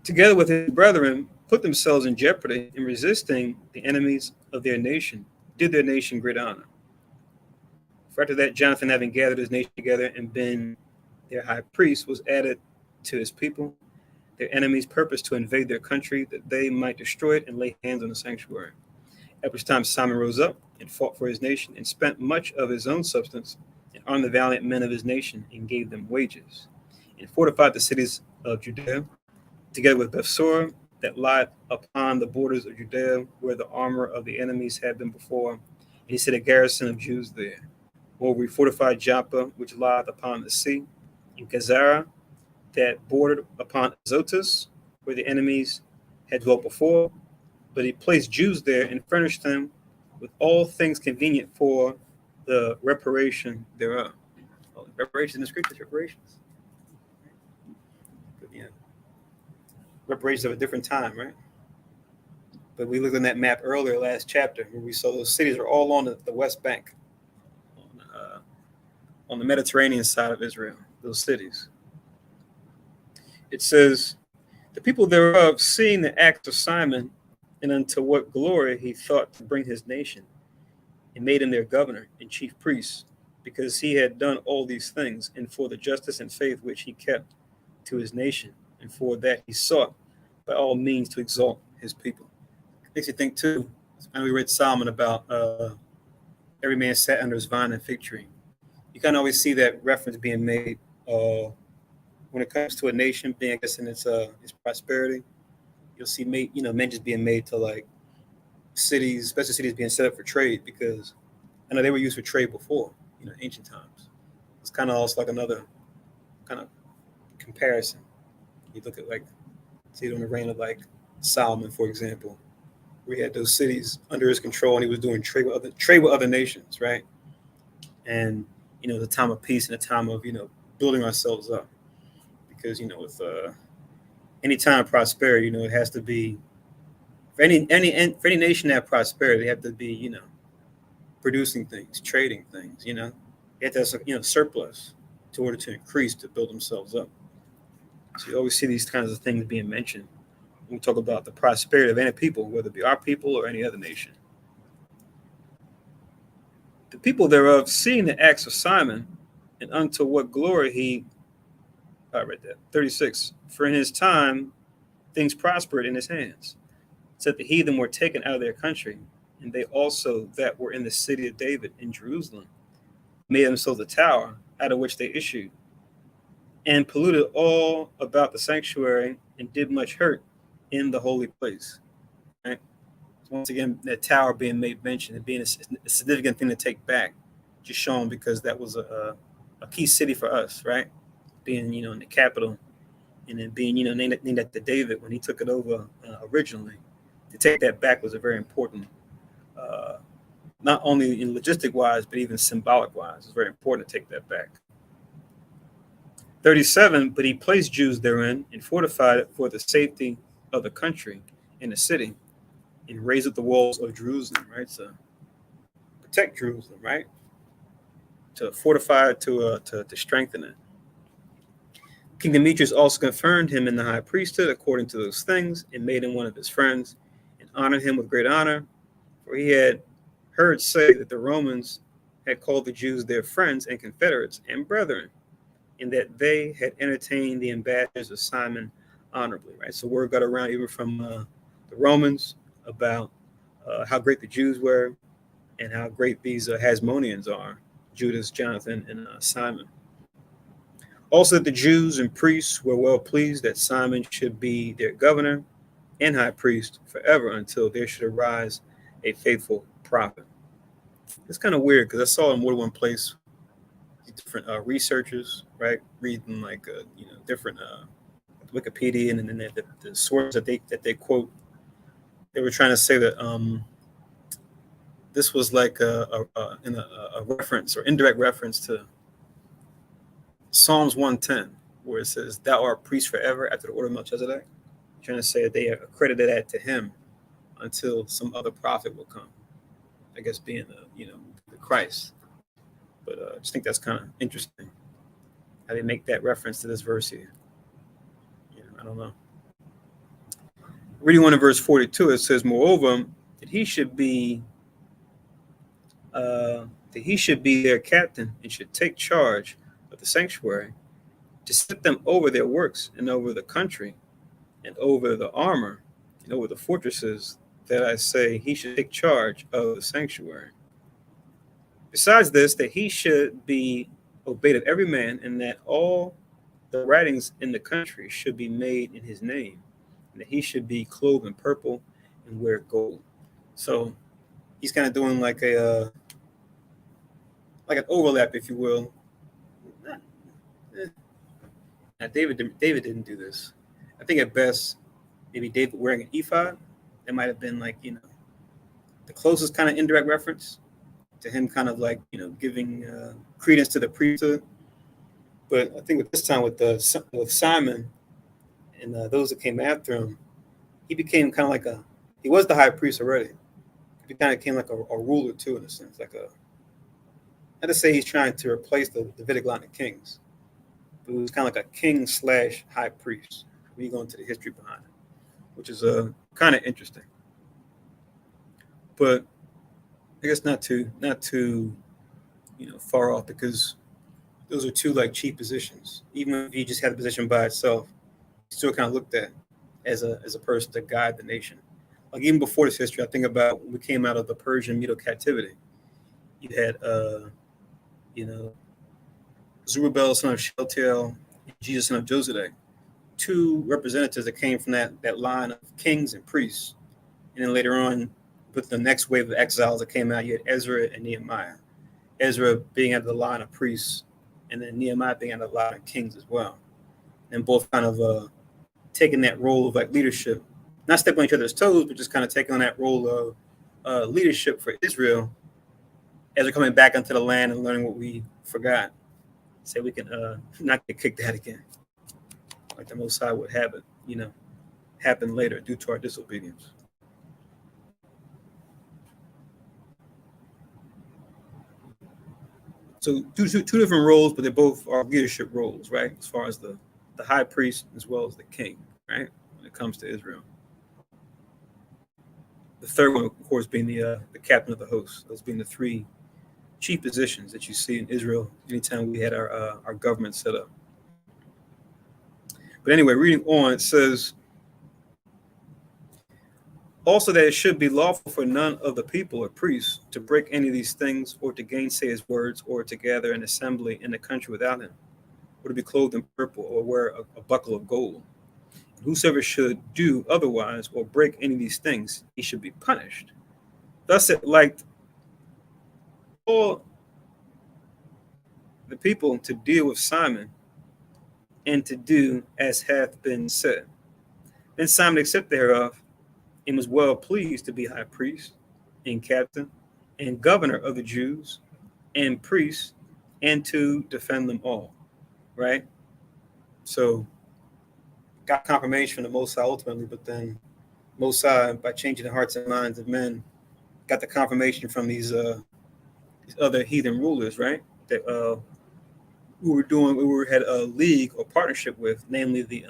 A: Together with his brethren, put themselves in jeopardy in resisting the enemies of their nation, did their nation great honor. For after that, Jonathan, having gathered his nation together and been their high priest, was added to his people. Their enemies purposed to invade their country, that they might destroy it and lay hands on the sanctuary. At which time Simon rose up and fought for his nation, and spent much of his own substance, and armed the valiant men of his nation, and gave them wages, and fortified the cities of Judea, together with Bethsor, that lieth upon the borders of Judea, where the armor of the enemies had been before. And he set a garrison of Jews there. Where we fortified Joppa, which lieth upon the sea, and Gazara, that bordered upon Azotus, where the enemies had dwelt before. But he placed Jews there and furnished them with all things convenient for the reparation thereof. Well, reparations in the scriptures, reparations. But, reparations of a different time, right? But we looked on that map earlier, last chapter, where we saw those cities are all on the West Bank, on the Mediterranean side of Israel, those cities. It says, the people thereof, seeing the acts of Simon, and unto what glory he thought to bring his nation, and made him their governor and chief priest, because he had done all these things, and for the justice and faith which he kept to his nation, and for that he sought by all means to exalt his people. Makes you think too, when we read Solomon about every man sat under his vine and fig tree. You can always see that reference being made when it comes to a nation being, I guess, in its prosperity. You'll see mentions being made to like cities, especially cities being set up for trade, because I know they were used for trade before, ancient times. It's kind of also like another kind of comparison. You look at like, say, during the reign of like Solomon, for example, where he had those cities under his control and he was doing trade with other nations, right? And the time of peace and the time of building ourselves up, because with any time of prosperity, it has to be for any nation to have prosperity, they have to be producing things, trading things. They have to have surplus in order to increase, to build themselves up. So you always see these kinds of things being mentioned when we talk about the prosperity of any people, whether it be our people or any other nation. The people thereof, seeing the acts of Simon, and unto what glory I read that, 36, for in his time things prospered in his hands, so that the heathen were taken out of their country, and they also that were in the city of David in Jerusalem made themselves a tower, out of which they issued, and polluted all about the sanctuary, and did much hurt in the holy place. Right? Once again, that tower being made mention and being a significant thing to take back, just shown because that was a key city for us, right? Being, in the capital, and then being, named after David when he took it over originally. To take that back was a very important not only in logistic wise, but even symbolic wise. It's very important to take that back. 37, but he placed Jews therein and fortified it for the safety of the country and the city, and raised up the walls of Jerusalem, right? So protect Jerusalem, right? To fortify it, to strengthen it. King Demetrius also confirmed him in the high priesthood according to those things, and made him one of his friends, and honored him with great honor, for he had heard say that the Romans had called the Jews their friends and confederates and brethren, and that they had entertained the ambassadors of Simon honorably, right? So word got around even from the Romans about how great the Jews were and how great these Hasmoneans are, Judas, Jonathan, and Simon. Also, that the Jews and priests were well pleased that Simon should be their governor and high priest forever until there should arise a faithful prophet. It's kind of weird because I saw in more than one place different researchers, right, reading like different Wikipedia and then the source that they quote. They were trying to say that this was like a reference or indirect reference to Psalms 110, where it says, "Thou art priest forever after the order of Melchizedek." Trying to say that they accredited that to him until some other prophet will come. I guess being the Christ. But I just think that's kind of interesting how they make that reference to this verse here. I don't know. Reading on in verse 42, it says, "Moreover, that he should be their captain and should take charge of the sanctuary, to set them over their works and over the country and over the armor and over the fortresses, that I say he should take charge of the sanctuary. Besides this, that he should be obeyed of every man, and that all the writings in the country should be made in his name, and that he should be clothed in purple and wear gold." So he's kind of doing like an overlap, if you will. Now, David didn't do this. I think at best, maybe David wearing an ephod. That might have been like the closest kind of indirect reference to him, kind of like giving credence to the priesthood. But I think with this time with Simon and those that came after him, he became kind of like he was the high priest already. He kind of became like a ruler too, in a sense, like not to say he's trying to replace the Davidic line of kings, but he was kind of like a king / high priest. We go into the history behind it, which is kind of interesting. But I guess not too far off, because those are two like chief positions. Even if you just had the position by itself, you still kind of looked at as a person to guide the nation. Like even before this history, I think about when we came out of the Persian Medo captivity. You had Zerubbabel, son of Shealtiel, and Jesus, son of Josedek, two representatives that came from that line of kings and priests. And then later on, with the next wave of exiles that came out, you had Ezra and Nehemiah. Ezra being out of the line of priests, and then Nehemiah being out of the line of kings as well. And both kind of taking that role of like leadership, not stepping on each other's toes, but just kind of taking on that role of leadership for Israel as we're coming back into the land and learning what we forgot. Say we can not get kicked out again, like the Most High would have it, happen later due to our disobedience. So two different roles, but they both are leadership roles, right? As far as the high priest as well as the king, right? When it comes to Israel. The third one, of course, being the captain of the host. Those being the three chief positions that you see in Israel anytime we had our government set up. But anyway, reading on, it says, "Also that it should be lawful for none of the people or priests to break any of these things, or to gainsay his words, or to gather an assembly in the country without him, or to be clothed in purple, or wear a buckle of gold. And whosoever should do otherwise, or break any of these things, he should be punished. Thus it liked all the people to deal with Simon, and to do as hath been said. Then Simon accepted thereof, and was well pleased to be high priest and captain, and governor of the Jews and priests, and to defend them all. Right? So got confirmation from the Most High ultimately, but then Most High, by changing the hearts and minds of men, got the confirmation from these other heathen rulers, right? That we had a league or partnership with, namely the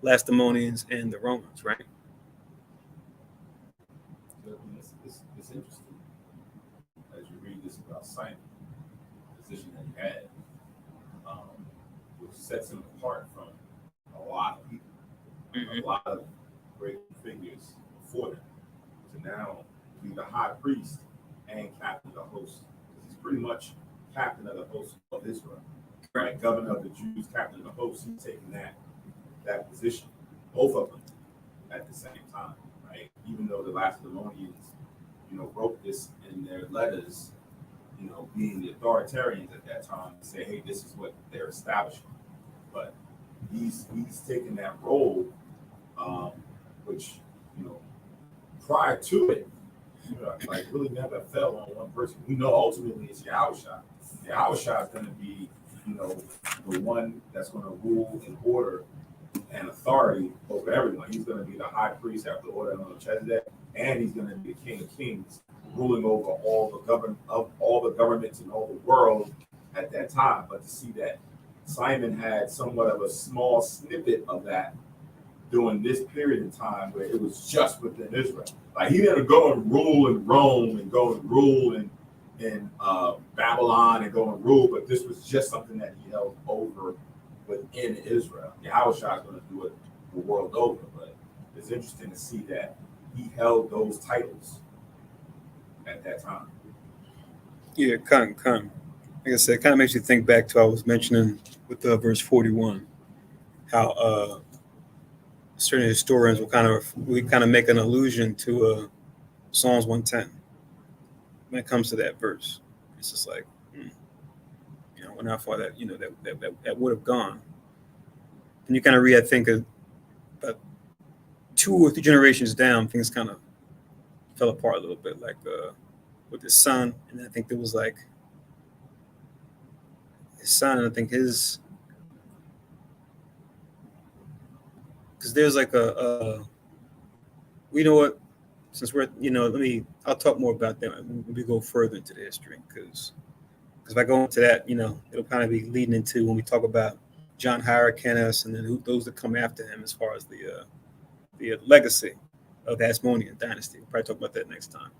A: Lacedaemonians and the Romans, right?
B: It's interesting as you read this about Simon, the position that he had, which sets him apart from a lot of people, a lot of great figures before them, to now be the high priest and captain of the host. He's pretty much captain of the host of Israel, right? Governor of the Jews, captain of the host. He's taking that position, both of them at the same time, right? Even though the Lacedaemonians, wrote this in their letters, being the authoritarians at that time, to say, hey, this is what they're establishing. But he's taking that role, which, prior to it, like really never fell on one person. We know ultimately it's Yahushua. Yahushua is going to be, the one that's going to rule and order and authority over everyone. He's going to be the high priest after the order of Melchizedek, and he's going to be the king of kings, ruling over all the governments in all the world at that time. But to see that Simon had somewhat of a small snippet of that during this period of time where it was just within Israel. Like, he didn't go and rule in Rome and go and rule in Babylon and go and rule, but this was just something that he held over within Israel. Yahushua is going to do it the world over, but it's interesting to see that he held those titles at that time.
A: Yeah, kind of. Like I said, it kind of makes you think back to what I was mentioning with verse 41, how certain historians will kind of make an allusion to Psalms 110 when it comes to that verse. It's just like, wonder how far that that would have gone. And you kind of read, I think, about 2 or 3 generations down, things kind of fell apart a little bit, like with his son, and I think there was like his son, and I think his, because there's like what, since we're, I'll talk more about that when we go further into the history, because if I go into that, it'll kind of be leading into when we talk about John Hyrcanus and then those that come after him as far as the legacy of the Hasmonean dynasty. We'll probably talk about that next time.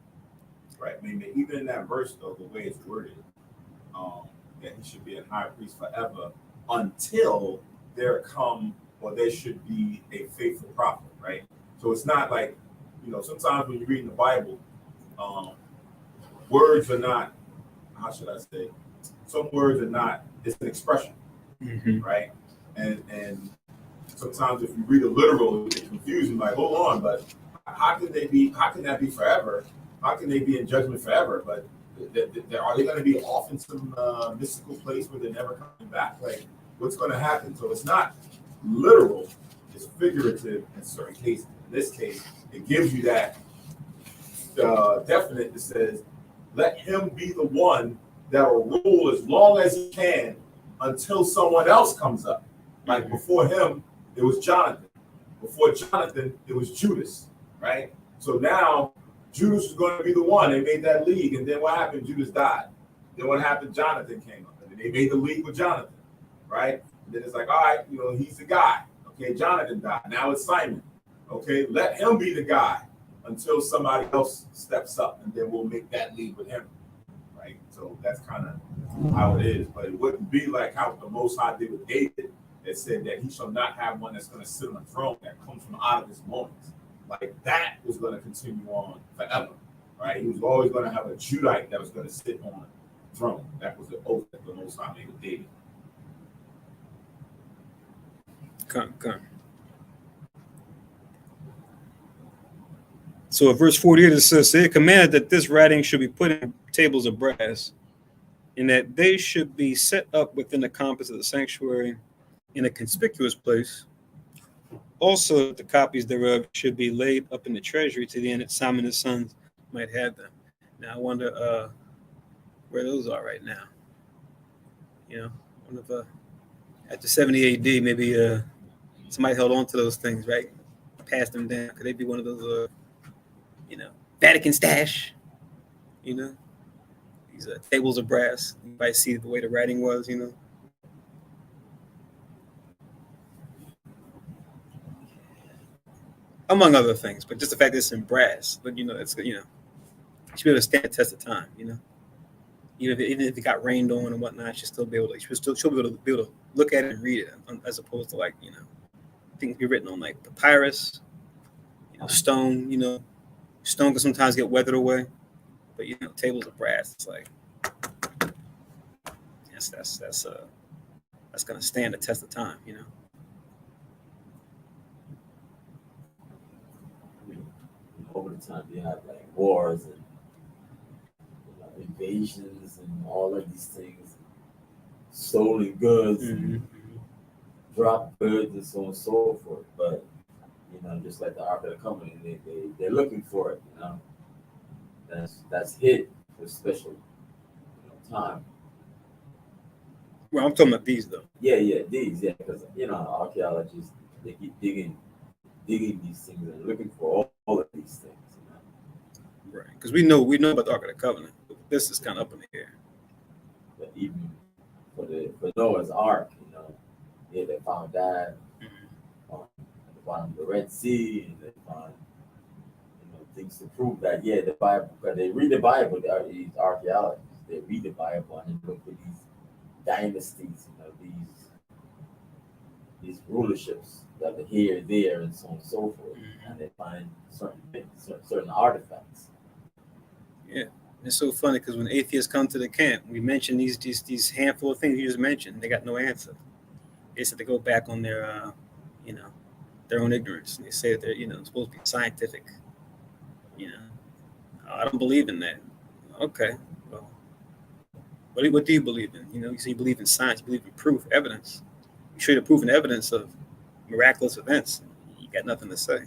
B: Right. I mean, even in that verse, though, the way it's worded, that he should be a high priest forever until there should be a faithful prophet, right? So it's not like, sometimes when you read in the Bible, words are not, how should I say, some words are not, it's an expression, right? And sometimes if you read it literal, it's confusing, like, hold on, but how can that be forever? How can they be in judgment forever? But are they going to be off in some mystical place where they're never coming back? Like, what's going to happen? So it's not literal, it's figurative in certain cases. In this case, it gives you that definite that says, let him be the one that will rule as long as he can until someone else comes up. Like, before him, it was Jonathan. Before Jonathan, it was Judas, right? So now Judas was going to be the one. They made that league, and then what happened? Judas died. Then what happened? Jonathan came up, and then they made the league with Jonathan, right? And then it's like, all right, he's the guy. Okay, Jonathan died. Now it's Simon. Okay, let him be the guy until somebody else steps up, and then we'll make that league with him, right? So that's kind of how it is. But it wouldn't be like how the Most High did with David, that said that he shall not have one that's going to sit on the throne that comes from out of his loins. Like, that was going to continue on forever, right? He was always going to have a Judite that was going to sit on the throne. That was the oath that the Most High made with David.
A: Come. So, verse 48, it says, "They commanded that this writing should be put in tables of brass, and that they should be set up within the compass of the sanctuary in a conspicuous place. Also, the copies thereof should be laid up in the treasury to the end that Simon and his sons might have them." Now I wonder where those are right now. I wonder if after 70 AD, maybe somebody held on to those things, right? Passed them down. Could they be one of those, Vatican stash? These tables of brass. You might see the way the writing was, among other things. But just the fact that it's in brass, but it's it should be able to stand the test of time, even if it got rained on and whatnot, she'll still be able to. She'll be able to look at it and read it, as opposed to things be written on like papyrus, stone. Stone can sometimes get weathered away, but tables of brass. It's like that's gonna stand the test of time.
C: I mean, over the time you have like wars and invasions and all of these things, stolen goods, and drop goods, and so on and so forth. But just like the Ark of the Covenant, they're looking for it. That's hid for a special time.
A: Well, I'm talking about these though.
C: Yeah, these, because archaeologists, they keep digging these things and looking for all of these things.
A: Right, because we know about the Ark of the Covenant. This is kind of up in the air.
C: But even for Noah's Ark, they found that at the bottom of the Red Sea, and they found things to prove that the Bible, because they read the Bible, these archaeologists, they read the Bible and look for these dynasties, these rulerships that are here, there, and so on and so forth, and they find certain artifacts.
A: Yeah, it's so funny because when atheists come to the camp, we mention these handful of things you just mentioned. They got no answer. They said they go back on their their own ignorance. And they say that they're supposed to be scientific. I don't believe in that. Okay, well, what do you believe in? You say you believe in science, you believe in proof, evidence. You show the proof and evidence of miraculous events. You got nothing to say.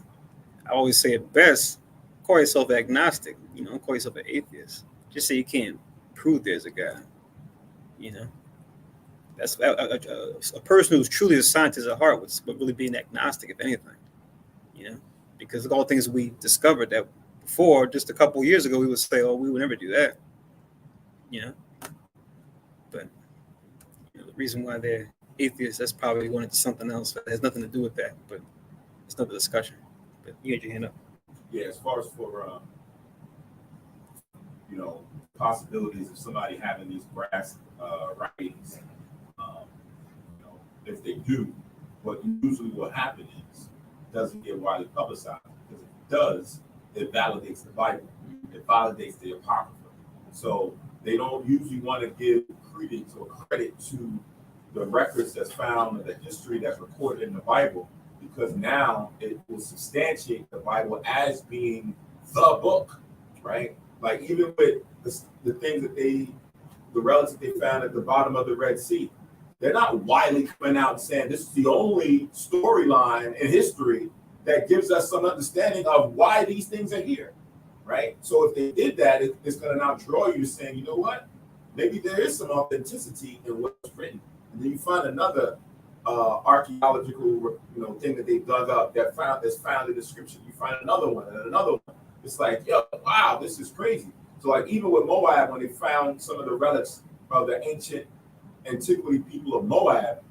A: I always say at best, call yourself agnostic. Don't call yourself an atheist. Just say you can't prove there's a God. That's a person who's truly a scientist at heart would really be an agnostic, if anything. Because of all things we discovered that before, just a couple of years ago, we would say, "Oh, we would never do that." But the reason why they're atheists, that's probably going into something else that has nothing to do with that. But it's another discussion. But you had your hand up.
B: Yeah, as far as for possibilities of somebody having these brass writings, if they do, what usually will happen is it doesn't get widely publicized, because if it does, it validates the Bible, it validates the Apocrypha. So they don't usually want to give credence or credit to the records that's found in the history that's recorded in the Bible, because now it will substantiate the Bible as being the book, right? Like even with the things that the relics that they found at the bottom of the Red Sea, they're not widely coming out and saying this is the only storyline in history that gives us some understanding of why these things are here, right? So if they did that, it's going to now draw you to saying, you know what, maybe there is some authenticity in what's written. And then you find another archaeological, thing that they dug up that's found in the scripture. You find another one and another one. It's like, yo, wow, this is crazy. So like even with Moab, when they found some of the relics of the ancient antiquity people of Moab,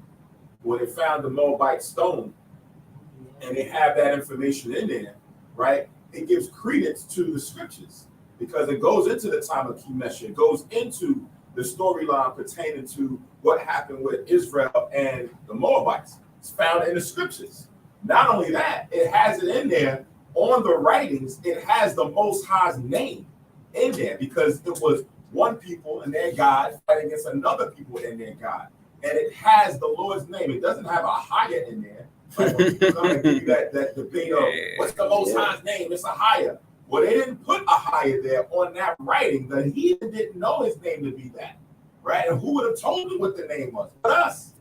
B: when they found the Moabite stone, and they have that information in there, right? It gives credence to the scriptures because it goes into the time of Chemesha. It goes into the storyline pertaining to what happened with Israel and the Moabites. It's found in the scriptures. Not only that, it has it in there on the writings. It has the Most High's name in there because it was one people and their God fighting against another people and their God. And it has the Lord's name. It doesn't have a higher in there. Like when people come and give you that debate of what's the Most High's name? It's a higher. Well, they didn't put a higher there on that writing. The heathen didn't know his name to be that, right? And who would have told him what the name was? But us.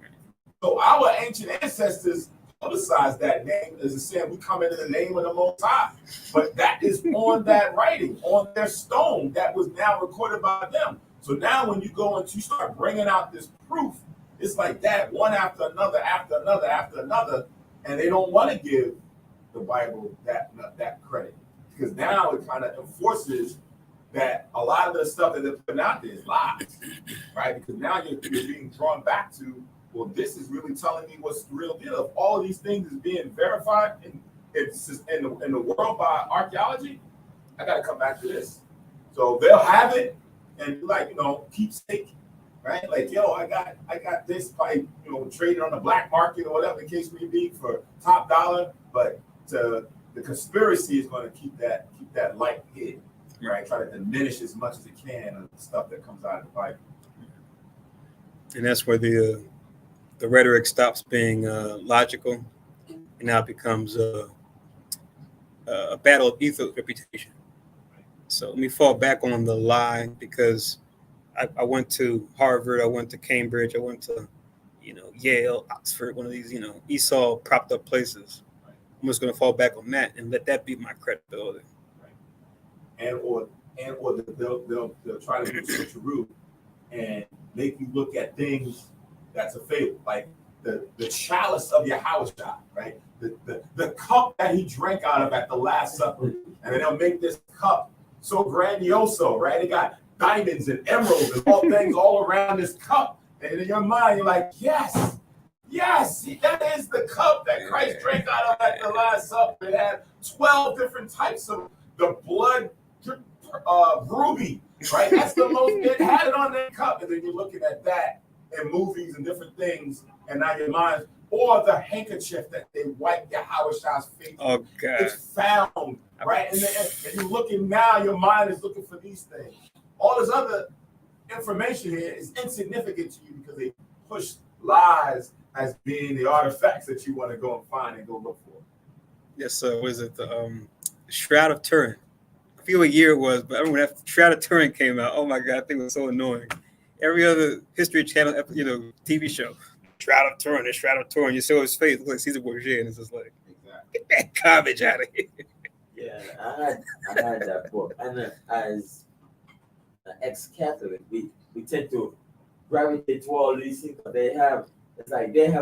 B: So our ancient ancestors publicize that name as saying we come into the name of the Most High. But that is on that writing, on their stone that was now recorded by them. So now when you go and you start bringing out this proof, it's like that, one after another, after another, after another, and they don't want to give the Bible that credit. Because now it kind of enforces that a lot of the stuff that they're putting out there is lies, right? Because now you're being drawn back to, well, this is really telling me what's the real deal. If all of these things is being verified in the world by archaeology, I got to come back to this. So they'll have it and like, keepsake, right? Like, yo, I got this pipe, traded on the black market or whatever the case may be for top dollar, but the conspiracy is going to keep that light hid. Right, try to diminish as much as it can of the stuff that comes out of the Bible,
A: and that's where the rhetoric stops being logical, and now it becomes a battle of ethos reputation. So let me fall back on the lie because I went to Harvard, I went to Cambridge, I went to Yale, Oxford, one of these Esau propped up places. I'm just going to fall back on that and let that be my credibility.
B: Or they'll try to do switcheroo and make you look at things that's a fable, like the chalice of Yahushua, right? The cup that he drank out of at the Last Supper, and then they'll make this cup so grandioso, right? They got diamonds and emeralds and all things all around this cup, and in your mind you're like, yes, that is the cup that Christ drank out of at the Last Supper. It had 12 different types of the blood. Ruby, right? That's the most. It had it on that cup, and then you're looking at that in movies and different things, and now your mind, or the handkerchief that they wipe Yahushua's face.
A: Oh God!
B: It's found, right? And you're looking now. Your mind is looking for these things. All this other information here is insignificant to you because they push lies as being the artifacts that you want to go and find and go look for.
A: Yes, sir. Was it the Shroud of Turin? I forget what year it was, but I remember when that Shroud of Turin came out. Oh my God, I think it was so annoying. Every other History Channel, TV show, Shroud of Turin. You saw his face, look like Caesar Borgia, and it's just like, get that garbage out of here.
C: Yeah, I had that book, and as an ex-Catholic, we tend to gravitate to all these things. But they have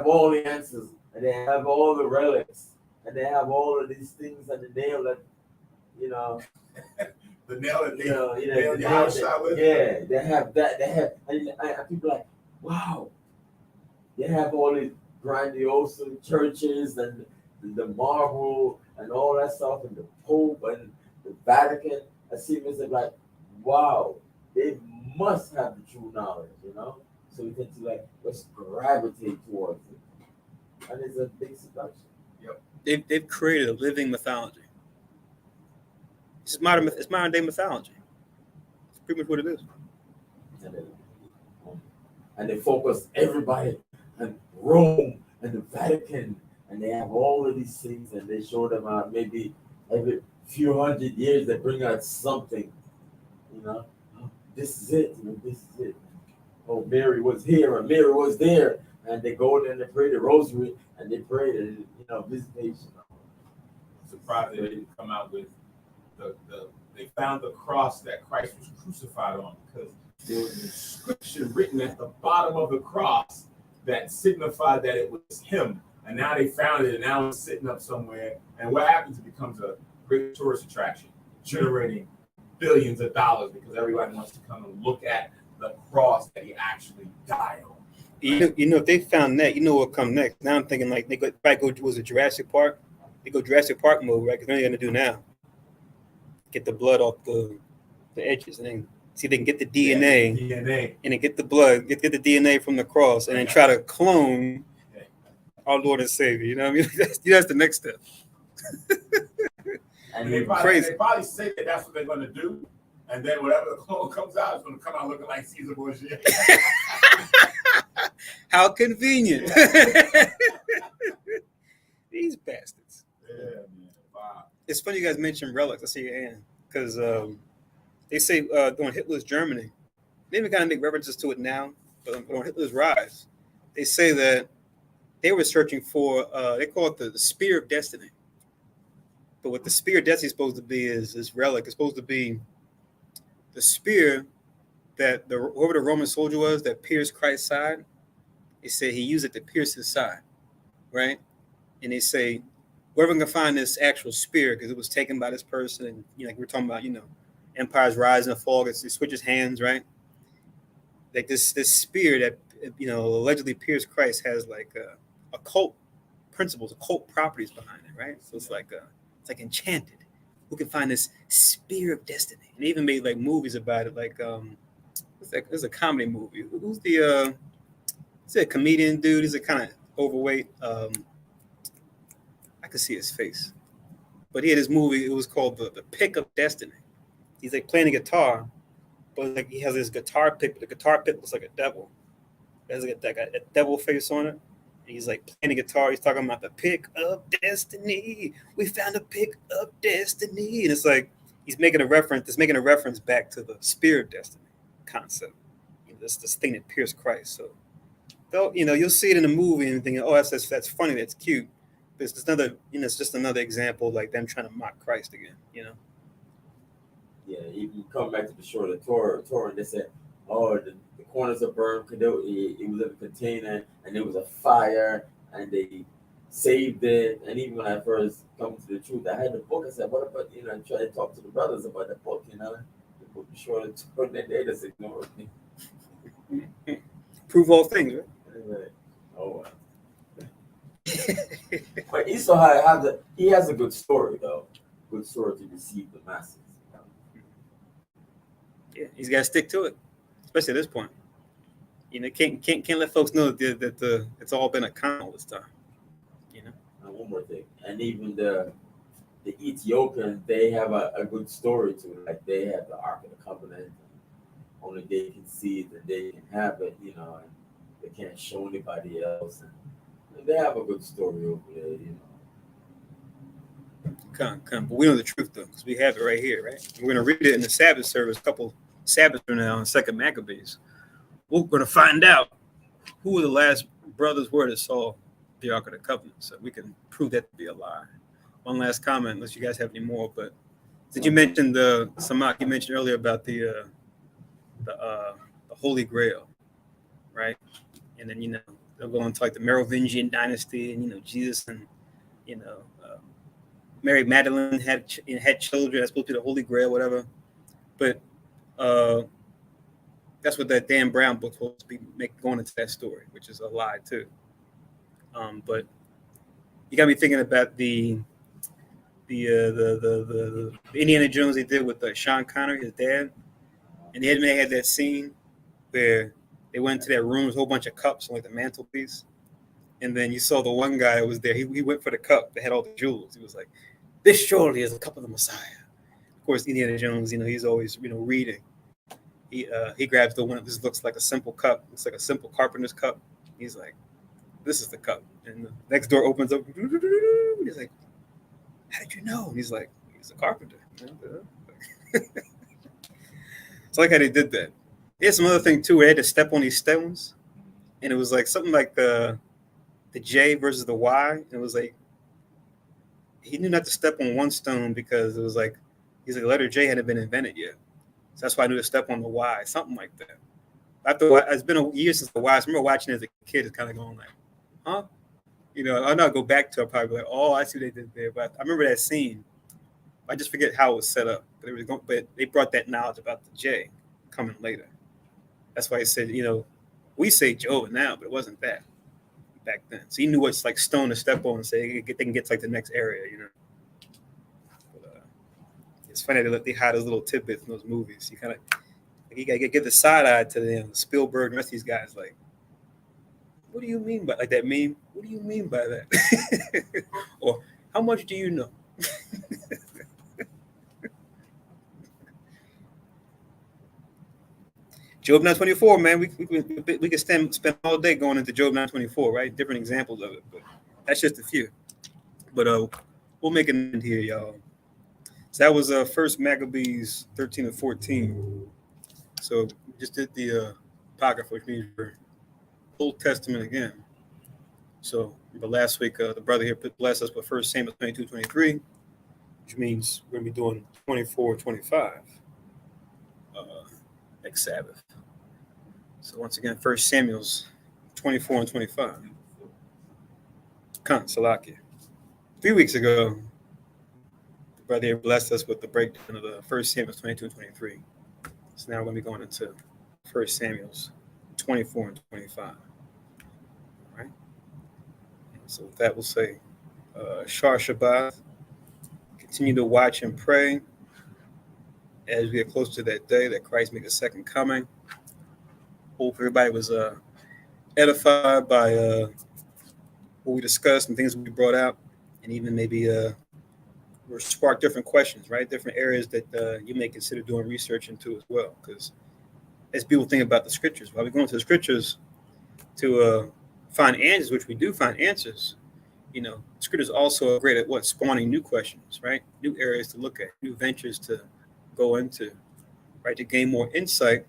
C: all the answers, and they have all the relics, and they have all of these things, and the nail that.
B: The nail that
C: they have that. They have, and people like, wow, they have all these grandiose churches and the marble and all that stuff, and the Pope and the Vatican. I see it's like, wow, they must have the true knowledge, So we tend to let's gravitate towards it, and it's a big seduction.
A: Yep, they've created a living mythology. It's modern day mythology. It's pretty much what it is.
C: And they focus everybody on Rome and the Vatican, and they have all of these things, and they show them out maybe every few hundred years they bring out something, this is it, this is it. Oh, Mary was here and Mary was there, and they go in and they pray the rosary and they pray the visitation.
B: Surprised they didn't come out with they found the cross that Christ was crucified on, because there was an inscription written at the bottom of the cross that signified that it was him. And now they found it, and now it's sitting up somewhere. And what happens? It becomes a great tourist attraction, generating billions of dollars because everybody wants to come and look at the cross that he actually died on.
A: If they found that, what will come next. Now I'm thinking like they go was it Jurassic Park? They go Jurassic Park mode, right? Because what are they gonna do now? Get the blood off the edges, and then see if they can get the DNA, and then get the blood, get the DNA from the cross, and then try to clone our Lord and Savior. You know what I mean? That's the next step.
B: And they probably say that that's what they're going to do, and then whatever the clone comes out, it's going to come out looking like Caesar Borgia.
A: How convenient! These bastards.
B: Yeah, man. Wow.
A: It's funny you guys mentioned relics. I see your hand because they say during Hitler's Germany, they even kind of make references to it now, but on Hitler's rise, they say that they were searching for, they call it the spear of destiny. But what the spear of destiny is supposed to be is this relic. It's supposed to be the spear that whoever the Roman soldier was that pierced Christ's side. They said he used it to pierce his side, right? And they say, whoever can find this actual spear, because it was taken by this person, and like we're talking about, empires rise and fall, it switches hands, right? Like this spear that allegedly pierced Christ has like occult principles, occult properties behind it, right? So it's like enchanted. Who can find this spear of destiny? And they even made like movies about it, like there's a comedy movie. Who's the he's a comedian dude, he's a kind of overweight. I could see his face. But he had this movie, it was called the Pick of Destiny. He's like playing a guitar, but like he has this guitar pick, but the guitar pick looks like a devil. It has like a devil face on it. And he's like playing the guitar, he's talking about the pick of destiny. We found a pick of destiny. And it's like it's making a reference back to the spear of destiny concept. This thing that pierced Christ. So though, you'll see it in the movie and think, oh, that's funny, that's cute. But it's just another example, like them trying to mock Christ again,
C: Yeah, you come back to the shore of Torah, and they said, oh, the corners are burned because it was in a container and there was a fire and they saved it. And even when I first come to the truth, I had the book. I said, what about, I tried to talk to the brothers about the book, the book, the shore of Torah, and they just ignored me.
A: Prove all things, right?
C: Like, oh, wow. But Esau he has a good story, though. Good story to deceive the masses.
A: Yeah, he's got to stick to it, especially at this point. Can't let folks know that it's all been a con all this time.
C: And one more thing, and even the Ethiopians, they have a good story too. Like they have the Ark of the Covenant. Only they can see it and they can have it, and they can't show anybody else. And they have a good story over there,
A: Come, but we know the truth though, because we have it right here, right? We're gonna read it in the Sabbath service, a couple Sabbaths from now in 2 Maccabees. We're gonna find out who the last brothers were that saw the Ark of the Covenant, so we can prove that to be a lie. One last comment, unless you guys have any more. But did you mention the Samak? You mentioned earlier about the Holy Grail, right? And then they'll go into like the Merovingian dynasty, and Jesus and Mary Magdalene had children. That's supposed to be the Holy Grail, whatever. But that's what that Dan Brown book supposed to be going into that story, which is a lie too. But you got me thinking about the Indiana Jones they did with Sean Connery, his dad, and they had that scene where they went into that room, with a whole bunch of cups on like the mantelpiece, and then you saw the one guy that was there. He went for the cup that had all the jewels. He was like, "This surely is the cup of the Messiah." Of course, Indiana Jones, he's always reading. He grabs the one. This looks like a simple cup. It's like a simple carpenter's cup. He's like, "This is the cup." And the next door opens up. He's like, "How did you know?" And he's like, "He's a carpenter." It's like how they did that. There's some other thing too where they had to step on these stones, and it was like something like the J versus the Y. And it was like he knew not to step on one stone because it was like he's like the letter J hadn't been invented yet, so that's why I knew to step on the Y, something like that. After it's been a year since the Y. I remember watching it as a kid, it's kind of going like, huh? I'll not go back to it, probably like, oh, I see what they did there. But I remember that scene. I just forget how it was set up. But they brought that knowledge about the J coming later. That's why he said, we say Jehovah now, but it wasn't that back then. So he knew what's like stone to step on and say they can get to like the next area, But, it's funny they hide those little tidbits in those movies. You kind of you gotta give the side eye to them. Spielberg and the rest of these guys, like, what do you mean by like that meme? What do you mean by that? Or how much do you know? Job 924, man. We could spend all day going into Job 924, right? Different examples of it, but that's just a few. But we'll make an end here, y'all. So that was First Maccabees 13 and 14. So we just did the Apocrypha, which means Old Testament again. So, but last week, the brother here blessed us with 1 Samuel 22:23, which means we're going to be doing 24:25 next Sabbath. So once again, 1 Samuel's 24 and 25. Salakia. 3 weeks ago, the brother here blessed us with the breakdown of the 1 Samuel 22 and 23. So now we're going to be going into 1 Samuel's 24 and 25. All right. So with that, we'll say, Shar Shabbat. Continue to watch and pray as we get close to that day that Christ make a second coming. Hope everybody was edified by what we discussed and things we brought out, and even maybe were spark different questions, right? Different areas that you may consider doing research into as well. Because as people think about the scriptures, while we go into the scriptures to find answers, which we do find answers, scriptures also are great at spawning new questions, right? New areas to look at, new ventures to go into, right? To gain more insight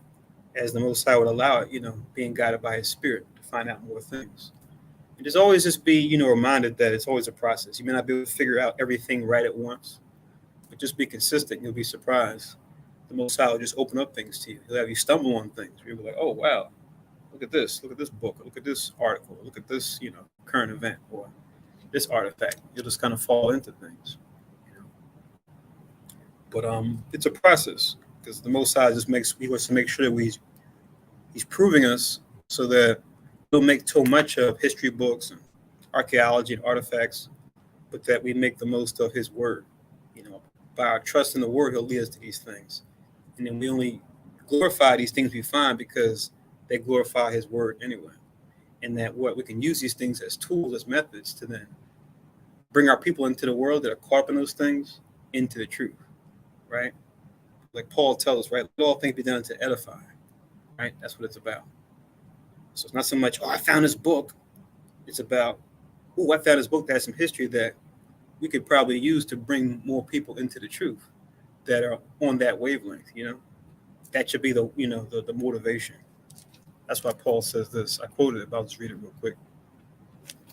A: as the Most High would allow it, being guided by His Spirit to find out more things. And just always just be, reminded that it's always a process. You may not be able to figure out everything right at once, but just be consistent. You'll be surprised. The Most High will just open up things to you. He'll have you stumble on things. You'll be like, oh, wow, look at this book, look at this article, look at this, current event, or this artifact. You'll just kind of fall into things. But it's a process because the Most High He wants to make sure that He's proving us so that we'll make too much of history books and archaeology and artifacts, but that we make the most of His word. By our trust in the word, He'll lead us to these things. And then we only glorify these things we find because they glorify His word anyway. And that we can use these things as tools, as methods to then bring our people into the world that are caught up in those things into the truth, right? Like Paul tells us, right? Let all things be done to edify, right? That's what it's about. So it's not so much, I found this book. It's about, I found this book that has some history that we could probably use to bring more people into the truth that are on that wavelength, That should be the motivation. That's why Paul says this. I quoted it, but I'll just read it real quick.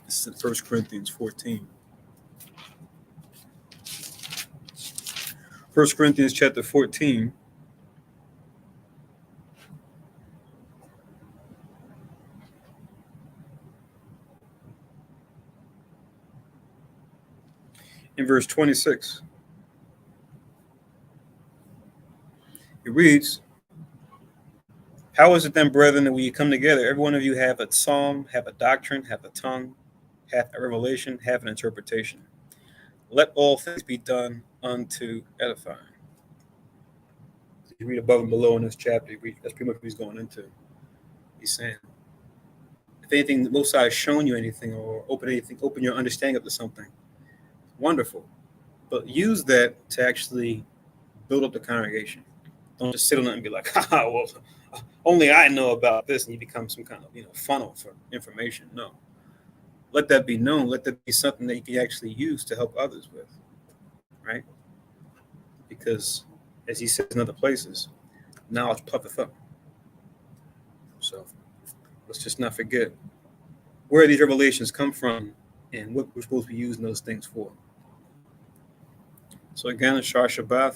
A: This is in 1 Corinthians 14. 1 Corinthians chapter 14. In verse 26, it reads, how is it then, brethren, that when you come together, every one of you have a psalm, have a doctrine, have a tongue, have a revelation, have an interpretation? Let all things be done unto edifying. You read above and below in this chapter, that's pretty much what he's going into. He's saying, if anything, the Most High has shown you anything or open your understanding up to something, wonderful. But use that to actually build up the congregation. Don't just sit on it and be like, well, only I know about this, and you become some kind of funnel for information. No. Let that be known. Let that be something that you can actually use to help others with, right? Because, as he says in other places, knowledge puffeth up. So let's just not forget where these revelations come from and what we're supposed to be using those things for. So again, Shar Shabbat.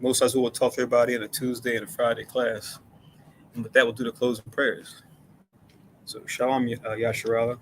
A: Most of us will talk to everybody in a Tuesday and a Friday class. And with that, we'll do the closing prayers. So Shalom, Yasharala.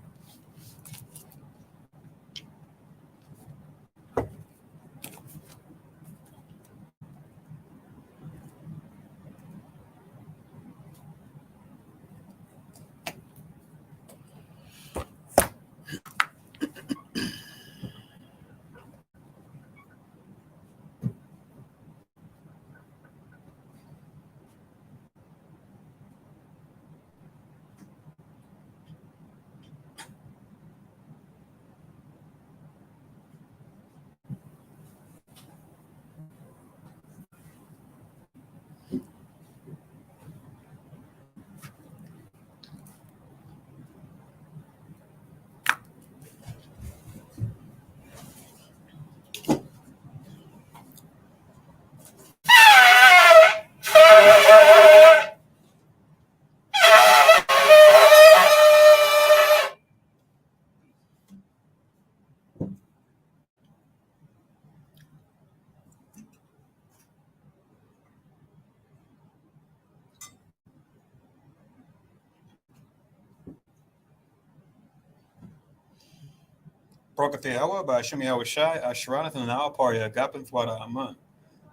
A: Baruch Yahweh by Hashem Yahweh Shai, Asheraneth and Al Parya, Gapin Thwada Aman.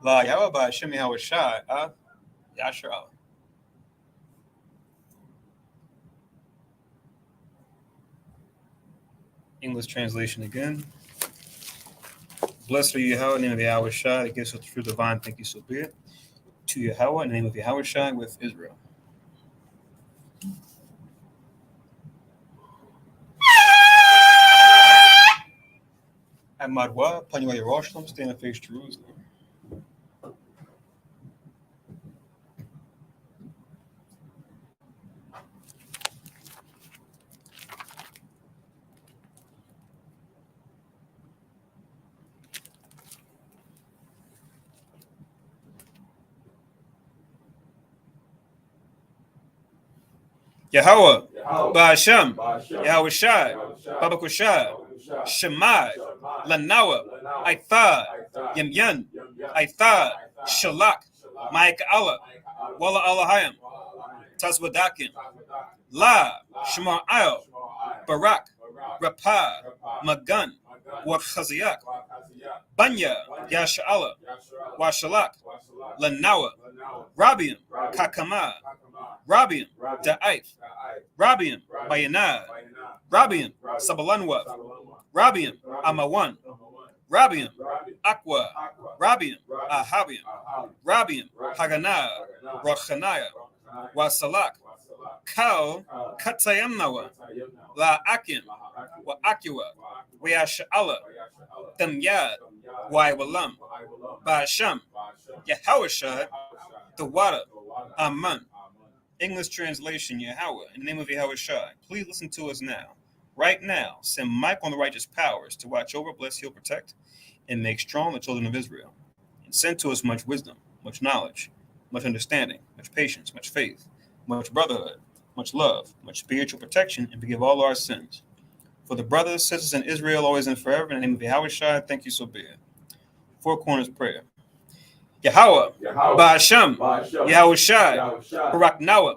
A: La Yahweh by Hashem Yahweh Shai, Yasher Allah. English translation again. Blessed are you, Yahweh, in the name of Yahweh Shai, that gives us the true divine, thank you, so be it. To Yahweh, in the name of Yahweh Shai, with Israel. At Madwa, Panua Yerushalayim, stand and face Jerusalem. Yahweh, Ba'ashem, Yahweh Shai, Babakushai, Shemai, Lanawa, Aithad, Yemyan, Aithad, Shalak, Ma'ika Allah, Walla Allahayim, Taswadakin, La, Shema Al, Barak, Rapah, Magan, Wakhaziyak, Banya, Yasha Allah, Washalak, Lanawa, Rabiam, Kakama, Rabiam, Da'if, Rabiam, Bayanad, Rabiam, Sabalanwa, Rabiam, Amawan, Rabiam, Aqua, Rabiam, Ahabiam, Rabiam, Haganah, Rochanaya, Wasalak, Kal, Katayamnawa, La Akim, Wa Akua, Wayasha'ala, Damyad, Waiwalam, Ba'asham, Yahawashad, the water, Aman. English translation, Yahweh, in the name of Yahweh Shai, please listen to us now. Right now, send Mike on the righteous powers to watch over, bless, heal, protect, and make strong the children of Israel. And send to us much wisdom, much knowledge, much understanding, much patience, much faith, much brotherhood, much love, much spiritual protection, and forgive all our sins. For the brothers, sisters in Israel, always and forever, in the name of Yahweh Shai, thank you, so be it. Four Corners Prayer. Yahweh, Ba'ashem, Yahweh Shai, Barak Nawa,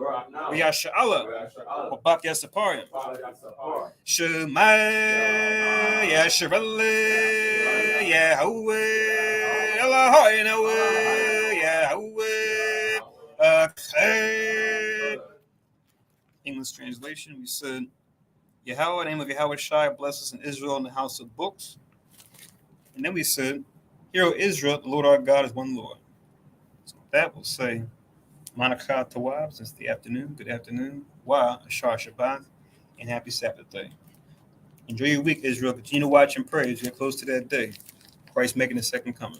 A: Yasha Allah, Wabak Yasaparim, Shema, Yasharele, Yahweh, Elohai Nawa, Yahweh, Akhed. English translation, we said, Yahweh, in the name of Yahweh Shai, bless us in Israel in the house of books. And then we said, Hear, O Israel, the Lord our God is one Lord. So with that, we'll say, Manakah Tawab, since the afternoon. Good afternoon. Wa, Ashar Shabbat, and happy Sabbath day. Enjoy your week, Israel. Continue to watch and pray as we get close to that day. Christ making his second coming.